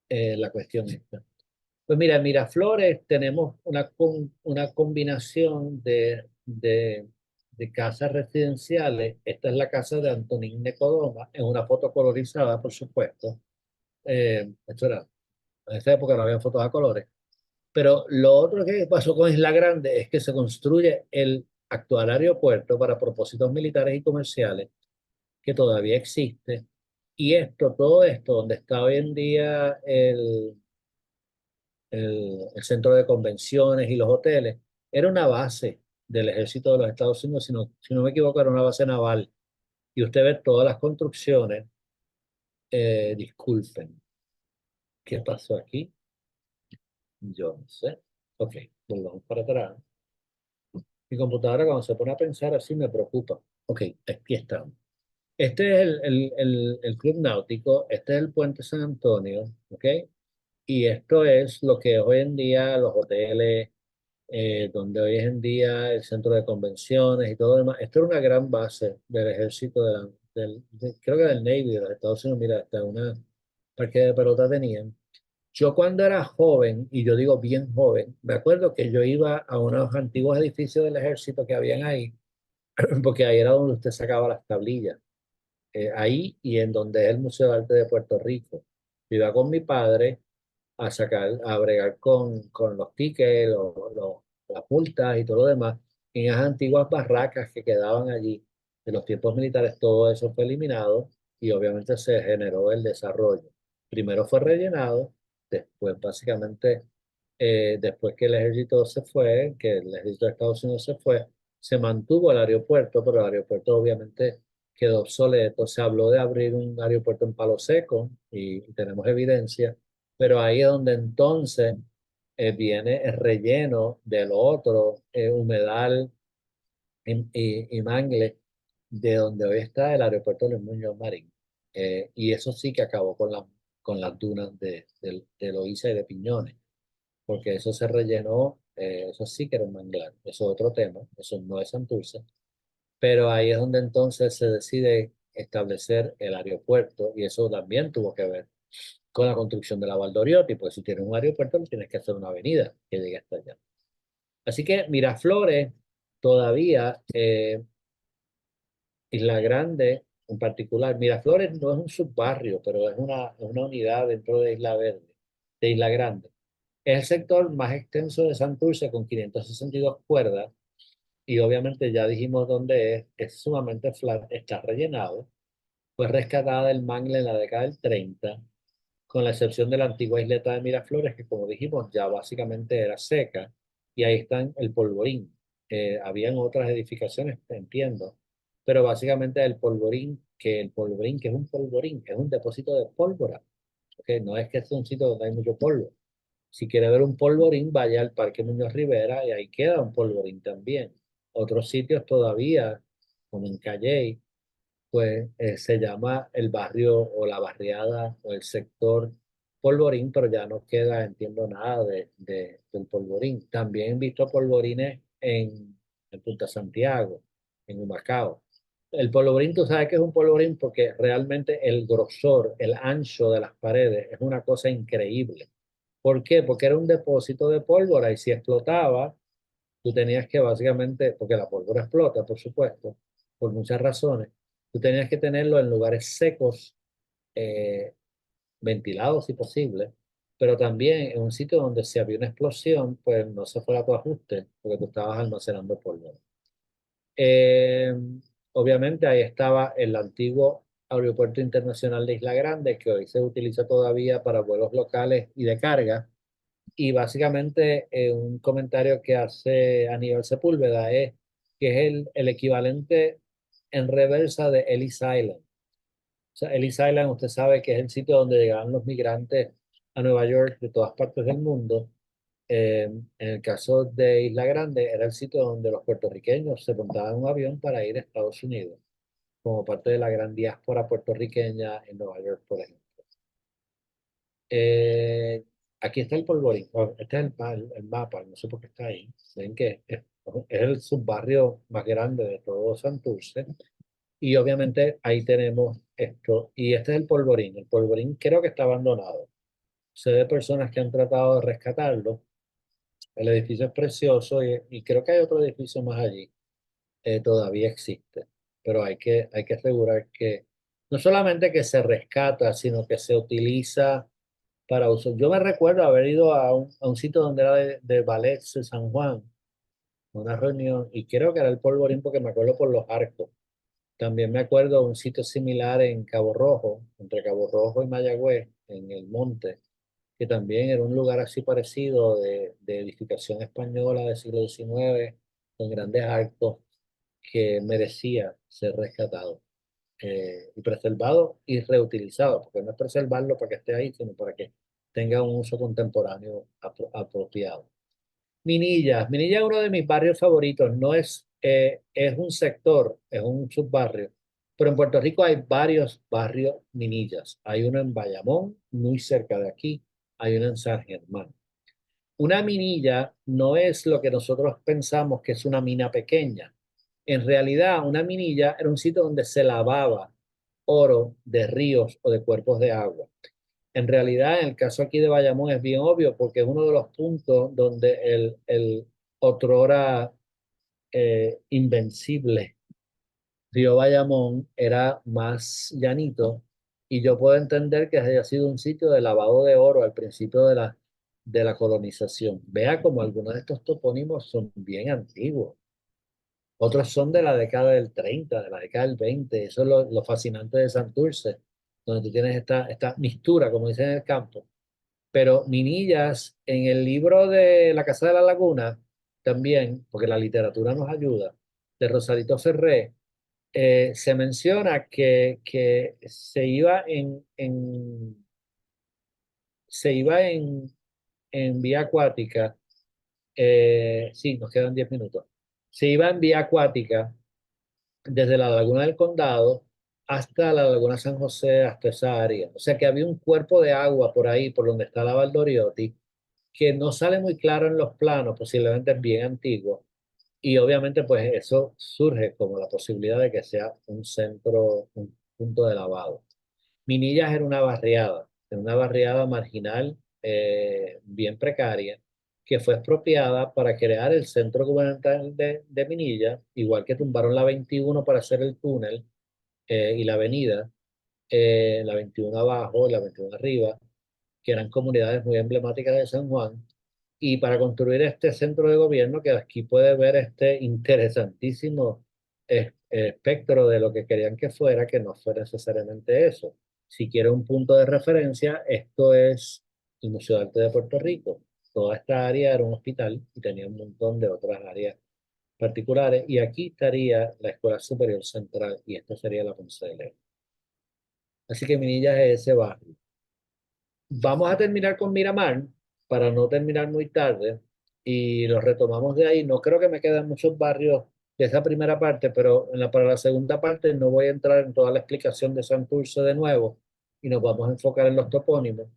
la cuestión esta. Pues mira, en Miraflores tenemos una combinación de casas residenciales. Esta es la casa de Antonín Nicodoma, en una foto colorizada, por supuesto. Esto era, en esa época no había fotos a colores. Pero lo otro que pasó con Isla Grande es que se construye el actual aeropuerto para propósitos militares y comerciales, que todavía existe, Y esto, todo esto, donde está hoy en día el centro de convenciones y los hoteles, era una base del ejército de los Estados Unidos, si no me equivoco, era una base naval. Y usted ve todas las construcciones. Disculpen, ¿qué pasó aquí? Yo no sé. Ok, volvamos para atrás. Mi computadora cuando se pone a pensar así me preocupa. Ok, aquí estamos. Este es el Club Náutico, este es el Puente San Antonio, ¿ok? Y esto es lo que hoy en día los hoteles, donde hoy en día el centro de convenciones y todo lo demás. Esto era una gran base del ejército, creo que del Navy de los Estados Unidos. Mira, hasta una parque de pelota tenían. Yo cuando era joven, y yo digo bien joven, me acuerdo que yo iba a unos antiguos edificios del ejército que habían ahí, porque ahí era donde usted sacaba las tablillas, ahí y en donde es el Museo de Arte de Puerto Rico. Yo iba con mi padre a sacar, a bregar con los tickets, las multas y todo lo demás, en esas antiguas barracas que quedaban allí de los tiempos militares. Todo eso fue eliminado y obviamente se generó el desarrollo. Primero fue rellenado, después básicamente, después que el ejército se fue, que el ejército de Estados Unidos se fue, se mantuvo el aeropuerto, pero el aeropuerto obviamente quedó obsoleto. Se habló de abrir un aeropuerto en Palo Seco y tenemos evidencia, pero ahí es donde entonces viene el relleno del otro humedal y mangle de donde hoy está el aeropuerto Luis Muñoz Marín. Y eso sí que acabó con las dunas de Loíza y de Piñones, porque eso se rellenó, eso sí que era un manglar, eso es otro tema, eso no es Santurce, pero ahí es donde entonces se decide establecer el aeropuerto y eso también tuvo que ver con la construcción de la Valdoriotti, pues si tienes un aeropuerto tienes que hacer una avenida que llegue hasta allá. Así que Miraflores todavía, Isla Grande en particular, Miraflores no es un subbarrio, pero es una unidad dentro de Isla Verde, de Isla Grande. Es el sector más extenso de Santurce con 562 cuerdas y obviamente ya dijimos dónde es sumamente flat, está rellenado, fue rescatada del mangle en la década del 30, con la excepción de la antigua isleta de Miraflores, que como dijimos ya básicamente era seca, y ahí están el Polvorín. Habían otras edificaciones, entiendo, pero básicamente el polvorín, que es un depósito de pólvora, ¿ok? No es que es un sitio donde hay mucho polvo. Si quiere ver un polvorín, vaya al Parque Muñoz Rivera y ahí queda un polvorín también. Otros sitios todavía, como en Calley, pues se llama el barrio o la barriada o el sector Polvorín, pero ya no queda, entiendo, nada del Polvorín. También he visto polvorines en Punta Santiago, en Humacao. El polvorín, tú sabes que es un polvorín porque realmente el grosor, el ancho de las paredes es una cosa increíble. ¿Por qué? Porque era un depósito de pólvora y si explotaba, tú tenías que básicamente, porque la pólvora explota, por supuesto, por muchas razones, tú tenías que tenerlo en lugares secos, eh, ventilados si posible, pero también en un sitio donde si había una explosión, pues no se fuera a tu ajuste, porque tú estabas almacenando pólvora. Eh, Obviamente ahí estaba el antiguo Aeropuerto Internacional de Isla Grande, que hoy se utiliza todavía para vuelos locales y de carga. Y básicamente un comentario que hace Aníbal Sepúlveda es que es el equivalente en reversa de Ellis Island. O sea, Ellis Island, usted sabe que es el sitio donde llegaban los migrantes a Nueva York de todas partes del mundo. En el caso de Isla Grande, era el sitio donde los puertorriqueños se montaban en un avión para ir a Estados Unidos, como parte de la gran diáspora puertorriqueña en Nueva York, por ejemplo. Eh, Aquí está el polvorín, este es el mapa, no sé por qué está ahí. Ven que es el subbarrio más grande de todo Santurce. Y obviamente ahí tenemos esto. Y este es el polvorín. El polvorín creo que está abandonado. Sé de personas que han tratado de rescatarlo. El edificio es precioso y creo que hay otro edificio más allí. Todavía existe. Pero hay que asegurar que no solamente que se rescata, sino que se utiliza para uso. Yo me recuerdo haber ido a un sitio donde era de ballet de San Juan, una reunión, y creo que era el polvorín porque me acuerdo por los arcos. También me acuerdo de un sitio similar en Cabo Rojo, entre Cabo Rojo y Mayagüez, en el monte, que también era un lugar así parecido de edificación española del siglo XIX, con grandes arcos que merecía ser rescatado y preservado y reutilizado, porque no es preservarlo para que esté ahí, sino para que tenga un uso contemporáneo apropiado. Minilla. Minilla es uno de mis barrios favoritos. No es, es un sector, es un subbarrio, pero en Puerto Rico hay varios barrios Minillas. Hay uno en Bayamón, muy cerca de aquí. Hay uno en San Germán. Una minilla no es lo que nosotros pensamos que es una mina pequeña. En realidad, una minilla era un sitio donde se lavaba oro de ríos o de cuerpos de agua. En realidad, en el caso aquí de Bayamón es bien obvio porque es uno de los puntos donde el otrora invencible río Bayamón era más llanito y yo puedo entender que haya sido un sitio de lavado de oro al principio de la colonización. Vea como algunos de estos topónimos son bien antiguos. Otros son de la década del 30, de la década del 20. Eso es lo fascinante de Santurce, donde tú tienes esta mixtura, como dicen en el campo. Pero Minillas, en el libro de La Casa de la Laguna, también, porque la literatura nos ayuda, de Rosarito Ferré, se menciona que se iba en vía acuática, sí, nos quedan 10 minutos, se iba en vía acuática desde la Laguna del Condado hasta la Laguna San José, hasta esa área. O sea que había un cuerpo de agua por ahí, por donde está la Valdoriotti, que no sale muy claro en los planos, posiblemente es bien antiguo, y obviamente pues eso surge como la posibilidad de que sea un centro, un punto de lavado. Minillas era una barriada marginal bien precaria, que fue expropiada para crear el centro gubernamental de Minilla, igual que tumbaron la 21 para hacer el túnel y la avenida, la 21 abajo y la 21 arriba, que eran comunidades muy emblemáticas de San Juan, y para construir este centro de gobierno, que aquí puede ver este interesantísimo espectro de lo que querían que fuera, que no fue necesariamente eso. Si quiere un punto de referencia, esto es el Museo de Arte de Puerto Rico. Toda esta área era un hospital y tenía un montón de otras áreas particulares. Y aquí estaría la Escuela Superior Central y esta sería la Ponce de León. Así que Minillas es ese barrio. Vamos a terminar con Miramar para no terminar muy tarde y lo retomamos de ahí. No creo que me queden muchos barrios de esa primera parte, pero para la segunda parte no voy a entrar en toda la explicación de Santurce de nuevo y nos vamos a enfocar en los topónimos.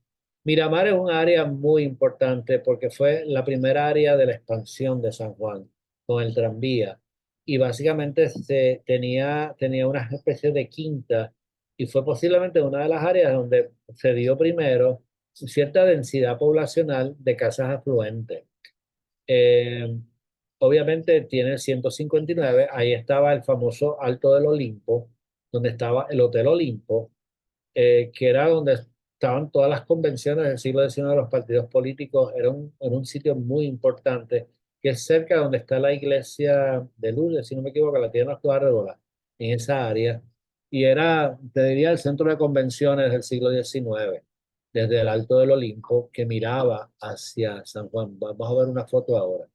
Miramar es un área muy importante porque fue la primera área de la expansión de San Juan con el tranvía y básicamente tenía una especie de quinta y fue posiblemente una de las áreas donde se dio primero cierta densidad poblacional de casas afluentes. Eh, Obviamente tiene el 159, ahí estaba el famoso Alto del Olimpo, donde estaba el Hotel Olimpo, que era donde estaban todas las convenciones del siglo XIX de los partidos políticos, era un sitio muy importante, que es cerca de donde está la iglesia de Lourdes, si no me equivoco, la tiene actual redonda, en esa área, y era, te diría, el centro de convenciones del siglo XIX, desde el Alto del Olimpo, que miraba hacia San Juan. Vamos a ver una foto ahora.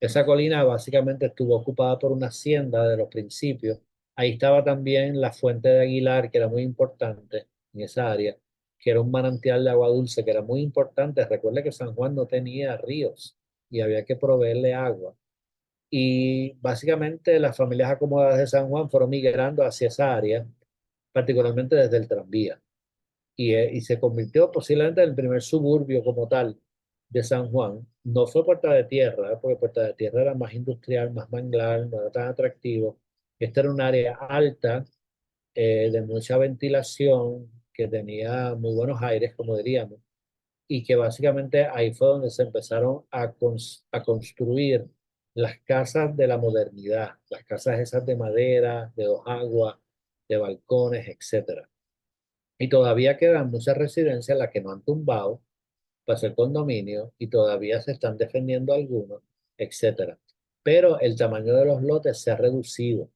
Esa colina básicamente estuvo ocupada por una hacienda de los principios. Ahí estaba también la fuente de Aguilar, que era muy importante en esa área, que era un manantial de agua dulce, que era muy importante. Recuerde que San Juan no tenía ríos y había que proveerle agua. Y básicamente las familias acomodadas de San Juan fueron migrando hacia esa área, particularmente desde el tranvía y se convirtió posiblemente en el primer suburbio como tal de San Juan. No fue Puerta de Tierra, porque Puerta de Tierra era más industrial, más manglar, no era tan atractivo. Esta era un área alta, de mucha ventilación, que tenía muy buenos aires, como diríamos, y que básicamente ahí fue donde se empezaron a construir las casas de la modernidad, las casas esas de madera, de dos aguas, de balcones, etcétera. Y todavía quedan muchas residencias las que no han tumbado para hacer condominio y todavía se están defendiendo algunos, etcétera. Pero el tamaño de los lotes se ha reducido.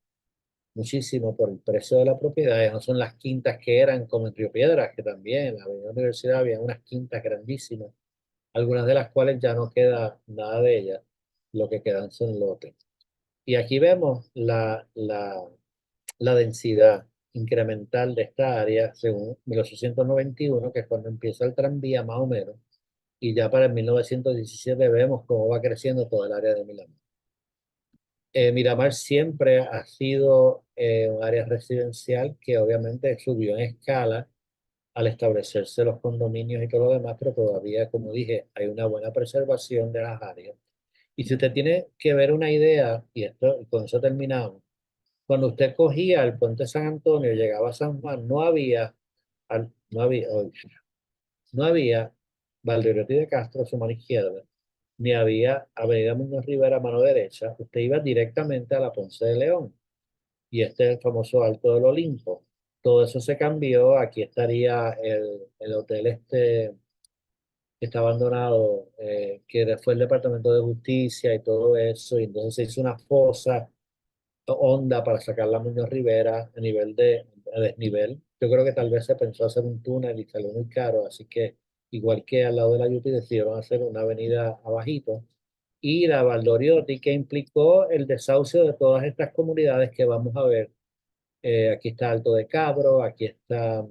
muchísimo por el precio de la propiedad. Ya no son las quintas que eran como en Río Piedras, que también en la Avenida Universidad había unas quintas grandísimas, algunas de las cuales ya no queda nada de ellas, lo que quedan son lotes. Y aquí vemos la densidad incremental de esta área según 1891, que es cuando empieza el tranvía más o menos, y ya para el 1917 vemos cómo va creciendo todo el área de Miramar. Miramar siempre ha sido un área residencial que obviamente subió en escala al establecerse los condominios y todo lo demás, pero todavía, como dije, hay una buena preservación de las áreas. Y si usted tiene que ver una idea, y esto, y con eso terminamos, cuando usted cogía el puente San Antonio y llegaba a San Juan, no había Valdoriotti de Castro a su mano izquierda, ni había Avenida Muñoz Rivera a mano derecha. Usted iba directamente a la Ponce de León, y este es el famoso Alto del Olimpo. Todo eso se cambió. Aquí estaría el hotel este que está abandonado, que fue el Departamento de Justicia y todo eso, y entonces se hizo una fosa honda para sacar la Muñoz Rivera a desnivel. Yo creo que tal vez se pensó hacer un túnel y salió muy caro, así que igual que al lado de la Yupi decidieron hacer una avenida abajito. Y la Valdoriotti, que implicó el desahucio de todas estas comunidades que vamos a ver. Aquí está Alto de Cabro, aquí está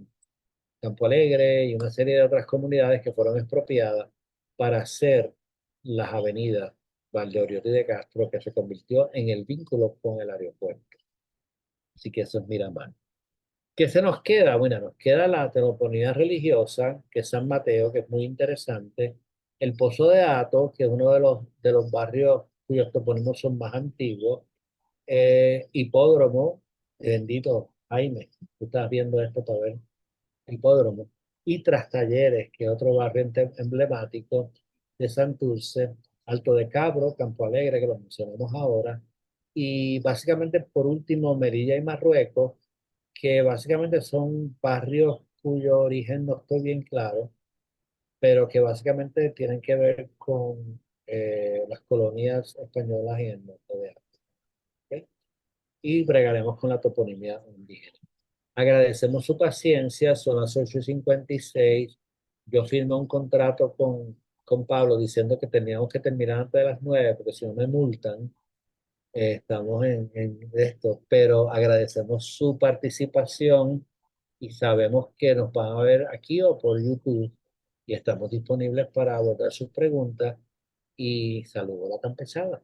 Campo Alegre y una serie de otras comunidades que fueron expropiadas para hacer las avenidas Valdoriotti de Castro, que se convirtió en el vínculo con el aeropuerto. Así que eso es Miramar. ¿Qué se nos queda? Bueno, nos queda la teoponía religiosa, que es San Mateo, que es muy interesante. El Pozo de Atos, que es uno de los barrios cuyos topónimos son más antiguos. Hipódromo, bendito Jaime, tú estás viendo esto para ver. Hipódromo. Y Trastalleres, que es otro barrio emblemático de Santurce. Alto de Cabro, Campo Alegre, que lo mencionamos ahora. Y básicamente, por último, Merilla y Marruecos, que básicamente son barrios cuyo origen no estoy bien claro, pero que básicamente tienen que ver con las colonias españolas en el norte de África. ¿Ok? Y bregaremos con la toponimia indígena. Agradecemos su paciencia, son las 8:56. Yo firmé un contrato con Pablo diciendo que teníamos que terminar antes de las 9 porque si no me multan. Estamos en esto, pero agradecemos su participación y sabemos que nos van a ver aquí o por YouTube y estamos disponibles para abordar sus preguntas y saludo a la campesada.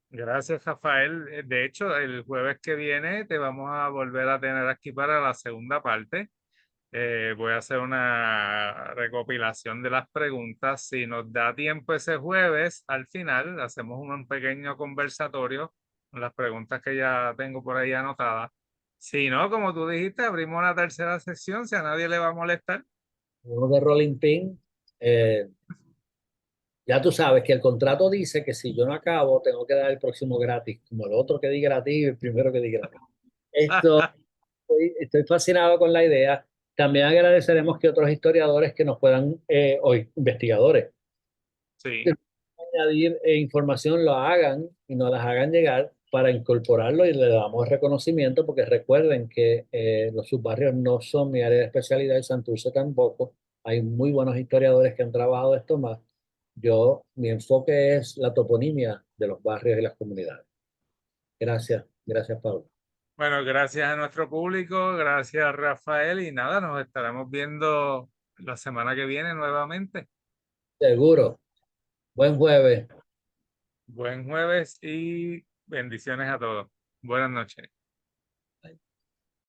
Gracias, Rafael. De hecho, el jueves que viene te vamos a volver a tener aquí para la segunda parte. Voy a hacer una recopilación de las preguntas. Si nos da tiempo ese jueves, al final hacemos un pequeño conversatorio con las preguntas que ya tengo por ahí anotadas. Si no, como tú dijiste, abrimos una tercera sesión si a nadie le va a molestar. Uno de Rolling Pin, eh, ya tú sabes que el contrato dice que si yo no acabo, tengo que dar el próximo gratis, como el otro que di gratis y el primero que di gratis. Esto, estoy fascinado con la idea. También agradeceremos que otros historiadores que nos puedan, o investigadores, que Sí. nos puedan añadir información, lo hagan y nos las hagan llegar para incorporarlo y le damos reconocimiento porque recuerden que los subbarrios no son mi área de especialidad y Santurce tampoco. Hay muy buenos historiadores que han trabajado esto más. Mi enfoque es la toponimia de los barrios y las comunidades. Gracias, gracias Pablo. Bueno, gracias a nuestro público, gracias Rafael y nada, nos estaremos viendo la semana que viene nuevamente. Seguro. Buen jueves. Buen jueves y bendiciones a todos. Buenas noches.